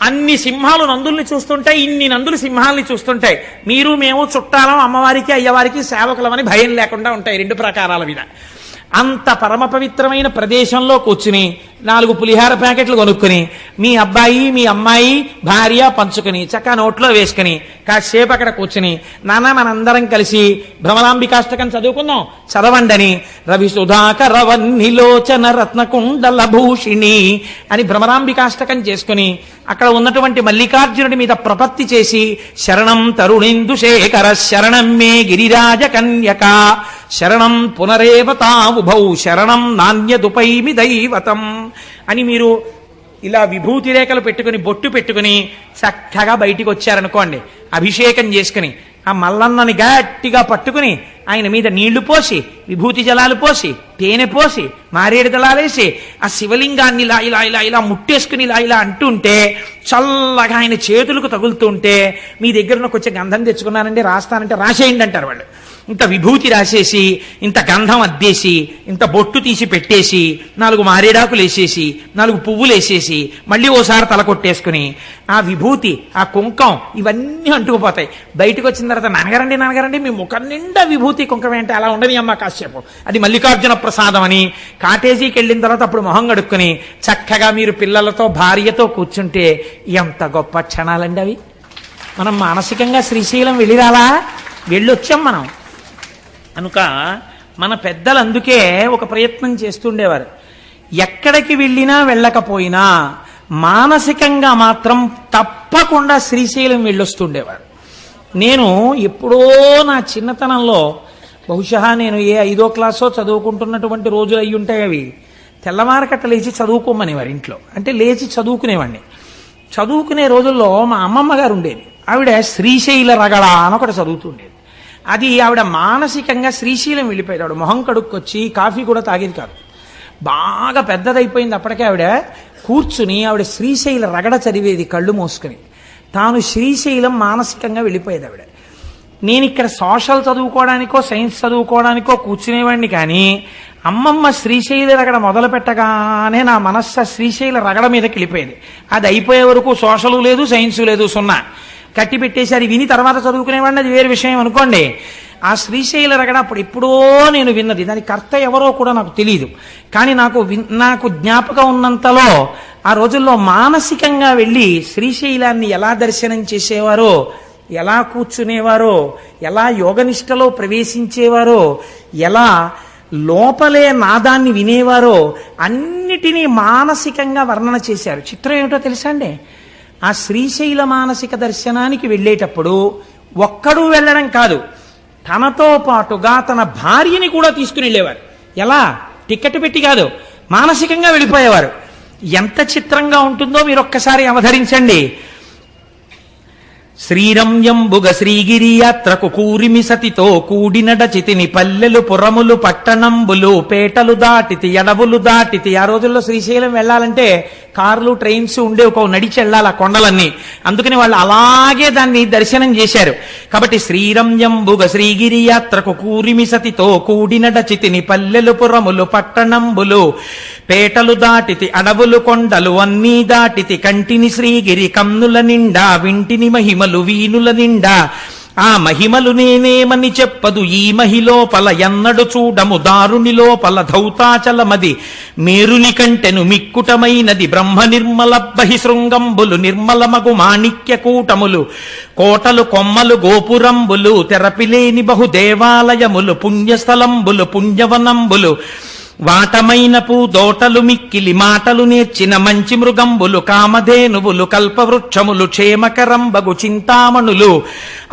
అన్ని సింహాలు నందుల్ని చూస్తుంటాయి, ఇన్ని నందులు సింహాలని చూస్తుంటాయి. మీరు మేము చుట్టాలం, అమ్మవారికి అయ్యవారికి సేవకులమని భయం లేకుండా ఉంటాయి రెండు ప్రాకారాల మీద. అంత పరమ పవిత్రమైన ప్రదేశంలో కూర్చుని 4 పులిహార ప్యాకెట్లు కొనుక్కుని మీ అబ్బాయి మీ అమ్మాయి భార్య పంచుకుని చక్కగా నోట్లో వేసుకుని కాసేపు అక్కడ కూర్చుని నాన్న మనందరం కలిసి భ్రమరాంబికాష్టకం చదువుకుందాం, చదవండని రవి సుధాకర వన్నిలోచన రత్నకుండల భూషిణి అని భ్రమరాంబికాష్టకం చేసుకుని అక్కడ ఉన్నటువంటి మల్లికార్జునుడి మీద ప్రపత్తి చేసి శరణం తరుణిందు శేఖర శరణం మే గిరిరాజ కన్యక శరణం పునరేవతావుభౌ శరణం నాణ్యదుపైమి దైవతం అని మీరు ఇలా విభూతి రేఖలు పెట్టుకుని బొట్టు పెట్టుకుని చక్కగా బయటికి వచ్చారనుకోండి, అభిషేకం చేసుకుని ఆ మల్లన్నని గట్టిగా పట్టుకుని ఆయన మీద నీళ్లు పోసి విభూతి జలాలు పోసి తేనె పోసి మారేడు దళాలేసి ఆ శివలింగాన్ని ఇలా ఇలా ఇలా ఇలా ముట్టేసుకుని ఇలా ఇలా అంటుంటే చల్లగా ఆయన చేతులకు తగులుతుంటే మీ దగ్గర కొంచెం గంధం తెచ్చుకున్నానండి రాస్తానంటే రాసేయండి అంటారు వాళ్ళు. ఇంత విభూతి రాసేసి ఇంత గంధం అద్దేసి ఇంత బొట్టు తీసి పెట్టేసి 4 మారేడాకులు వేసేసి 4 పువ్వులు వేసేసి మళ్ళీ ఓసారి తల కొట్టేసుకుని ఆ విభూతి ఆ కుంకం ఇవన్నీ అంటుకుపోతాయి. బయటకు వచ్చిన తర్వాత నాన్నగారండి మీ ముఖం నిండా విభూతి కుంకం ఏంటి అలా ఉండని అమ్మ కాసేపు అది మల్లికార్జున ప్రసాదం అని కాటేజీకి వెళ్ళిన తర్వాత అప్పుడు మొహం కడుక్కుని చక్కగా మీరు పిల్లలతో భార్యతో కూర్చుంటే ఎంత గొప్ప క్షణాలండి అవి. మనం మానసికంగా శ్రీశైలం వెళ్ళిరాలా, వెళ్ళొచ్చాం మనం కనుక మన పెద్దలు అందుకే ఒక ప్రయత్నం చేస్తుండేవారు. ఎక్కడికి వెళ్ళినా వెళ్ళకపోయినా మానసికంగా మాత్రం తప్పకుండా శ్రీశైలం వెళ్ళొస్తుండేవారు. నేను ఎప్పుడో నా చిన్నతనంలో బహుశా నేను ఏ 5వ క్లాసో చదువుకుంటున్నటువంటి రోజులు అయ్యి ఉంటాయి అవి. తెల్లవారకట్ట లేచి చదువుకోమనేవారు ఇంట్లో, అంటే లేచి చదువుకునేవాడిని. చదువుకునే రోజుల్లో మా అమ్మమ్మ గారు ఉండేది, ఆవిడ శ్రీశైల రగడ అని ఒకటి చదువుతుండేది. అది ఆవిడ మానసికంగా శ్రీశైలం వెళ్ళిపోయేది. ఆవిడ మొహం కడుక్కొచ్చి కాఫీ కూడా తాగేది కాదు. బాగా పెద్దదైపోయింది అప్పటికే ఆవిడ కూర్చుని ఆవిడ శ్రీశైల రగడ చదివేది కళ్ళు మూసుకుని. తాను శ్రీశైలం మానసికంగా వెళ్ళిపోయేది ఆవిడ. నేను ఇక్కడ సోషల్ చదువుకోవడానికో సైన్స్ చదువుకోవడానికో కూర్చునేవాడిని, కానీ అమ్మమ్మ శ్రీశైల రగడ మొదలు పెట్టగానే నా మనస్సు శ్రీశైల రగడ మీదకి వెళ్ళిపోయేది. అది అయిపోయే వరకు సోషలు లేదు సైన్సు లేదు, 0 కట్టి పెట్టేసి అది విని తర్వాత చదువుకునేవాడిని, అది వేరే విషయం అనుకోండి. ఆ శ్రీశైల రగడ అప్పుడు ఎప్పుడో నేను విన్నది, దాని కర్త ఎవరో కూడా నాకు తెలియదు, కానీ నాకు జ్ఞాపకం ఉన్నంతలో ఆ రోజుల్లో మానసికంగా వెళ్ళి శ్రీశైలాన్ని ఎలా దర్శనం చేసేవారో, ఎలా కూర్చునేవారో, ఎలా యోగనిష్టలో ప్రవేశించేవారో, ఎలా లోపలే నాదాన్ని వినేవారో అన్నిటినీ మానసికంగా వర్ణన చేశారు. చిత్రం ఏమిటో తెలుసా అండి, ఆ శ్రీశైల మానసిక దర్శనానికి వెళ్ళేటప్పుడు ఒక్కడూ వెళ్ళడం కాదు, తనతో పాటుగా తన భార్యని కూడా తీసుకుని వెళ్ళేవారు. ఎలా? టికెట్ పెట్టి కాదు, మానసికంగా వెళ్ళిపోయేవారు. ఎంత చిత్రంగా ఉంటుందో మీరు ఒక్కసారి అవధరించండి. శ్రీరంయంబుగ శ్రీగిరి యాత్రకు కూరిమి సతితో కూడినడచితిని పల్లెలు పురములు పట్టణంబులు పేటలు దాటితి అడవులు దాటితి. ఆ రోజుల్లో శ్రీశైలం వెళ్ళాలంటే కార్లు ట్రైన్స్ ఉండేవి, ఒక నడిచి వెళ్ళాలి ఆ కొండలన్నీ. అందుకని వాళ్ళు అలాగే దాన్ని దర్శనం చేశారు. కాబట్టి శ్రీరంయంబుగ శ్రీగిరి యాత్రకు కూరిమి సతితో కూడినడచితిని పల్లెలు పురములు పట్టణంబులు పేటలు దాటితి అడవులు కొండలు అన్నీ దాటితి కంటిని శ్రీగిరి కన్నుల నిండా వింటిని మహిమలు వీనుల నిండా ఆ మహిమలు నేనేమని చెప్పదు ఈ మహిలోపల ఎన్నడు చూడము దారుని లోపల ధౌతాచలమది మేరుని కంటెను మిక్కుటమైనది బ్రహ్మ నిర్మల బహిశృంగంబులు నిర్మలమగు మాణిక్య కూటములు కోటలు కొమ్మలు గోపురంబులు తెరపిలేని బహు దేవాలయములు పుణ్యస్థలంబులు పుణ్యవనంబులు వాటమైన పూదోటలు మిక్కిలి మాటలు నేర్చిన మంచి మృగంబులు కామధేనువులు కల్పవృక్షములు క్షేమకరంబగు చింతామణులు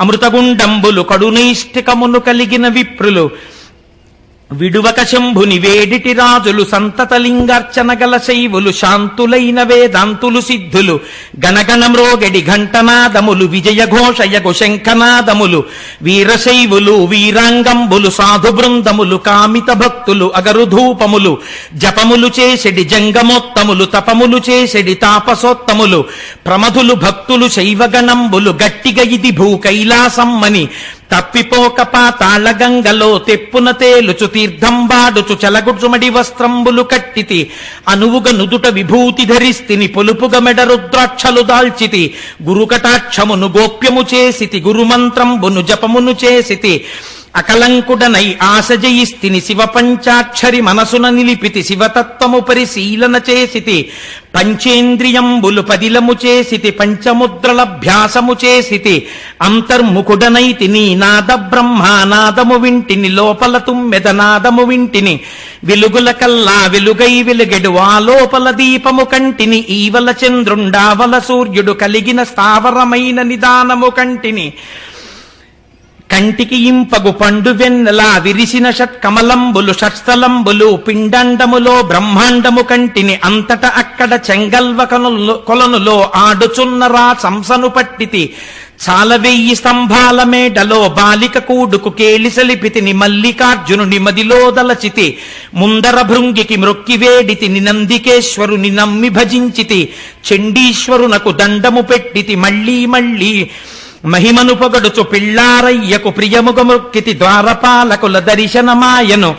అమృతగుండంబులు కడునైష్టికమును కలిగిన విప్రులు విడువక శంభుని వేడిటి రాజులు సంతతలింగార్చన గల శైవులు శాంతులైన వేదాంతులు సిద్ధులు గణగణమ్రోగడి ఘంటనాదములు విజయఘోషయగు శంఖనాదములు వీరశైవులు వీరాంగంబులు సాధు బృందములు కామిత భక్తులు అగరుధూపములు జపములు చేసెడి జంగమోత్తములు తపములు చేసెడి తాపసోత్తములు ప్రమధులు భక్తులు శైవగణంబులు గట్టిగ ఇది భూ కైలాసమ్మని తప్పిపోక పాతాళ గంగలో తెప్పున తేలుచు తీర్థం వాడుచు చలగుచుమడి వస్త్రంబులు కట్టితి అనువుగ నుదుట విభూతి ధరిస్తిని పొలుపుగ మెడ రుద్రాక్షలు దాల్చితి గురుకటాక్షమును గోప్యము చేసితి గురుమంత్రంబును జపమును చేసితి అకలంకుడనై ఆశ జయిస్తిని శివ పంచాక్షరి మనసున నిలిపితి శివతత్వము పరిశీలన చేసితి పంచేంద్రియంబులు పదిలము చేసితి పంచముద్రలభ్యాసము చేసితి అంతర్ముఖుడనైతి నీ నాద బ్రహ్మానాదము వింటిని లోపల తుమ్మెద నాదము వింటిని వెలుగుల కల్లా వెలుగై వెలుగెడు ఆ లోపల దీపము కంటిని ఈవల చంద్రుండావల సూర్యుడు కలిగిన స్థావరమైన నిదానము కంటిని కంటికి ఇంపగు పండు వెన్నెలా విరిసిన షట్కమలంబులు షట్స్థలంబులు పిండండములో బ్రహ్మాండము కంటిని అంతట అక్కడ చెంగల్వ కొలనులో ఆడుచున్నరా సంసను పట్టితి చాల 1000 స్తంభాల మేడలో బాలిక కూడుకు కేళిసలిపితిని మల్లికార్జునుని మదిలో దలచితి ముందర భృంగికి మ్రొక్కి వేడితిని నందికేశ్వరుని నమ్మి భజించితి చండీశ్వరునకు దండము పెట్టితి మళ్ళీ మళ్ళీ మహిమను పొగడుచు పిళ్ళారయ్యకు ప్రియముగముక్కితి ద్వారపాలకుల దర్శనమాయను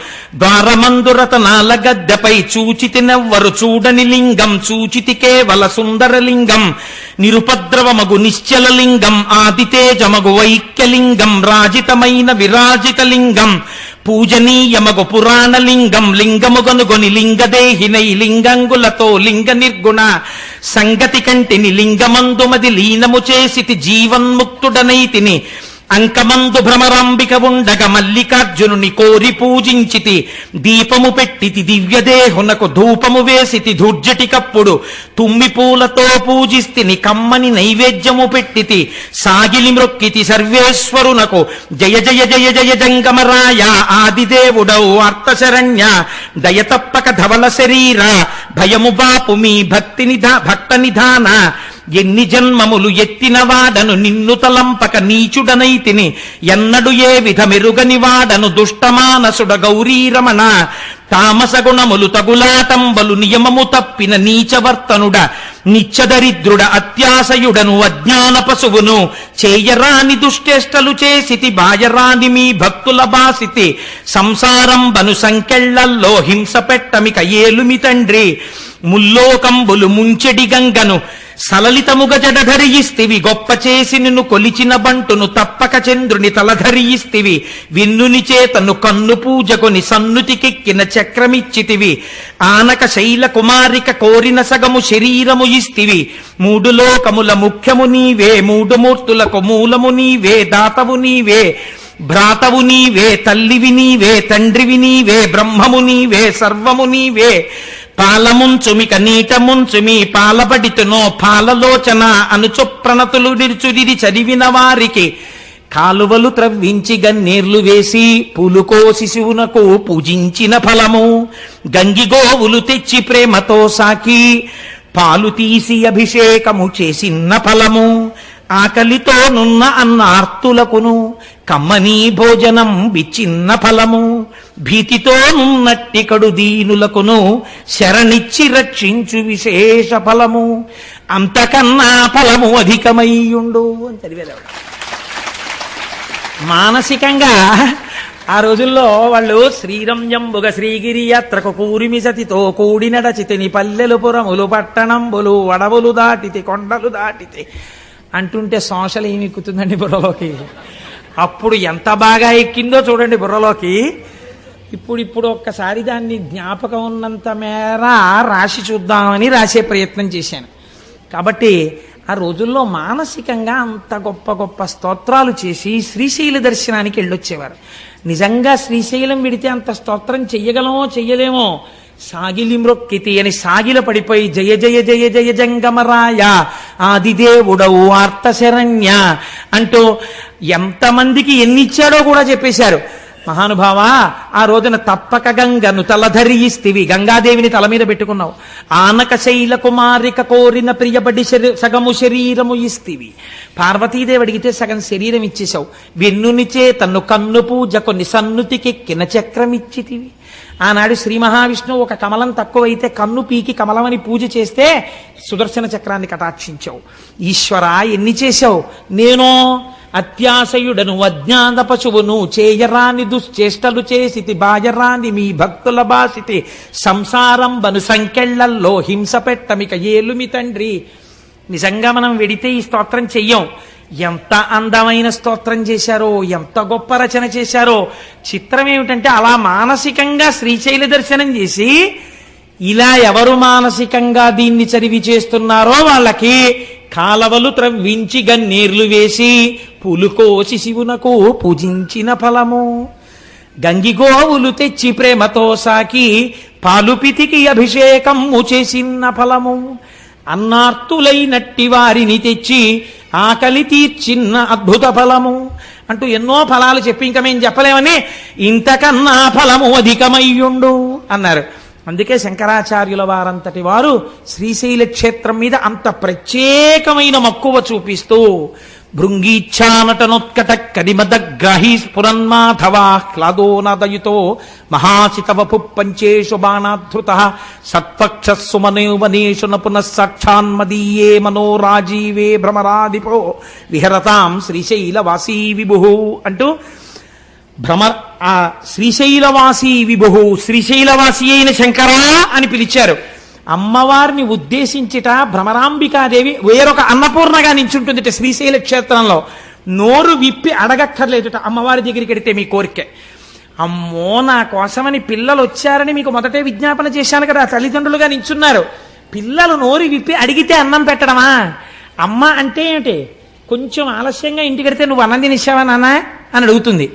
ద్వారమందురతనాల గద్దెపై చూచితి నెవ్వరు చూడని లింగం చూచితి కేవల సుందరలింగం నిరుపద్రవమగు నిశ్చల లింగం ఆదితేజమగు వైక్యలింగం రాజితమైన విరాజిత లింగం పూజనీయమగు పురాణలింగం లింగముగనుగొని లింగదేహినై లింగంగులతో లింగ నిర్గుణ సంగతి కంటిని లింగమందుమది లీనము చేసితి జీవన్ముక్తుడనైతిని అంకమందు భ్రమరాంబిక ఉండగ మల్లికార్జునుని కోరి పూజించితి దీపము పెట్టితి దివ్యదేహునకు ధూపము వేసితి ధూర్జటికప్పుడు తుమ్మి పూలతో పూజిస్తిని కమ్మని నైవేద్యము పెట్టితి సాగిలి మ్రొక్కితి సర్వేశ్వరునకు జయ జయ జయ జయ జంగమరాయ ఆదిదేవుడౌ అర్థశరణ్య దయతప్పక ధవల శరీర భయము బాపు మీ భక్త నిధాన ఎన్ని జన్మములు ఎత్తిన వాడను నిన్ను తలంపక నీచుడనైతిని ఎన్నడు ఏ విధమెరుగని వాడను దుష్టమానసుడ గౌరీరమణ తామసగుణములు తగులాటంబలు నియమము తప్పిన నీచవర్తనుడ నిత్యదరిద్రుడ అత్యాశయుడను అజ్ఞాన పశువును చేయరాని దుష్టేష్టలు చేసితి బాయరాని మీ భక్తుల బాసితి సంసారం బను సంకెళ్లల్లో హింస పెట్టమిక ఏలుమి తండ్రి ముల్లోకంబులు ముంచెడి గంగను సలలితముగ జడధరియిస్తివి గొప్ప చేసి నిన్ను కొలిచిన బంటును తప్పక చంద్రుని తలధరియిస్తివి విన్నుని చేతను కన్ను పూజకొని సన్నుతికెక్కిన చక్రమిచ్చితివి ఆనక శైల కుమారిక కోరిన సగము శరీరము ఇస్తివి 3 లోకముల ముఖ్యము నీవే 3 మూర్తులకు మూలము నీవే దాతవు నీవే భ్రాతవు నీవే తల్లివి నీవే తండ్రివి నీవే బ్రహ్మము నీవే సర్వము నీవే పాలముంచుమిక నీటముంచుమి పాలబడితునో పాలలోచన అనుచు ప్రణతులు నిరుచుడిది చదివిన వారికి కాలువలు త్రవ్వించి గన్నేర్లు వేసి పూలుకో శిశువునకు పూజించిన ఫలము గంగిగోవులు తెచ్చి ప్రేమతో సాకి పాలు తీసి అభిషేకము చేసిన ఫలము ఆకలితో నున్న అన్నార్తులకును కమ్మనీ భోజనం బిచ్చిన్న ఫలము భీతితో నున్నట్టి కడు దీనులకును శరణిచ్చి రక్షించు విశేష ఫలము అంతకన్నా ఫలము అధికమయ్యుండు అని చదివేది. మానసికంగా ఆ రోజుల్లో వాళ్ళు శ్రీరంజంబుగ శ్రీగిరి యాత్రకు కూరిమి సతితో కూడి నడచితిని పల్లెలు పురములు పట్టణంబులు అడవులు దాటితే కొండలు దాటితే అంటుంటే సోషల్ ఏమి ఎక్కుతుందండి బుర్రలోకి. అప్పుడు ఎంత బాగా ఎక్కిందో చూడండి బుర్రలోకి. ఇప్పుడు ఒక్కసారి దాన్ని జ్ఞాపకం ఉన్నంత మేర రాసి చూద్దామని రాసే ప్రయత్నం చేశాను. కాబట్టి ఆ రోజుల్లో మానసికంగా అంత గొప్ప గొప్ప స్తోత్రాలు చేసి శ్రీశైల దర్శనానికి వెళ్ళొచ్చేవారు. నిజంగా శ్రీశైలం విడితే అంత స్తోత్రం చెయ్యగలమో చెయ్యలేమో. సాగిలి మ్రొక్కితి అని సాగిల పడిపోయి జయ జయ జయ జయ జంగమరాయ ఆదిదేవుడవు ఆర్తశరణ్య అంటూ ఎంతమందికి ఎన్నిచ్చాడో కూడా చెప్పేశారు. మహానుభావ, ఆ రోజున తప్పక గంగను తలధరియిస్తివి, గంగాదేవిని తల మీద పెట్టుకున్నావు. ఆనక శైల కుమారిక కోరిన ప్రియబడి సగము శరీరము ఇస్తివి. పార్వతీదేవి అడిగితే సగం శరీరం ఇచ్చేశావు. వెన్నునిచే తన్ను కన్ను పూజ కొన్ని సన్నుతికెక్కిన చక్రమిచ్చితివి. ఆనాడు శ్రీ మహావిష్ణువు ఒక కమలం తక్కువైతే కన్ను పీకి కమలమని పూజ చేస్తే సుదర్శన చక్రాన్ని కటాక్షించావు. ఈశ్వర ఎన్ని చేశావు. నేను అత్యాశయుడను అజ్ఞాన పశువును చేయరాని దుశ్చేష్టలు చేసితి బాయరాని మీ భక్తుల బాసితి సంసారం బను సంకెళ్లల్లో హింస పెట్టమిక ఏలుమి తండ్రి. నిజంగా మనం వెడితే ఈ స్తోత్రం చెయ్యం. ఎంత అందమైన స్తోత్రం చేశారో, ఎంత గొప్ప రచన చేశారో. చిత్రం ఏమిటంటే అలా మానసికంగా శ్రీశైల దర్శనం చేసి ఇలా ఎవరు మానసికంగా దీన్ని చదివి చేస్తున్నారో వాళ్ళకి కాలవలు త్రవ్వించి గన్నీర్లు వేసి పులుకోసి శివునకు పూజించిన ఫలము, గంగిగోవులు తెచ్చి ప్రేమతో సాకి పాలుపితికి అభిషేకము చేసిన ఫలము, అన్నార్తులైనట్టి వారిని తెచ్చి ఆకలి తీర్చిన్న అద్భుత ఫలము అంటూ ఎన్నో ఫలాలు చెప్పి ఇంకా మేము చెప్పలేమని ఇంతకన్నా ఫలము అధికమయ్యుండు అన్నారు. అందుకే శంకరాచార్యుల వారంతటి వారు శ్రీశైల క్షేత్రం మీద అంత ప్రత్యేకమైన మక్కువ చూపిస్తూ భృంగీచ్ఛానటనోత్కట కదిమదగ్రాహీ స్ఫురన్మాధవాహ్లాదోనదయుతో మహాసితవపు పంచేషు బాణాధృత సత్పక్షస్సు మనోవనేషు నపునః సాక్షాన్మదీయే మనోరాజీవే భ్రమరాధిపో విహరతాం శ్రీశైలవాసీ విభు అంటూ ఆ శ్రీశైలవాసీ విభు, శ్రీశైలవాసి అయిన శంకరా అని పిలిచారు. అమ్మవారిని ఉద్దేశించిట భ్రమరాంబికాదేవి వేరొక అన్నపూర్ణగా నించుంటుందిట శ్రీశైల క్షేత్రంలో. నోరు విప్పి అడగక్కర్లేదుట అమ్మవారి దగ్గరికి వెడితే మీ కోరికే. అమ్మో నా కోసమని పిల్లలు వచ్చారని మీకు మొదటే విజ్ఞాపన చేశాను కదా, తల్లిదండ్రులుగా నించున్నారు. పిల్లలు నోరు విప్పి అడిగితే అన్నం పెట్టడమా? అమ్మ అంటే ఏమిటి? కొంచెం ఆలస్యంగా ఇంటికెడితే నువ్వు అన్నం తినేసావా నాన్న అని అడుగుతుంది.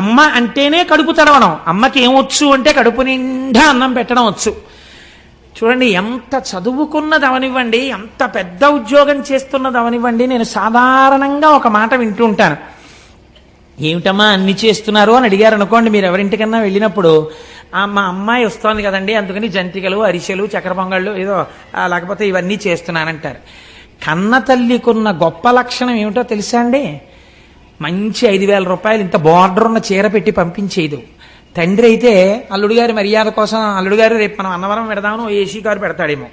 అమ్మ అంటేనే కడుపు తడవడం. అమ్మకి ఏమొచ్చు అంటే కడుపు నిండా అన్నం పెట్టడం వచ్చు. చూడండి, ఎంత చదువుకున్నది అవనివ్వండి, ఎంత పెద్ద ఉద్యోగం చేస్తున్నది అవనివ్వండి, నేను సాధారణంగా ఒక మాట వింటూ ఉంటాను. ఏమిటమ్మా అన్ని చేస్తున్నారు అని అడిగారు అనుకోండి, మీరు ఎవరింటికన్నా వెళ్ళినప్పుడు మా అమ్మాయి వస్తోంది కదండి అందుకని జంతికలు అరిసెలు చక్కెర పొంగళ్ళు ఏదో లేకపోతే ఇవన్నీ చేస్తున్నానంటారు. కన్న తల్లికున్న గొప్ప లక్షణం ఏమిటో తెలుసా అండి? మంచి 5,000 రూపాయలు ఇంత బార్డర్ ఉన్న చీర పెట్టి పంపించేదు. తండ్రి అయితే అల్లుడు గారి మర్యాద కోసం అల్లుడు గారు రేపు మనం అన్నవరం పెడదామని ఏసీ కారు పెడతాడేమో.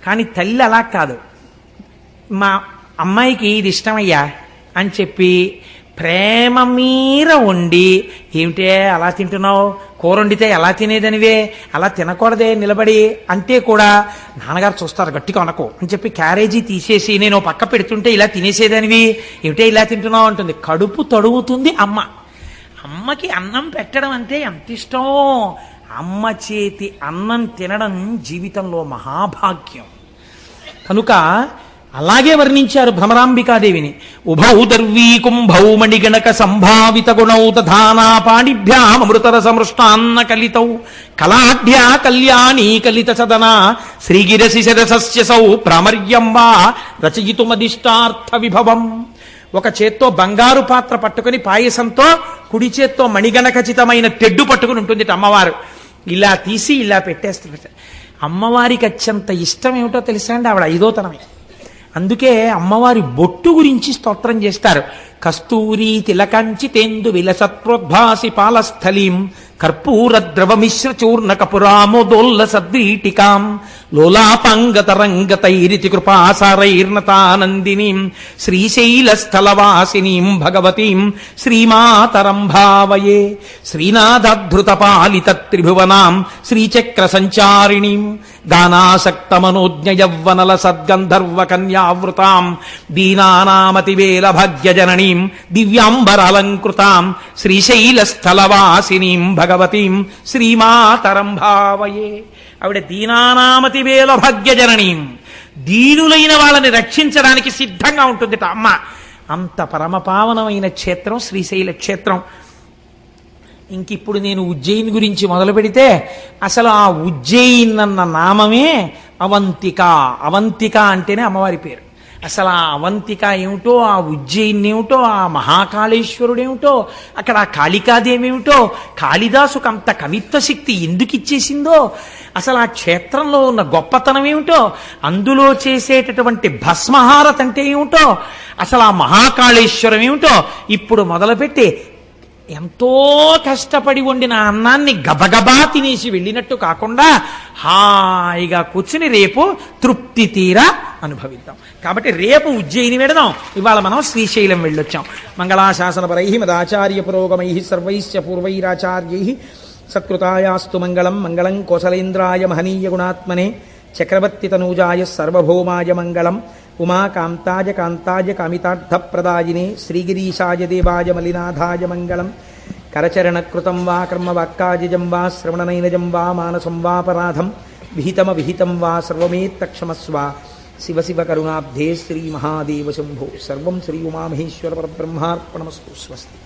కానీ తల్లి అలా కాదు. మా అమ్మాయికి ఇది ఇష్టమయ్యా అని చెప్పి ప్రేమ మీర వండి, ఏమిటే అలా తింటున్నావు, కూర వండితే ఎలా తినేదనివే, అలా తినకూడదే నిలబడి అంటే కూడా నాన్నగారు చూస్తారు గట్టిగా అనకు అని చెప్పి క్యారేజీ తీసేసి నేను పక్క పెడుతుంటే ఇలా తినేసేదనివి, ఏమిటే ఇలా తింటున్నావు అంటుంది. కడుపు తడుగుతుంది అమ్మ. అమ్మకి అన్నం పెట్టడం అంటే ఎంత ఇష్టం. అమ్మ చేతి అన్నం తినడం జీవితంలో మహాభాగ్యం. కనుక అలాగే వర్ణించారు భ్రమరాంబికాదేవిని. ఉభౌ దర్వీ కుంభౌ మణిగణక సంభావిత గుణౌ తథానా పాణిభ్యామృతర సమృష్టాన్న కలితౌ కళాఢ్యా కళ్యాణీ కలిత సదనా శ్రీగిరసి శరసస్యసౌ ప్రామర్యం వా రచయితుమదిష్టార్థ విభవం. ఒక చేత్తో బంగారు పాత్ర పట్టుకుని పాయసంతో, కుడి చేత్తో మణిగణఖచితమైన తెడ్డు పట్టుకుని ఉంటుంది అమ్మవారు. ఇలా తీసి ఇలా పెట్టేస్తారు. అమ్మవారికి అత్యంత ఇష్టం ఏమిటో తెలుసా అండి? ఆవిడ 5వ తనమే. అందుకే అమ్మవారి బొట్టు గురించి స్తోత్రం చేస్తారు. కస్తూరీ తిలకంచితేందు విలసత్ప్రోద్భాసి పాలస్థలీం కర్పూర ద్రవమిశ్ర చూర్ణ కపురామోదోల్ల సద్వీటికాం లోలాపంగతరంగతైరితి కృపాసారైర్నతానందినీం శ్రీశైలస్థలవాసినీం భగవతీం శ్రీమాతరం భావయే శ్రీనాథధృత పాలిత త్రిభువనాం శ్రీచక్ర సంచారిణీం గానాసక్త మనోజ్ఞ యవ్వనల సద్గంధర్వ కన్యావృతాం దీనానామతివేల భాగ్యజననీం దివ్యాంబరాలంకృతాం శ్రీశైలస్థలవాసినీం భగవతీం శ్రీమాతరం భావయే. ఆవిడ దీనానామతివేల భాగ్యజననీం, దీనులైన వాళ్ళని రక్షించడానికి సిద్ధంగా ఉంటుంది అమ్మ. అంత పరమపావనమైన క్షేత్రం శ్రీశైల క్షేత్రం. ఇంకిప్పుడు నేను ఉజ్జయిని గురించి మొదలు పెడితే అసలు ఆ ఉజ్జయిన్ అన్న నామమే అవంతిక. అవంతిక అంటేనే అమ్మవారి పేరు. అసలు ఆ అవంతిక ఏమిటో, ఆ ఉజ్జయిన్ ఏమిటో, ఆ మహాకాళేశ్వరుడు ఏమిటో, అక్కడ ఆ కాళికాదేవి ఏమిటో, కాళిదాసుకు అంత కవిత్వ శక్తి ఎందుకు ఇచ్చేసిందో, అసలు ఆ క్షేత్రంలో ఉన్న గొప్పతనం ఏమిటో, అందులో చేసేటటువంటి భస్మహారత అంటే ఏమిటో, అసలు ఆ మహాకాళేశ్వరం ఏమిటో ఇప్పుడు మొదలుపెట్టి ఎంతో కష్టపడి వండిన అన్నాన్ని గబగబా తినేసి వెళ్ళినట్టు కాకుండా హాయిగా కూర్చుని రేపు తృప్తి తీరా అనుభవిద్దాం. కాబట్టి రేపు ఉజ్జయిని వెడదాం, ఇవాళ మనం శ్రీశైలం వెళ్ళొచ్చాం. మంగళాశాసనపరై మదాచార్య పురోగమై సర్వైశ్చ పూర్వైరాచార్యై సత్కృతాయాస్తు మంగళం. మంగళం కోసలేంద్రాయ మహనీయ గుణాత్మనే చక్రవర్తి తనూజాయ సర్వభౌమాయ మంగళం. ఉమాకాంతాయ కాంతాయ కామితార్థప్రదాయినే శ్రీగిరీశాయ దేవాయ మలినాథాయ మంగళం. కరచరణకృతం వా కర్మవాక్కాజం వా శ్రవణనైనజం వా మానసం వాపరాధం విహితమవిహితం వా సర్వమేత్తక్షమస్వ. శివ శివ కరుణాబ్ధే శ్రీ మహాదేవ శంభో. సర్వం శ్రీ ఉమామహేశ్వర పరబ్రహ్మార్పణమస్తు. స్వస్తి.